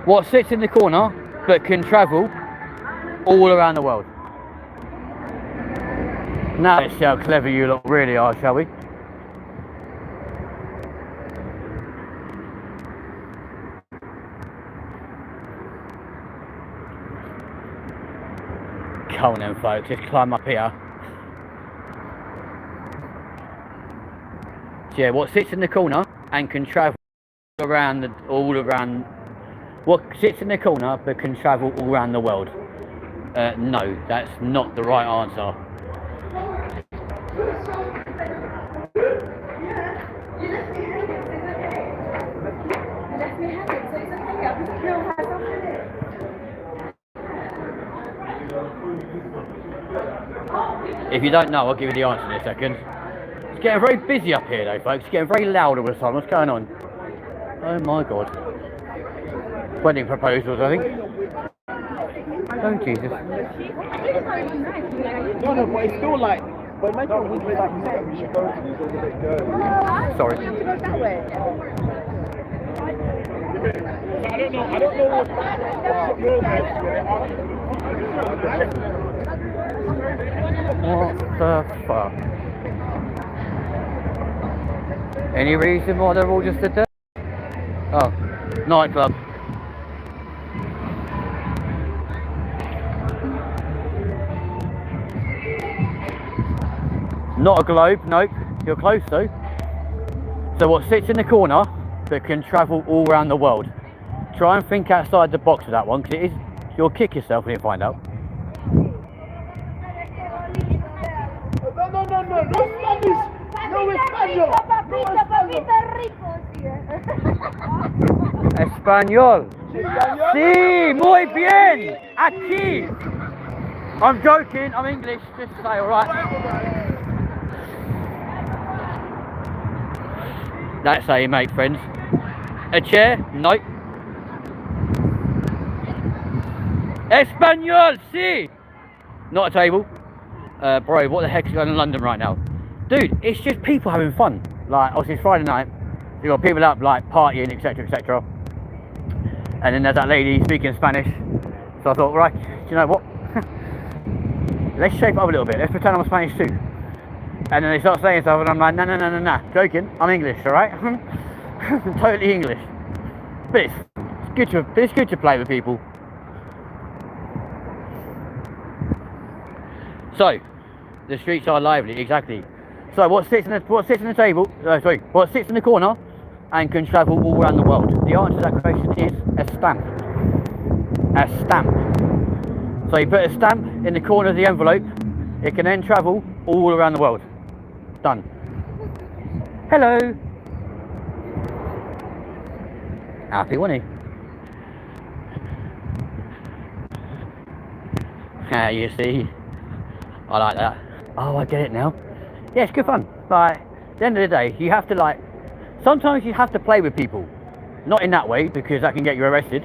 What sits in the corner but can travel all around the world? Now let's see how clever you lot really are, shall we? Come on then, folks, let's climb up here. So yeah, what sits in the corner and can travel all around. What sits in the corner but can travel all around the world? No, that's not the right answer. If you don't know, I'll give you the answer in a second. It's getting very busy up here though, folks. It's getting very loud all the time. What's going on? Oh my god. wedding proposals, I think. Oh, Jesus. No, no, but it's still like. But imagine we like you said, we should go to these a bit dirty. Sorry. We have to go that way. I don't know what road What the fuck? Any reason why they're all just stood there? Oh, nightclub. Not a globe, nope. You're close though. So what sits in the corner that can travel all around the world? Try and think outside the box of that one, because it is, you'll kick yourself when you find out. No, Spanish! No español! Español. Sí, muy bien. Aquí. I'm joking, I'm English, just to say, alright. That's how you make friends. A chair? Nope. Español, sí! Not a table. Bro, what the heck is going on in London right now? Dude, it's just people having fun. Like, obviously it's Friday night, so you've got people up, like, partying, etc, etc. And then there's that lady speaking Spanish. So I thought, right, do you know what? Let's shape it up a little bit. Let's pretend I'm Spanish too. And then they start saying stuff, and I'm like, nah. Joking. I'm English, all right? I'm totally English. But it's good to play with people. So, the streets are lively, exactly. So, what sits in the table? What sits in the corner and can travel all around the world? The answer to that question is a stamp. A stamp. So you put a stamp in the corner of the envelope, it can then travel all around the world. Done. Hello. Happy, wasn't he? Ah, you see. I like that. Oh, I get it now. Yeah, it's good fun. Like, at the end of the day, you have to like, sometimes you have to play with people. Not in that way, because that can get you arrested.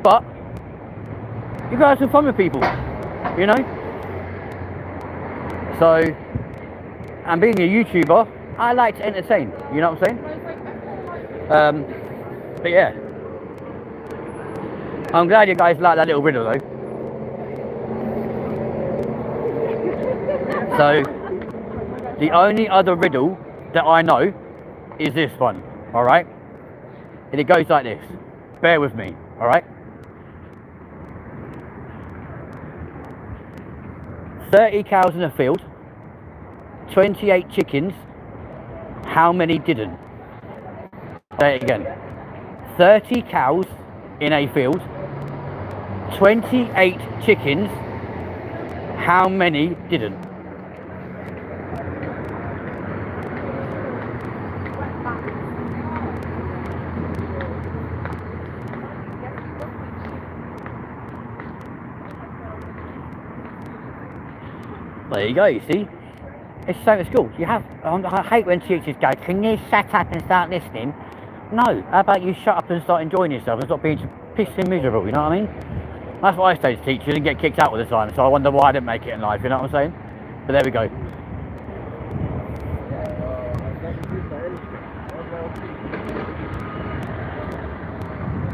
But you gotta have some fun with people, you know? So, and being a YouTuber, I like to entertain, you know what I'm saying? But yeah. I'm glad you guys like that little riddle though. So, the only other riddle that I know is this one, alright? And it goes like this. Bear with me, alright? 30 cows in a field, 28 chickens, how many didn't? Say it again. 30 cows in a field, 28 chickens, how many didn't? There you go, you see? It's the same at school. You have, I hate when teachers go, can you shut up and start listening? No, how about you shut up and start enjoying yourself and stop being pissing miserable, you know what I mean? That's what I say to teachers and get kicked out all the time, so I wonder why I didn't make it in life, you know what I'm saying? But there we go.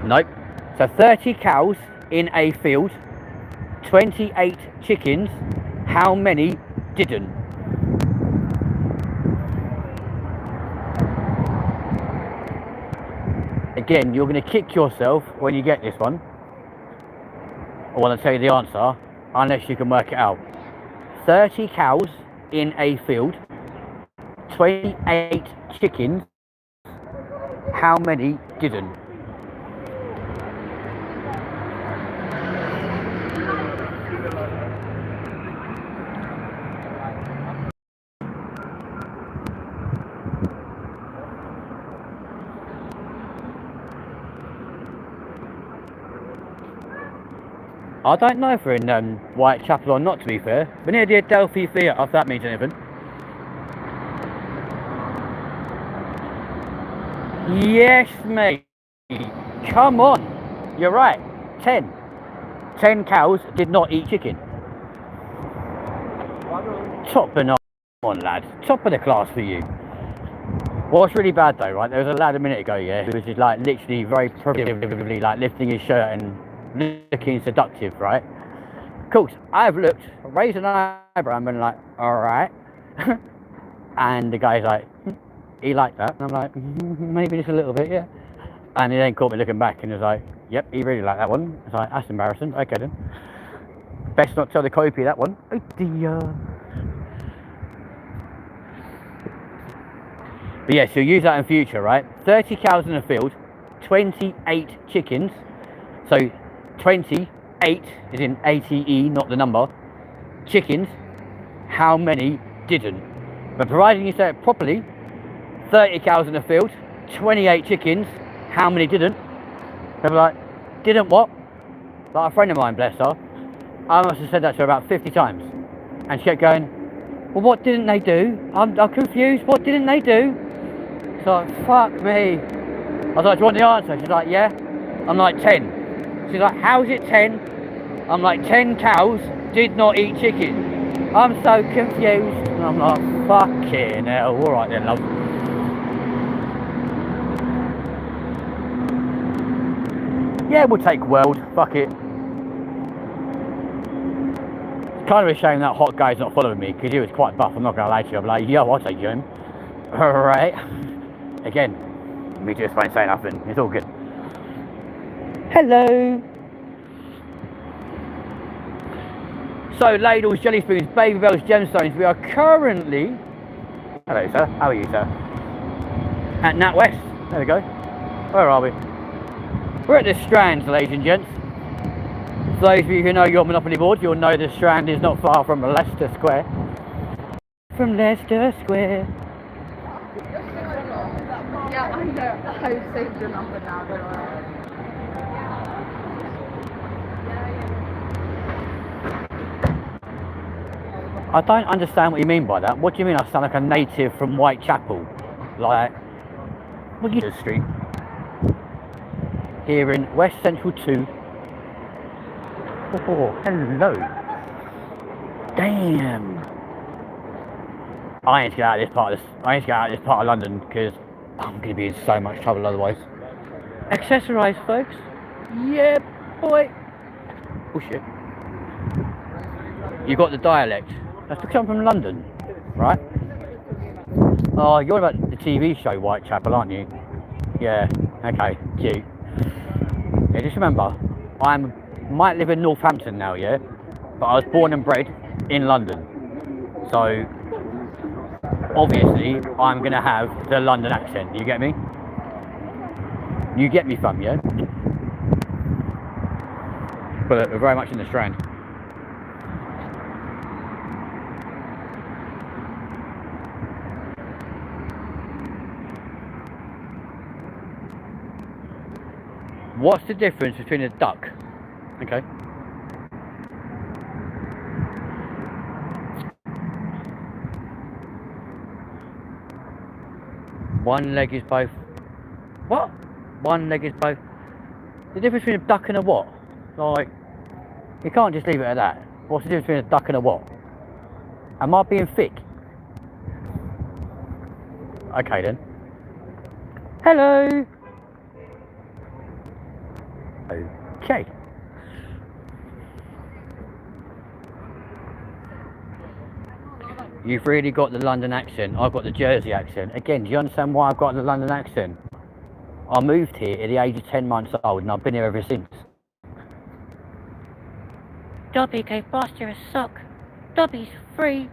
Nope. So 30 cows in a field, 28 chickens, how many didn't? Again, you're going to kick yourself when you get this one. I want to tell you the answer, unless you can work it out. 30 cows in a field, 28 chickens, how many didn't? I don't know if we're in Whitechapel or not, to be fair. We're near the Adelphi Theatre, if that means anything. Yes, mate. Come on. You're right. 10. 10 cows did not eat chicken. Top banana, on lad. Top of the class for you. What's really bad though, right? There was a lad a minute ago, yeah, who was just like literally very provocatively like lifting his shirt and looking seductive, right? Of course, I've looked, raised an eyebrow and been like, alright. And the guy's like, he liked that. And I'm like, maybe just a little bit, yeah. And he then caught me looking back and was like, yep, he really liked that one. I was like, that's embarrassing. Okay then. Best not tell the copy that one. Oh dear. But yeah, so use that in future, right? 30 cows in the field, 28 chickens. So 28 is in ATE, not the number. Chickens, how many didn't? But providing you say it properly, 30 cows in the field, 28 chickens, how many didn't? They were like, didn't what? Like a friend of mine, bless her, I must have said that to her about 50 times. And she kept going, well, what didn't they do? I'm confused, what didn't they do? She's like, fuck me. I was like, do you want the answer? She's like, yeah. I'm like, 10. She's like, how's it 10? I'm like, 10 cows did not eat chicken. I'm so confused. And I'm like, fucking hell. Alright then, love. Yeah, we'll take world. Fuck it. It's kind of a shame that hot guy's not following me, because he was quite buff, I'm not going to lie to you. I'm like, yo, I'll take you home. Alright. Again, me just won't say nothing. It's all good. Hello. So, ladles, jelly spoons, baby bells, gemstones. We are currently... Hello, sir. How are you, sir? At NatWest. There we go. Where are we? We're at the Strand, ladies and gents. For those of you who know your Monopoly board, you'll know the Strand is not far from Leicester Square. From Leicester Square. Yeah, I know. I've saved your number now, don't worry. I don't understand what you mean by that. What do you mean I sound like a native from Whitechapel? Like, what you street? Here in West Central 2. Oh, hello. Damn. I need to get out of this part of London because I'm going to be in so much trouble otherwise. Accessorise, folks. Yeah, boy. Oh shit. You got the dialect. That's because I'm from London, right? Oh, you're about the TV show Whitechapel, aren't you? Yeah. Okay. Cute. Yeah, just remember, might live in Northampton now, yeah, but I was born and bred in London, so obviously I'm gonna have the London accent. You get me? You get me, fam? Yeah. But we're very much in the Strand. What's the difference between a duck? Okay. One leg is both. What? One leg is both. The difference between a duck and a what? Like, you can't just leave it at that. What's the difference between a duck and a what? Am I being thick? Okay then. Hello. Okay. You've really got the London accent. I've got the Jersey accent. Again, do you understand why I've got the London accent? I moved here at the age of 10 months old and I've been here ever since. Dobby gave Buster a sock. Dobby's free.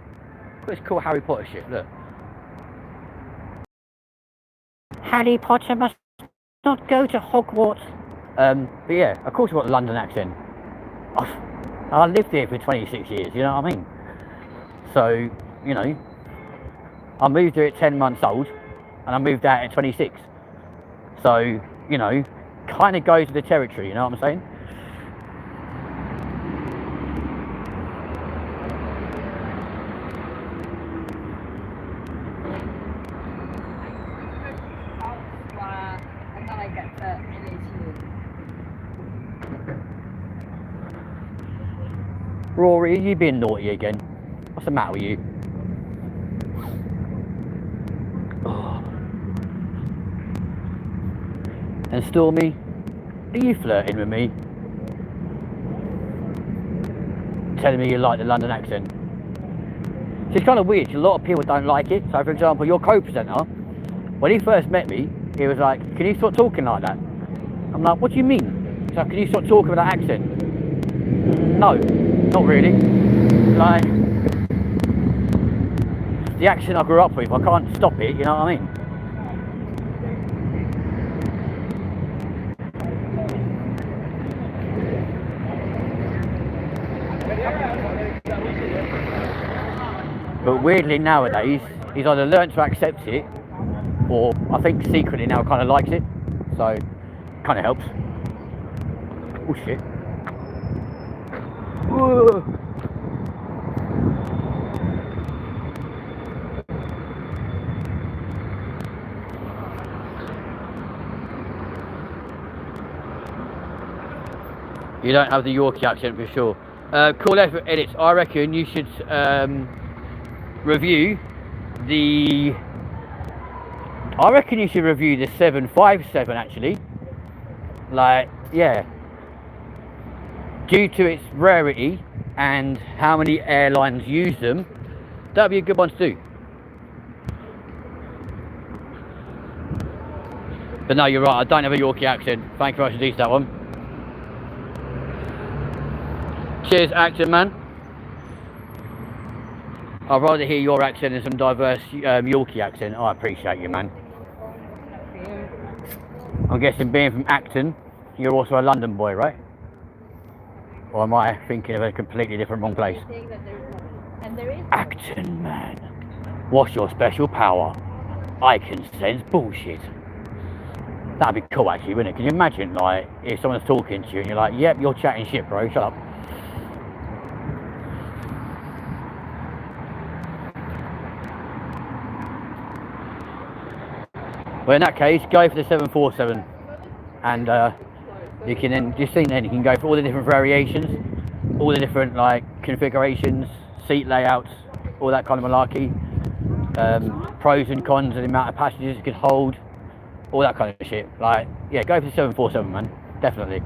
It's cool Harry Potter shit, look. Harry Potter must not go to Hogwarts. But yeah, of course I've got the London accent. I lived here for 26 years, you know what I mean? So, you know, I moved here at 10 months old and I moved out at 26. So, you know, kind of goes with the territory, you know what I'm saying? And then I get to Rory, are you being naughty again? What's the matter with you? Oh. And Stormy, are you flirting with me? Telling me you like the London accent. So it's kind of weird, a lot of people don't like it. So for example, your co-presenter, when he first met me, he was like, can you stop talking like that? I'm like, what do you mean? He's like, can you stop talking with that accent? No, not really. Like, the accent I grew up with, I can't stop it, you know what I mean? But weirdly nowadays, he's either learned to accept it, or I think secretly now kind of likes it. So, kind of helps. Oh shit. Whoa. You don't have the Yorkie accent for sure. Cool effort edits. I reckon you should review the 757 actually. Like, yeah. Due to its rarity and how many airlines use them, that'd be a good one to do. But no, you're right, I don't have a Yorkie accent. Thank you very much indeed for that one. Cheers, accent man. I'd rather hear your accent than some diverse Yorkie accent. I appreciate you, man. I'm guessing being from Acton, you're also a London boy, right? Or am I thinking of a completely different wrong place? Acton, man. What's your special power? I can sense bullshit. That'd be cool actually, wouldn't it? Can you imagine, like, if someone's talking to you and you're like, yep, you're chatting shit, bro, shut up. Well, in that case, go for the 747, and you can then you can go for all the different variations, all the different like configurations, seat layouts, all that kind of malarkey, pros and cons of the amount of passengers it could hold, all that kind of shit. Like, yeah, go for the 747, man, definitely.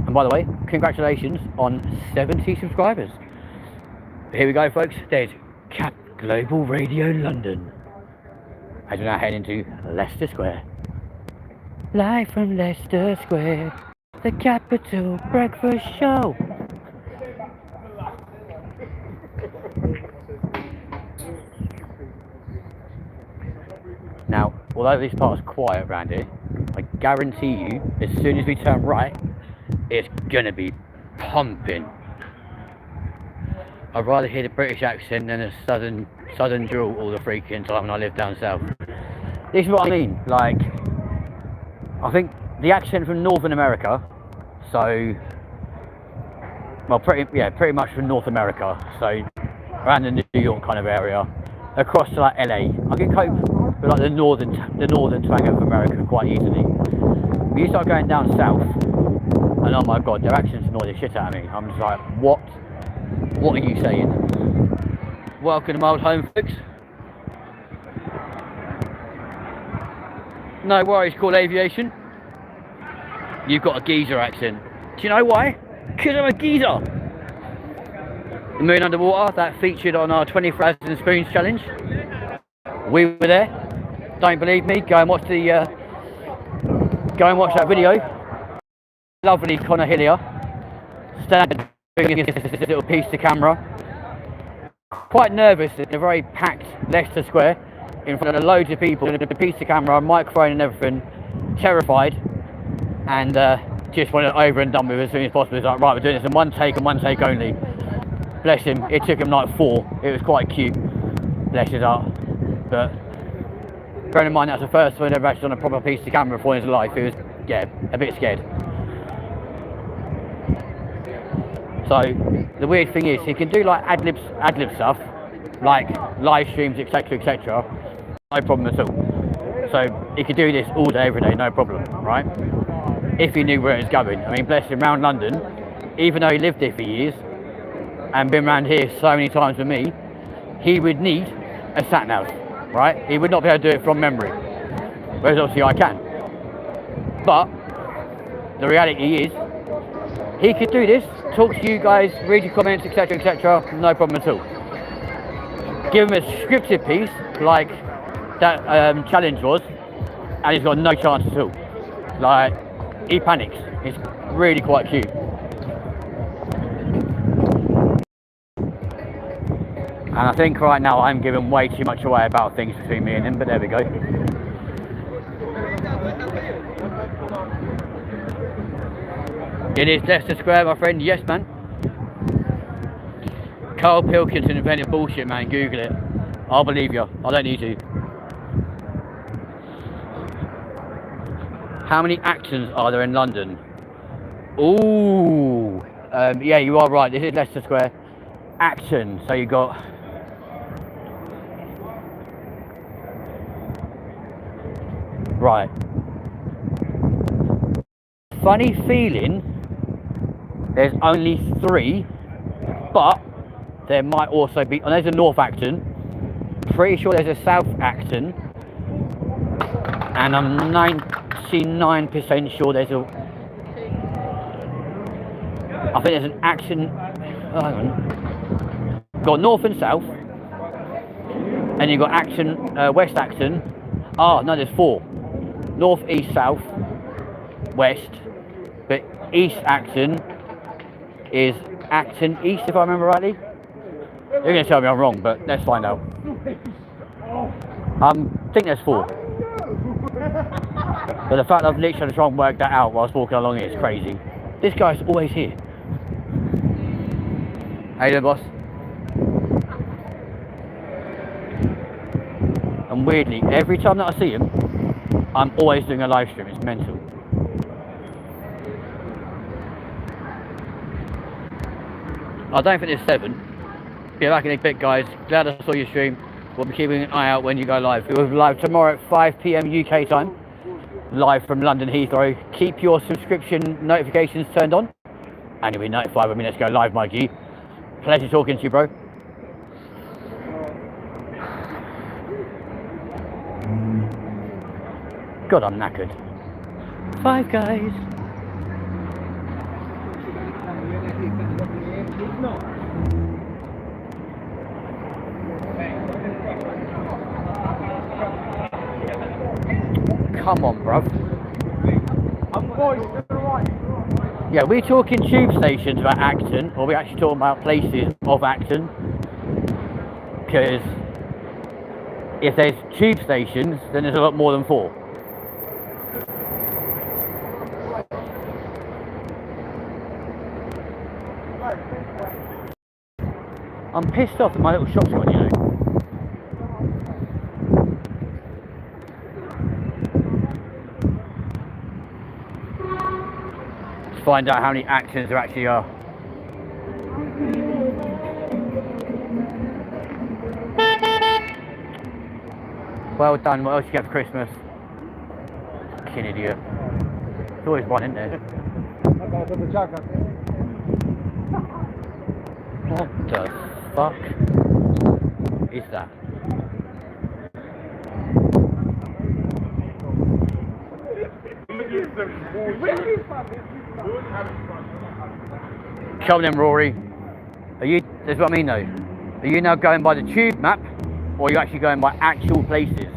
And by the way, congratulations on 70 subscribers. Here we go, folks. There's Cat Global Radio London. As we now head into Leicester Square. Live from Leicester Square, the Capital Breakfast Show. Now, although this part's quiet around here, I guarantee you, as soon as we turn right, it's gonna be pumping. I'd rather hear the British accent than a southern drawl all the freaking time when I live down south. This is what I mean, like, I think the accent from Northern America, so, well, pretty much from North America, so around the New York kind of area, across to like LA, I can cope with like the northern twang of America quite easily. But you start going down south, and oh my god, their accents annoy the shit out of me. I'm just like, what are you saying? Welcome to my old home, folks. No worries, called aviation. You've got a geezer accent. Do you know why? Because I'm a geezer. The Moon Underwater, that featured on our 20,000 Spoons challenge. We were there. Don't believe me? Go and watch that video. Lovely Connor Hillier. Standing this little piece to camera. Quite nervous in a very packed Leicester Square in front of loads of people, with a piece of camera, a microphone and everything, terrified, and just wanted it over and done with as soon as possible. It's like, right, we're doing this in one take and one take only. Bless him, it took him like 4. It was quite cute, bless his heart. But bearing in mind that's the first time I've ever actually done a proper piece of camera before in his life, he was, yeah, a bit scared. So the weird thing is, he can do like ad lib stuff, like live streams, etc, etc, no problem at all. So he could do this all day, every day, no problem, right? If he knew where it was going. I mean, bless him, around London, even though he lived there for years, and been around here so many times with me, he would need a sat nav, right? He would not be able to do it from memory, whereas obviously I can. But the reality is, he could do this, talk to you guys, read your comments, etc., etc., no problem at all. Give him a scripted piece like that challenge was, and he's got no chance at all. Like, he panics. It's really quite cute. And I think right now I'm giving way too much away about things between me and him, but there we go. It is Leicester Square, my friend. Yes, man. Carl Pilkington invented bullshit, man. Google it. I'll believe you. I don't need to. How many actions are there in London? Ooh. Yeah, you are right. This is Leicester Square. Action. So you got... Right. Funny feeling there's only 3, but there might also be... Oh, there's a North Acton. Pretty sure there's a South Acton. And I'm 99% sure there's a... I think there's an Acton... Oh, hang on. Got North and South. And you've got Acton, West Acton. Ah, no, there's 4. North, East, South, West. But East Acton is Acton East, if I remember rightly. You're going to tell me I'm wrong, but let's find out. I think there's 4. But the fact I've literally had to try and work that out whilst walking along here is crazy. This guy's always here. How you doing, boss? And weirdly, every time that I see him, I'm always doing a live stream. It's mental. I don't think there's 7. Be back in a bit, guys. Glad I saw your stream. We'll be keeping an eye out when you go live. We'll be live tomorrow at 5 PM UK time. Live from London Heathrow. Keep your subscription notifications turned on, and you'll be notified when minutes go live, my G. Pleasure talking to you, bro. God, I'm knackered. 5 Guys. Come on, bruv. Yeah, we're talking tube stations about Acton, or we're actually talking about places of Acton. Because if there's tube stations, then there's a lot more than 4. I'm pissed off that my little shop's gone, you know. Let's find out how many actions there actually are. Well done. What else you get for Christmas? Fucking idiot. There's always one, isn't there? What the fuck is that? Show them, Rory. Are you? That's what I mean, though. Are you now going by the tube map, or are you actually going by actual places?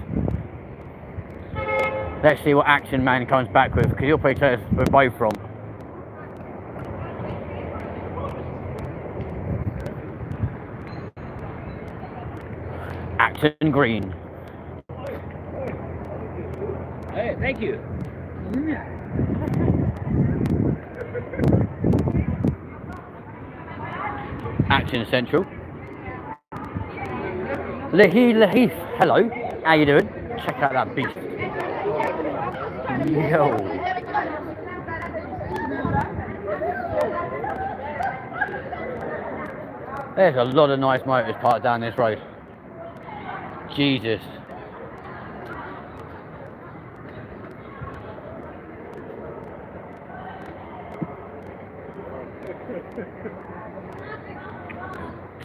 Let's see what Action Man comes back with, because you'll probably tell us where we're both from. Acton Green. Hey, thank you. Acton Central. Lahith, hello. How you doing? Check out that beast. Yo. There's a lot of nice motors parked down this road. Jesus.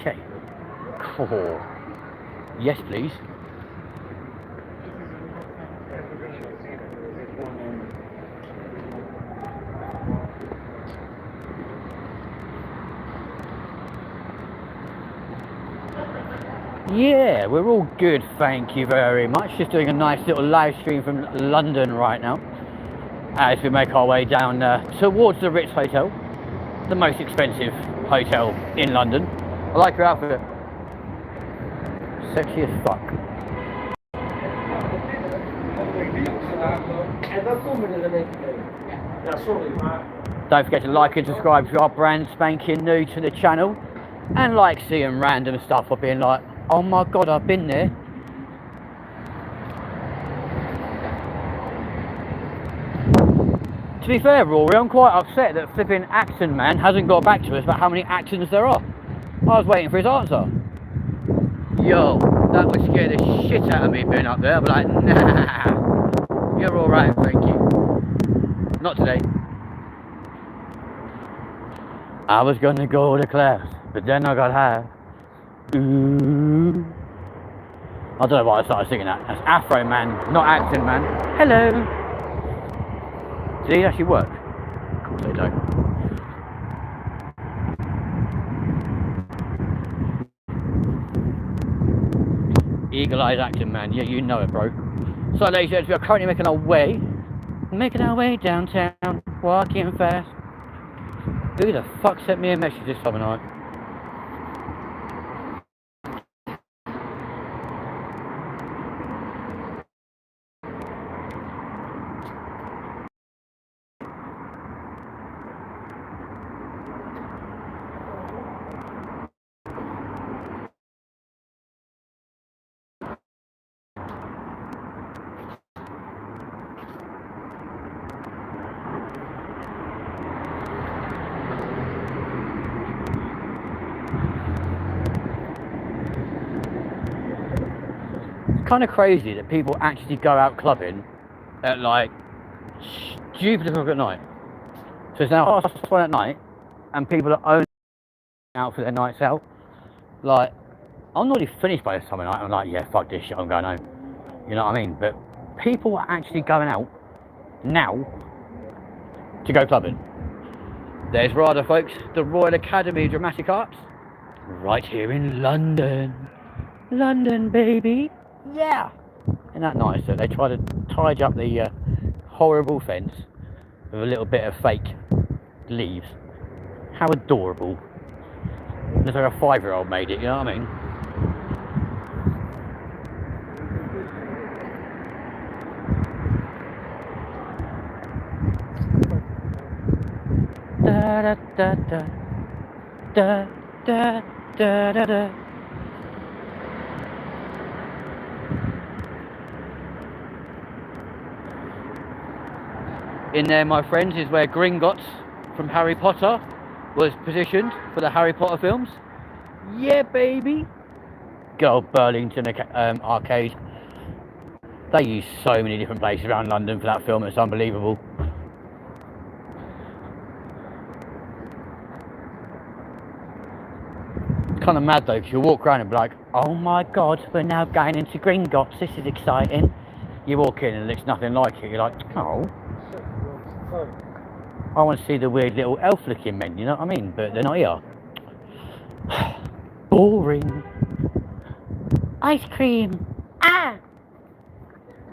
Okay. Cool. Yes, please. Yeah, we're all good, thank you very much. Just doing a nice little live stream from London right now as we make our way down towards the Ritz Hotel, the most expensive hotel in London. I like your outfit. Sexy as fuck. Don't forget to like and subscribe if you are brand spanking new to the channel and like seeing random stuff or being like, oh my god, I've been there. To be fair, Rory, I'm quite upset that flipping Accent Man hasn't got back to us about how many accents there are. I was waiting for his answer. Yo, that would scare the shit out of me being up there. I'd be like, nah, you're alright, thank you. Not today. I was gonna go to class, but then I got high. Ooh. I don't know why I started singing that. That's Afro Man, not Accent Man. Hello. Did he actually work? Of course they don't. Eagle-eyed Accent Man, yeah, you know it, bro. So, ladies and gentlemen, we are currently making our way downtown, walking fast. Who the fuck sent me a message this time of night? Kind of crazy that people actually go out clubbing at like stupid o'clock at night. So it's now 1:30 at night and people are only out for their nights out. Like, I'm already finished by this time of night. I'm like, yeah, fuck this shit, I'm going home. You know what I mean? But people are actually going out now to go clubbing. There's RADA, folks, the Royal Academy of Dramatic Arts, right here in London. London, baby. Yeah. Isn't that nice that they try to tidy up the horrible fence with a little bit of fake leaves? How adorable. Looks like a 5-year-old made it, you know what I mean? Da da da da da da da da da. In there, my friends, is where Gringotts from Harry Potter was positioned for the Harry Potter films. Yeah, baby. Good old Burlington Arcade. They use so many different places around London for that film, it's unbelievable. It's kind of mad though, because you walk around and be like, oh my god, we're now going into Gringotts, this is exciting. You walk in and it looks nothing like it, you're like, oh. I want to see the weird little elf looking men, you know what I mean? But they're not here. Boring. Ice cream. Ah!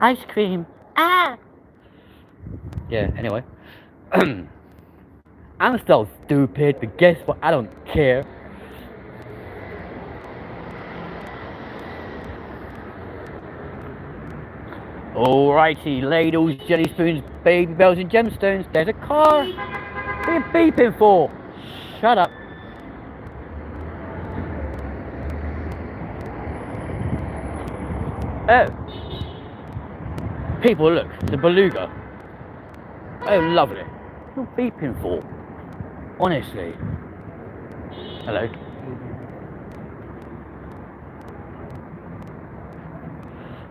Ice cream. Ah! Yeah, anyway. I'm so stupid, but guess what? I don't care. Alrighty, ladles, jelly spoons, baby bells and gemstones. There's a car. What are you beeping for? Shut up. Oh. People, look, the beluga. Oh, lovely. What are you beeping for? Honestly. Hello.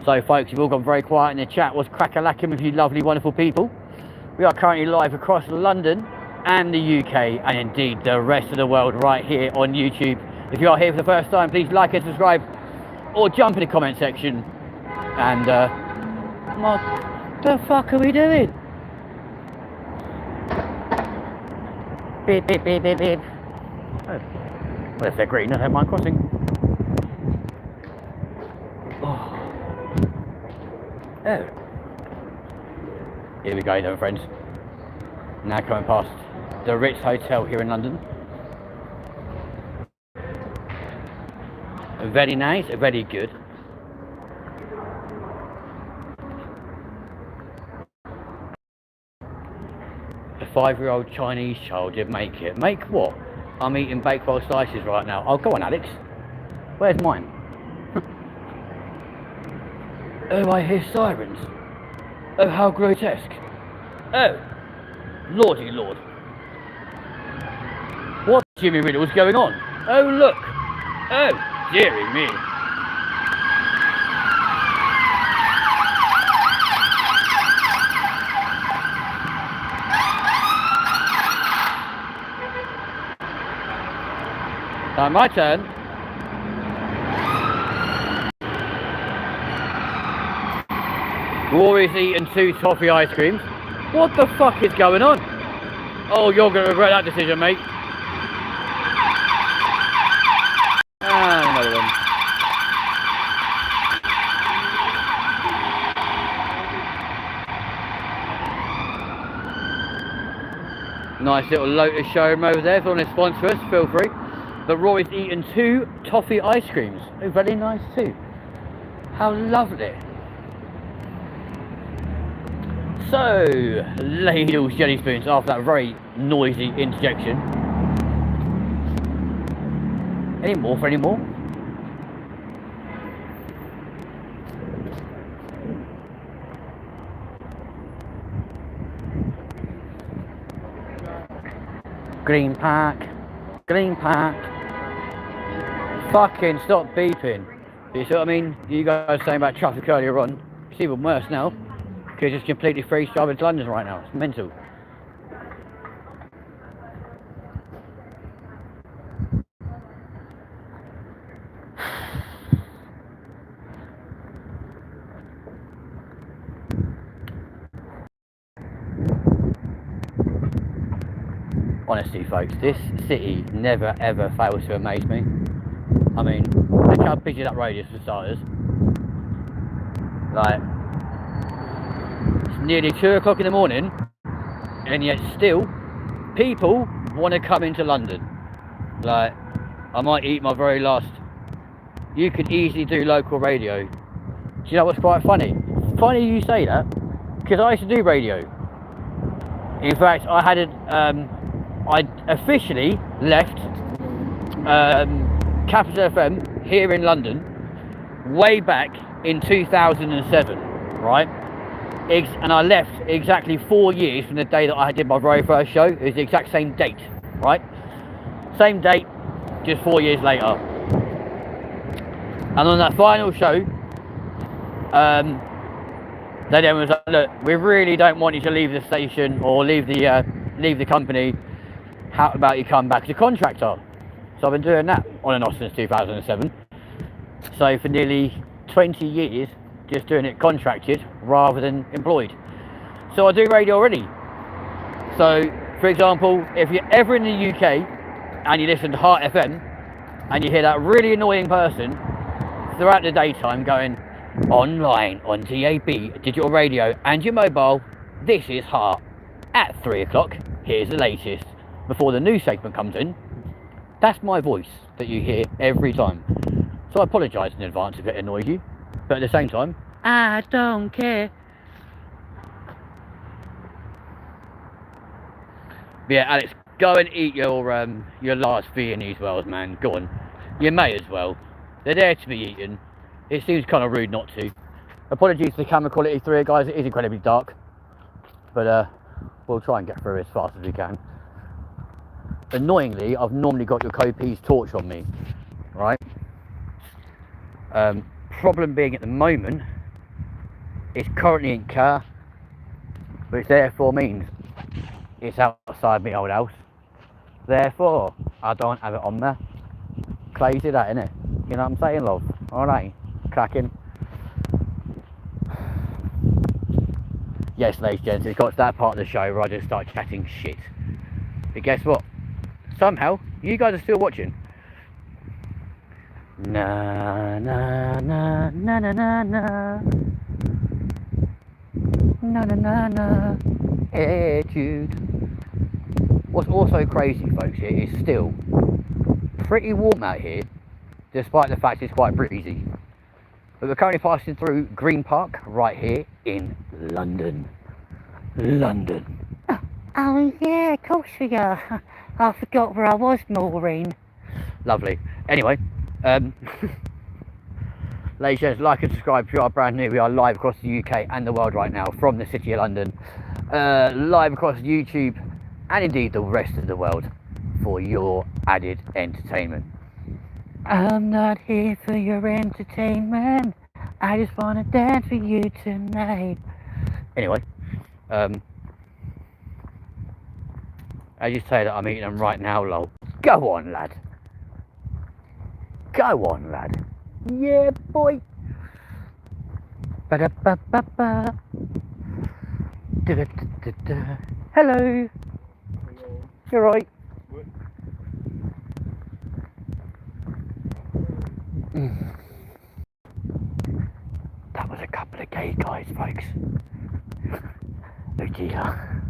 So folks, you've all gone very quiet in the chat. What's crack-a-lacking with you lovely, wonderful people? We are currently live across London and the UK and indeed the rest of the world right here on YouTube If you are here for the first time, please like and subscribe, or jump in the comment section. And what the fuck are we doing? Beep beep beep beep beep. Oh. Well, if they're green, I don't mind crossing. Oh. Oh. Here we go then, friends. Now coming past the Ritz Hotel here in London. Very nice, very good. A 5-year-old Chinese child did make it. Make what? I'm eating Bakewell slices right now. Oh, go on, Alex. Where's mine? Oh, I hear sirens. Oh, how grotesque. Oh, lordy lord. What Jimmy Riddle's going on? Oh, look. Oh, dearie me. Now, my turn. Rory's eaten 2 toffee ice creams. What the fuck is going on? Oh, you're going to regret that decision, mate. And another one. Nice little Lotus showroom over there. If you want to sponsor us, feel free. But Rory's eaten 2 toffee ice creams. Oh, very nice too. How lovely. So, ladles, jelly spoons, after that very noisy interjection. Any more for any more? Green Park. Green Park. Fucking stop beeping. You see what I mean? You guys saying about traffic earlier on. It's even worse now. Because it's completely free driving to London right now. It's mental. Honestly, folks, this city never ever fails to amaze me. I mean, look how busy that road is for starters. Like, it's nearly 2 o'clock in the morning, and yet still, people want to come into London. Like, I might eat my very last. You could easily do local radio. Do you know what's quite funny? Funny you say that, because I used to do radio. In fact, I had I officially left Capital FM here in London way back in 2007, right? And I left exactly 4 years from the day that I did my very first show. It was the exact same date, right? Same date, just 4 years later. And on that final show, they then was like, look, we really don't want you to leave the station or leave the company. How about you come back as a contractor? So I've been doing that on and off since 2007. So for nearly 20 years, just doing it contracted rather than employed. So I do radio already. So, for example, if you're ever in the UK and you listen to Heart FM and you hear that really annoying person throughout the daytime going online on DAB, digital radio and your mobile, this is Heart. At 3 o'clock, here's the latest. Before the news segment comes in, that's my voice that you hear every time. So I apologise in advance if it annoys you, but at the same time, I don't care. But yeah, Alex, go and eat your last Viennese wells, man. Go on. You may as well. They're there to be eaten. It seems kind of rude not to. Apologies for the camera quality through it, guys. It is incredibly dark. But we'll try and get through it as fast as we can. Annoyingly, I've normally got your Copies torch on me, right? Problem being at the moment, it's currently in car, which therefore means it's outside my old house. Therefore, I don't have it on there. crazy that, innit? You know what I'm saying, love? Alright, cracking. Yes, ladies and gents, it's got to that part of the show where I just start chatting shit. But guess what? Somehow, you guys are still watching. Na na na na na na na na na na na Etude. What's also crazy, folks, here is still pretty warm out here, despite the fact it's quite breezy. But we're currently passing through Green Park right here in London. London. Oh yeah, of course we are. I forgot where I was, Maureen. Lovely. Anyway, ladies and gents, like and subscribe if you are brand new. We are live across the UK and the world right now from the city of London. Live across YouTube and indeed the rest of the world for your added entertainment. I'm not here for your entertainment. I just want to dance for you tonight. Anyway, as you say that I'm eating them right now, lol. Go on, lad. Go on, lad. Yeah, boy. Ba-da-ba-ba-ba. Da-da-da-da-da. Hello. You're right. That was a couple of gay guys, folks. Oh dear.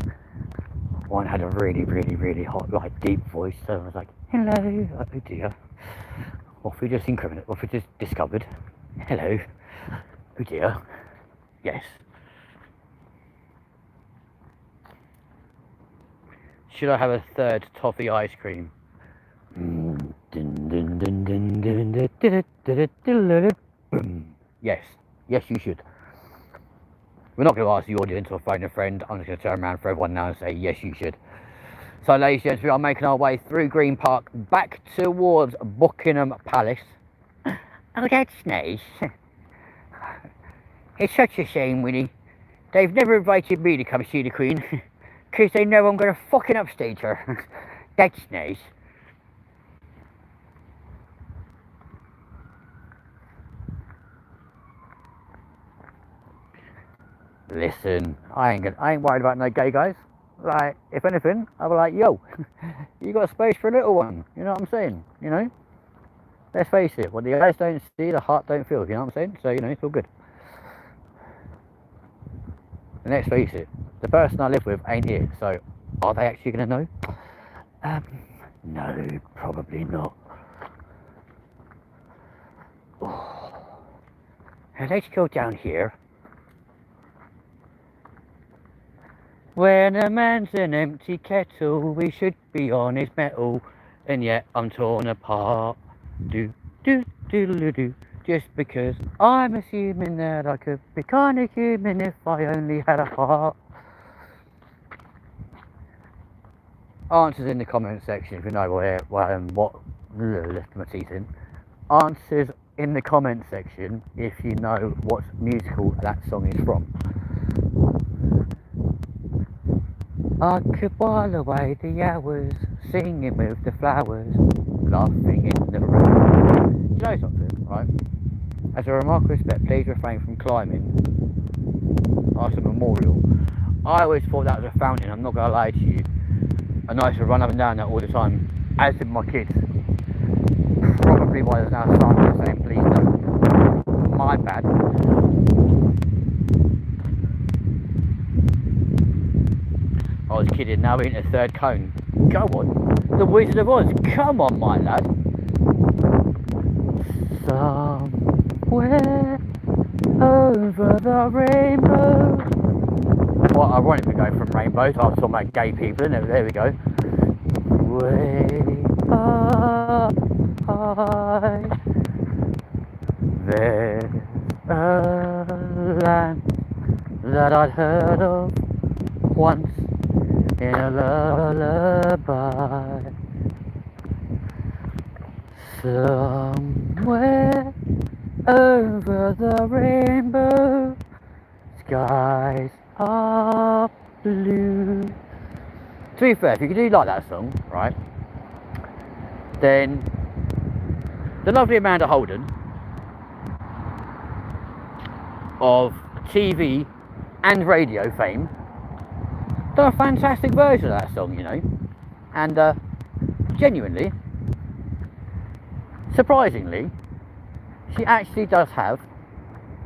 One had a really hot, like, deep voice, so I was like, hello. Oh dear. What we just incriminated, what we just discovered. Hello. Oh dear. Yes. Should I have a third toffee ice cream? Yes. Yes, you should. We're not going to ask the audience or phone a friend. I'm just going to turn around for everyone now and say, yes, you should. So, ladies and gents, we are making our way through Green Park back towards Buckingham Palace. Oh, that's nice. It's such a shame, Winnie. They've never invited me to come see the Queen, because they know I'm going to fucking upstage her. That's nice. Listen, I ain't worried about no gay guys. Like, if anything, I'll be like, yo, you got space for a little one. You know what I'm saying? You know? Let's face it, what the eyes don't see, the heart don't feel. You know what I'm saying? So, you know, it's all good. And let's face it, the person I live with ain't here. So, are they actually going to know? No, probably not. Oh. Now, let's go down here. When a man's an empty kettle, we should be on his metal, and yet I'm torn apart. Do, do, do, do, just because I'm assuming that I could be kind of human if I only had a heart. Answers in the comment section if you know what left my teeth in. Answers in the comment section if you know what musical that song is from. I could while away the hours, singing with the flowers, laughing in the room. Do you know something, right? As a remark of respect, please refrain from climbing past a memorial. I always thought that was a fountain, I'm not going to lie to you. And I used to run up and down that all the time, as did my kids. Probably why there's now a sign saying please don't. My bad. I was kidding, now we're in a third cone. Go on. The Wizard of Oz. Come on, my lad. Somewhere over the rainbow. Well, ironic we go from rainbows. I was talking about gay people, isn't it? There we go. Way up high. There's a land that I'd heard of once. In a lullaby, somewhere over the rainbow, skies are blue. To be fair, if you could do like that song, right, then the lovely Amanda Holden of TV and radio fame done a fantastic version of that song, you know, and genuinely, surprisingly, she actually does have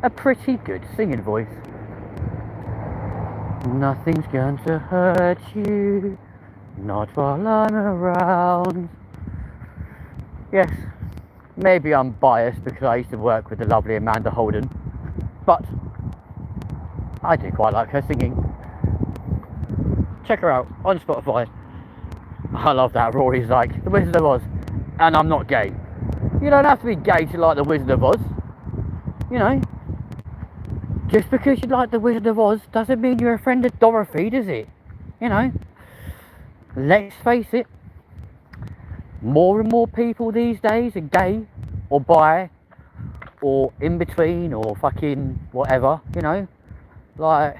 a pretty good singing voice. Nothing's going to hurt you, not while I'm around. Yes, maybe I'm biased because I used to work with the lovely Amanda Holden, but I do quite like her singing. Check her out on Spotify. I love that. Rory's like, The Wizard of Oz, and I'm not gay. You don't have to be gay to like The Wizard of Oz, you know. Just because you like The Wizard of Oz doesn't mean you're a friend of Dorothy, does it? You know, let's face it, more and more people these days are gay or bi or in between or fucking whatever, you know. Like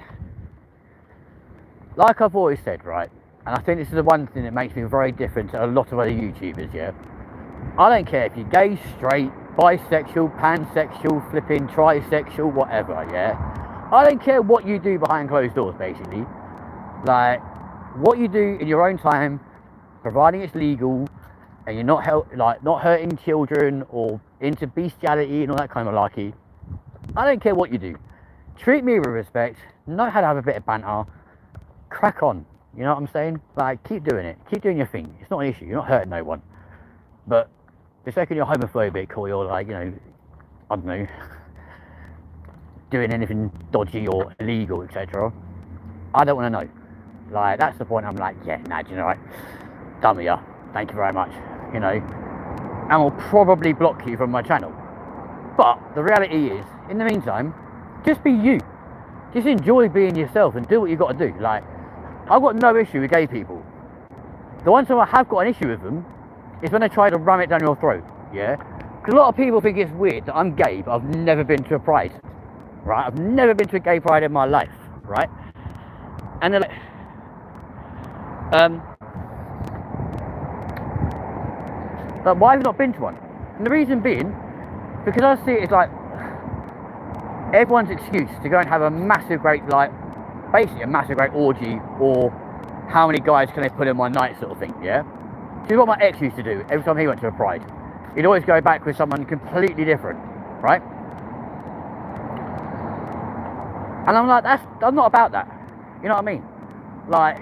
I've always said, right, and I think this is the one thing that makes me very different to a lot of other YouTubers, yeah. I don't care if you're gay, straight, bisexual, pansexual, flipping, trisexual, whatever, yeah. I don't care what you do behind closed doors, basically. Like, what you do in your own time, providing it's legal, and you're not not hurting children or into bestiality and all that kind of malarkey. I don't care what you do. Treat me with respect, know how to have a bit of banter, crack on, you know what I'm saying? Like, keep doing it, keep doing your thing. It's not an issue, you're not hurting no one. But the second you're homophobic or you're like, you know, I don't know, doing anything dodgy or illegal, etc., I don't want to know. Like, that's the point. I'm like, yeah, nah, do you know what? Done with ya. Thank you very much. You know, and I'll probably block you from my channel. But the reality is, in the meantime, just be you. Just enjoy being yourself and do what you got to do. Like, I've got no issue with gay people. The one time I have got an issue with them is when they try to ram it down your throat, yeah? Because a lot of people think it's weird that I'm gay, but I've never been to a pride, right? I've never been to a gay pride in my life, right? And they're like, but why have you not been to one? And the reason being, because I see it as like, everyone's excuse to go and have a massive great, like, basically a massive great orgy, or how many guys can they put in one night sort of thing, yeah? This is what my ex used to do every time he went to a pride. He'd always go back with someone completely different, right? And I'm like, I'm not about that. You know what I mean? Like,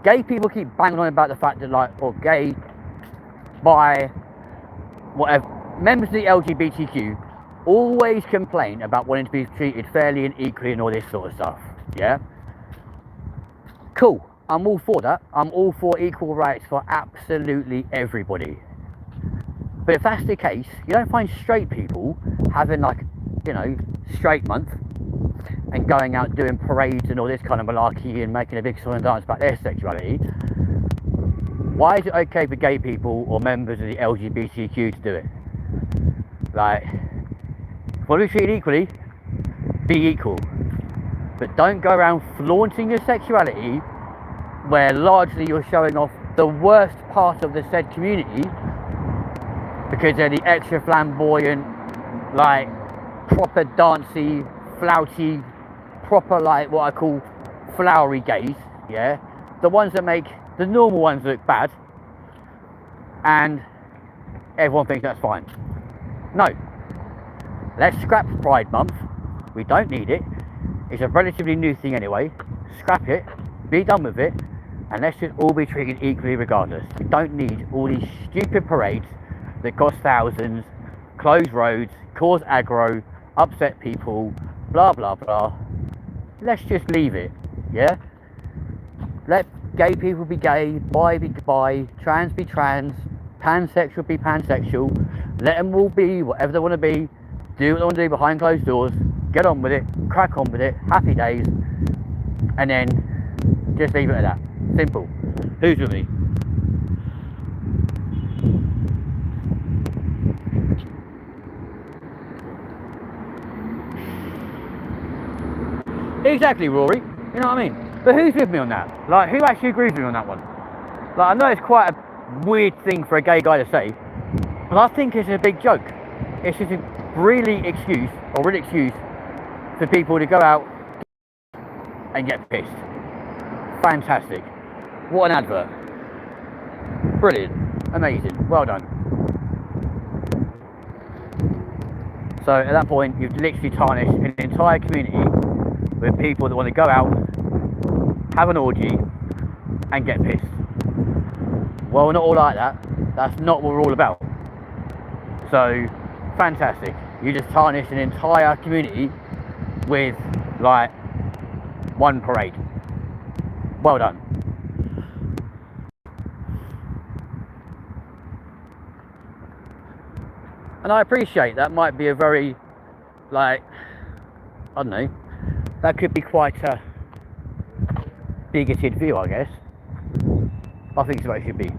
gay people keep banging on about the fact that, like, or gay, bi, whatever, members of the LGBTQ always complain about wanting to be treated fairly and equally and all this sort of stuff, yeah? Cool. I'm all for that. I'm all for equal rights for absolutely everybody. But if that's the case, you don't find straight people having, like, you know, straight month and going out doing parades and all this kind of malarkey and making a big song and dance about their sexuality. Why is it okay for gay people or members of the LGBTQ to do it? Like, if you want to be treated equally, be equal. But don't go around flaunting your sexuality where largely you're showing off the worst part of the said community because they're the extra flamboyant, like, proper dancey, flouty, proper, like, what I call flowery gays, yeah? The ones that make the normal ones look bad, and everyone thinks that's fine. No. Let's scrap Pride Month. We don't need it. It's a relatively new thing anyway. Scrap it, be done with it, and let's just all be treated equally regardless. We don't need all these stupid parades that cost thousands, close roads, cause aggro, upset people, blah blah blah. Let's just leave it, yeah? Let gay people be gay, bi be bi, trans be trans, pansexual be pansexual. Let them all be whatever they want to be, do what they want to do behind closed doors, get on with it, crack on with it, happy days, and then just leave it at that. Simple. Who's with me? Exactly, Rory. You know what I mean? But who's with me on that? Like, who actually agrees with me on that one? Like, I know it's quite a weird thing for a gay guy to say, But I think it's a big joke. It's just a really excuse for people to go out and get pissed. Fantastic. What an advert. Brilliant. Amazing. Well done. So at that point, you've literally tarnished an entire community with people that want to go out, have an orgy, and get pissed. Well, we're not all like that. That's not what we're all about. So, fantastic. You just tarnished an entire community with, like, one parade. Well done. And I appreciate that might be a very, like, I don't know, that could be quite a bigoted view, I guess. I think it's what it should be.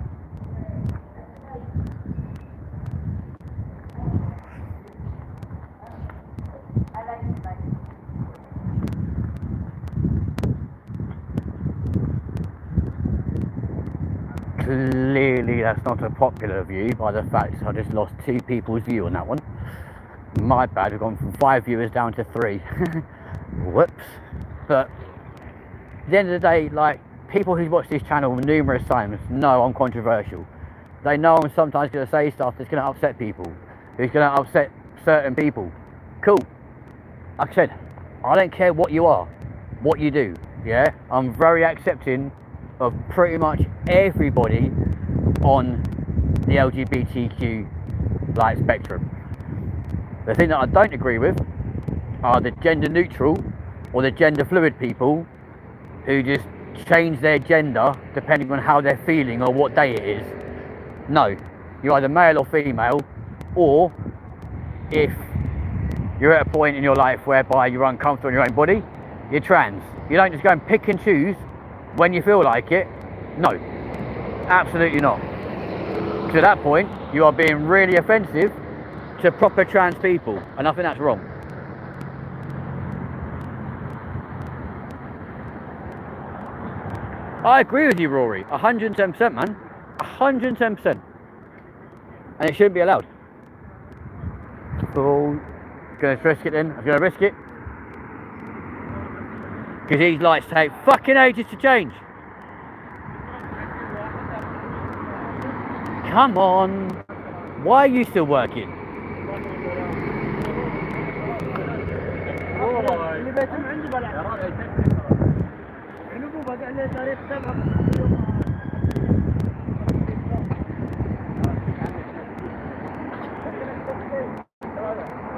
Clearly that's not a popular view by the fact I just lost 2 people's view on that one. My bad, we've gone from 5 viewers down to 3. Whoops. But at the end of the day, like, people who watch this channel numerous times know I'm controversial. They know I'm sometimes going to say stuff that's going to upset people, who's going to upset certain people. Cool. Like I said, I don't care what you are, what you do, yeah? I'm very accepting of pretty much everybody on the LGBTQ like spectrum. The thing that I don't agree with are the gender neutral or the gender fluid people who just change their gender depending on how they're feeling or what day it is. No, you're either male or female, or if you're at a point in your life whereby you're uncomfortable in your own body, you're trans. You don't just go and pick and choose when you feel like it. No, absolutely not. To that point, you are being really offensive to proper trans people, and I think that's wrong. I agree with you, Rory, 110%, man, 110%, and it shouldn't be allowed. So, gonna risk it then. I'm gonna risk it because these lights take fucking ages to change. Come on, why are you still working?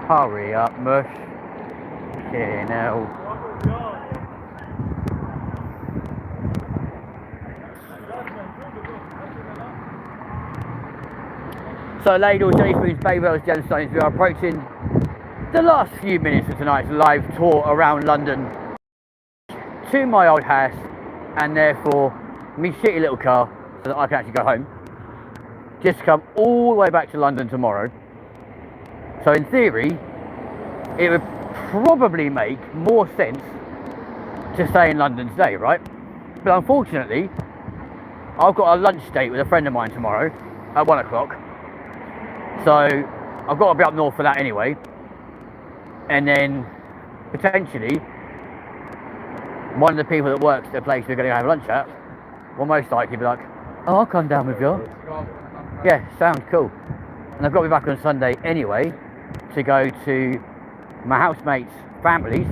Hurry up, mush. Okay, now. So, ladles, jelly spoons, baby bells, gemstones, we are approaching the last few minutes of tonight's live tour around London to my old house, and therefore me shitty little car so that I can actually go home. Just come all the way back to London tomorrow. So in theory, it would probably make more sense to stay in London today, right? But unfortunately, I've got a lunch date with a friend of mine tomorrow at 1 o'clock. So I've got to be up north for that anyway. And then potentially one of the people that works at the place we're going to have lunch at will most likely be like, oh, I'll come down with you. Yeah, sounds cool. And I've got to be back on Sunday anyway to go to my housemates' families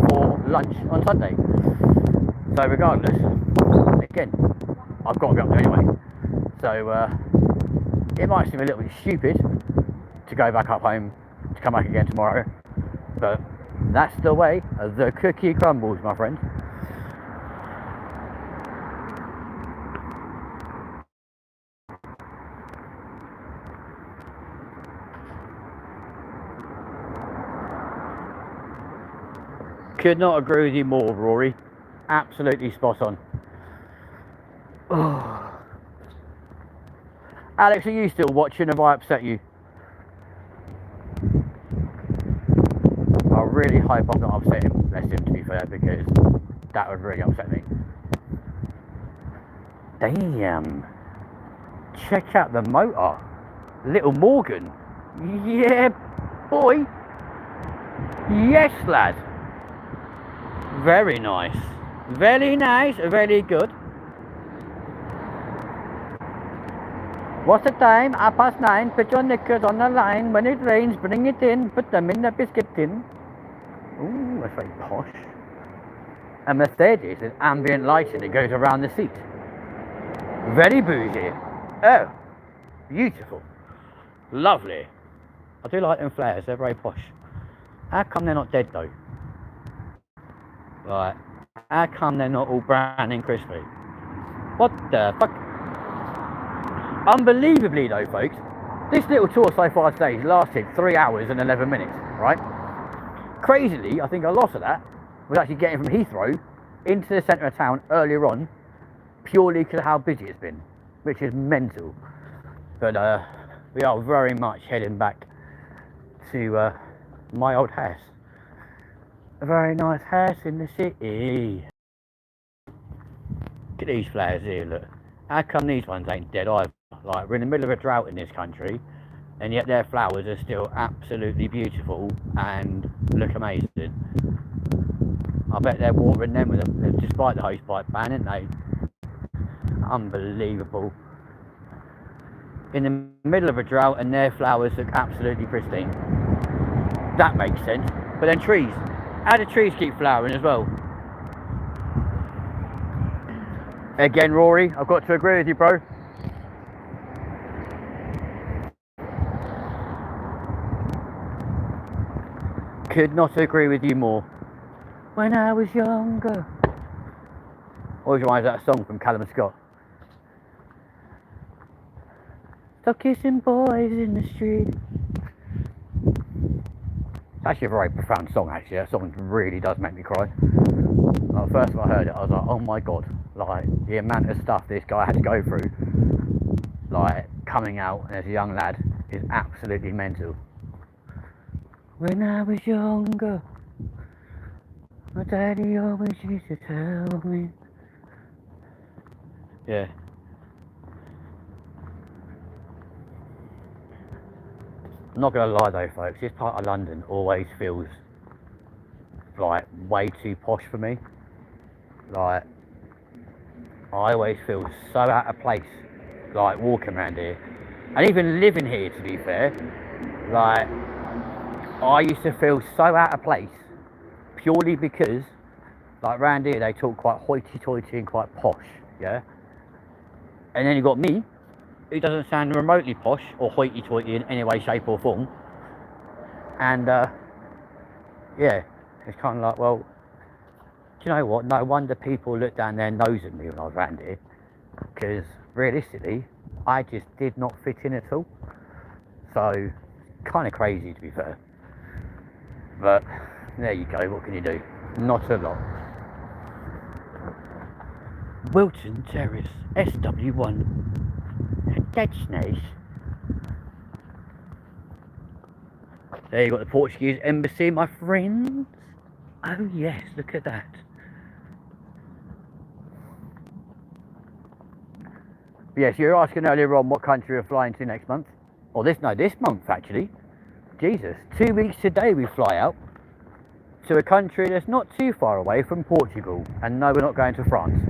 for lunch on Sunday. So regardless, again, I've got to be up there anyway. So it might seem a little bit stupid to go back up home to come back again tomorrow, but that's the way the cookie crumbles, my friend. Could not agree with you more, Rory. Absolutely spot on. Oh. Alex, are you still watching? Have I upset you? I really hope I'm not upsetting him, to be fair, because that would really upset me. Damn. Check out the motor. Little Morgan. Yeah, boy. Yes, lad. Very nice. Very nice. Very good. What's the time? 9:30. Put your knickers on the line. When it rains, bring it in. Put them in the biscuit tin. Ooh, that's very posh. A Mercedes with ambient lighting that goes around the seat. Very bougie. Oh, beautiful. Lovely. I do like them flares, they're very posh. How come they're not dead though? Right. How come they're not all brown and crispy? What the fuck? Unbelievably though, folks, this little tour so far today has lasted 3 hours and 11 minutes, right? Crazily, I think a lot of that was actually getting from Heathrow into the centre of town earlier on, purely because of how busy it's been, which is mental. But we are very much heading back to my old house. A very nice house in the city. Look at these flowers here, look. How come these ones ain't dead either? Like, we're in the middle of a drought in this country, and yet their flowers are still absolutely beautiful and look amazing. I bet they're watering them with them, despite the hosepipe ban, aren't they? Unbelievable. In the middle of a drought and their flowers look absolutely pristine. That makes sense. But then trees. How do trees keep flowering as well? Again, Rory, I've got to agree with you, bro. Could not agree with you more. When I was younger. Always reminds me of that song from Callum Scott. Stop kissing boys in the street. It's actually a very profound song, actually. That song really does make me cry. Like, first time I heard it, I was like, oh my god. Like, the amount of stuff this guy had to go through, like, coming out as a young lad, is absolutely mental. When I was younger, my daddy always used to tell me. Yeah. I'm not gonna lie though, folks, this part of London always feels like way too posh for me. Like, I always feel so out of place, like, walking around here. And even living here, to be fair, like, I used to feel so out of place purely because, like, round here they talk quite hoity-toity and quite posh, yeah? And then you got me, who doesn't sound remotely posh or hoity-toity in any way, shape or form. And, yeah, it's kind of like, well, do you know what? No wonder people look down their nose at me when I was round here. Because, realistically, I just did not fit in at all. So, kind of crazy to be fair. But, there you go, what can you do? Not a lot. Wilton Terrace, SW1. That's nice. There you got the Portuguese embassy, my friends. Oh yes, look at that. Yes, you were asking earlier on what country we're flying to next month. Or this month actually. Jesus, 2 weeks today we fly out to a country that's not too far away from Portugal. And no, we're not going to France.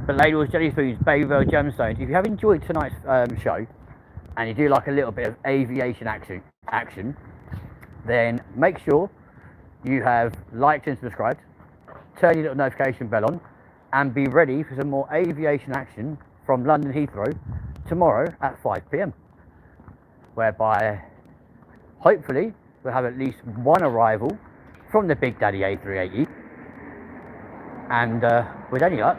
But Ladles, Jelly Foods, Bayville, Gemstones, if you have enjoyed tonight's show and you do like a little bit of aviation action, then make sure you have liked and subscribed, turn your little notification bell on, and be ready for some more aviation action from London Heathrow tomorrow at 5 PM, whereby hopefully we'll have at least one arrival from the Big Daddy A380, and with any luck,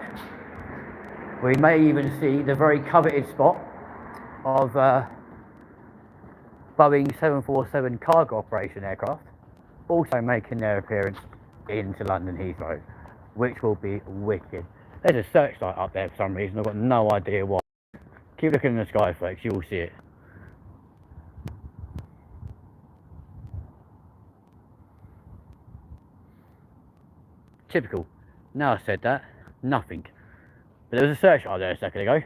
we may even see the very coveted spot of Boeing 747 cargo operation aircraft also making their appearance into London Heathrow, which will be wicked. There's a searchlight up there for some reason, I've got no idea why. Keep looking in the sky, folks, you will see it. Typical. Now I said that, Nothing. But there was a search out there a second ago.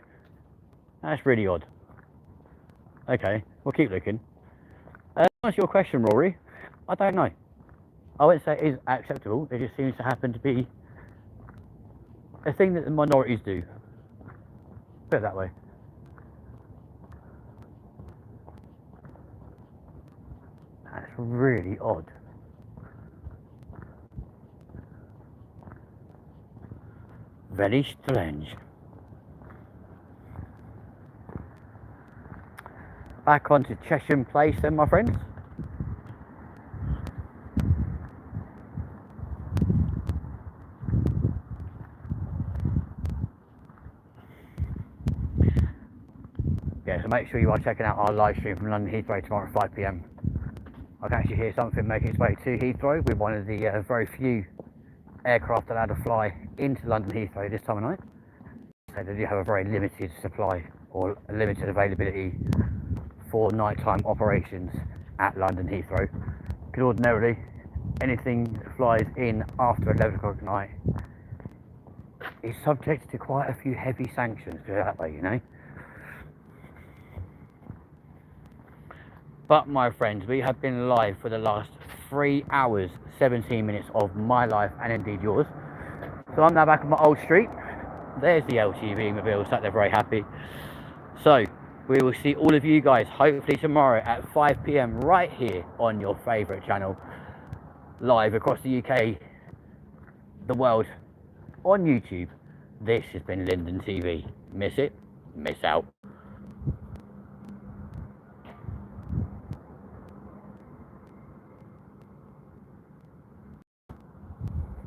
That's really odd. Okay, we'll keep looking. To answer your question, Rory, I don't know. I wouldn't say it is acceptable. It just seems to happen to be a thing that the minorities do. Put it that way. That's really odd. Very strange. Back onto Chesham Place then, my friends. Yeah, so make sure you are checking out our live stream from London Heathrow tomorrow at 5 PM. I can actually hear something making its way to Heathrow with one of the very few aircraft allowed to fly into London Heathrow this time of night. So they do have a very limited supply or a limited availability for nighttime operations at London Heathrow. Because ordinarily, anything that flies in after 11 o'clock at night is subject to quite a few heavy sanctions, put it that way, you know. But my friends, we have been live for the last 3 hours, 17 minutes of my life and indeed yours. So I'm now back on my old street. There's the LTV mobile, sat there very happy. So we will see all of you guys hopefully tomorrow at 5 PM right here on your favourite channel, live across the UK, the world, on YouTube. This has been LindenTV. Miss it, miss out.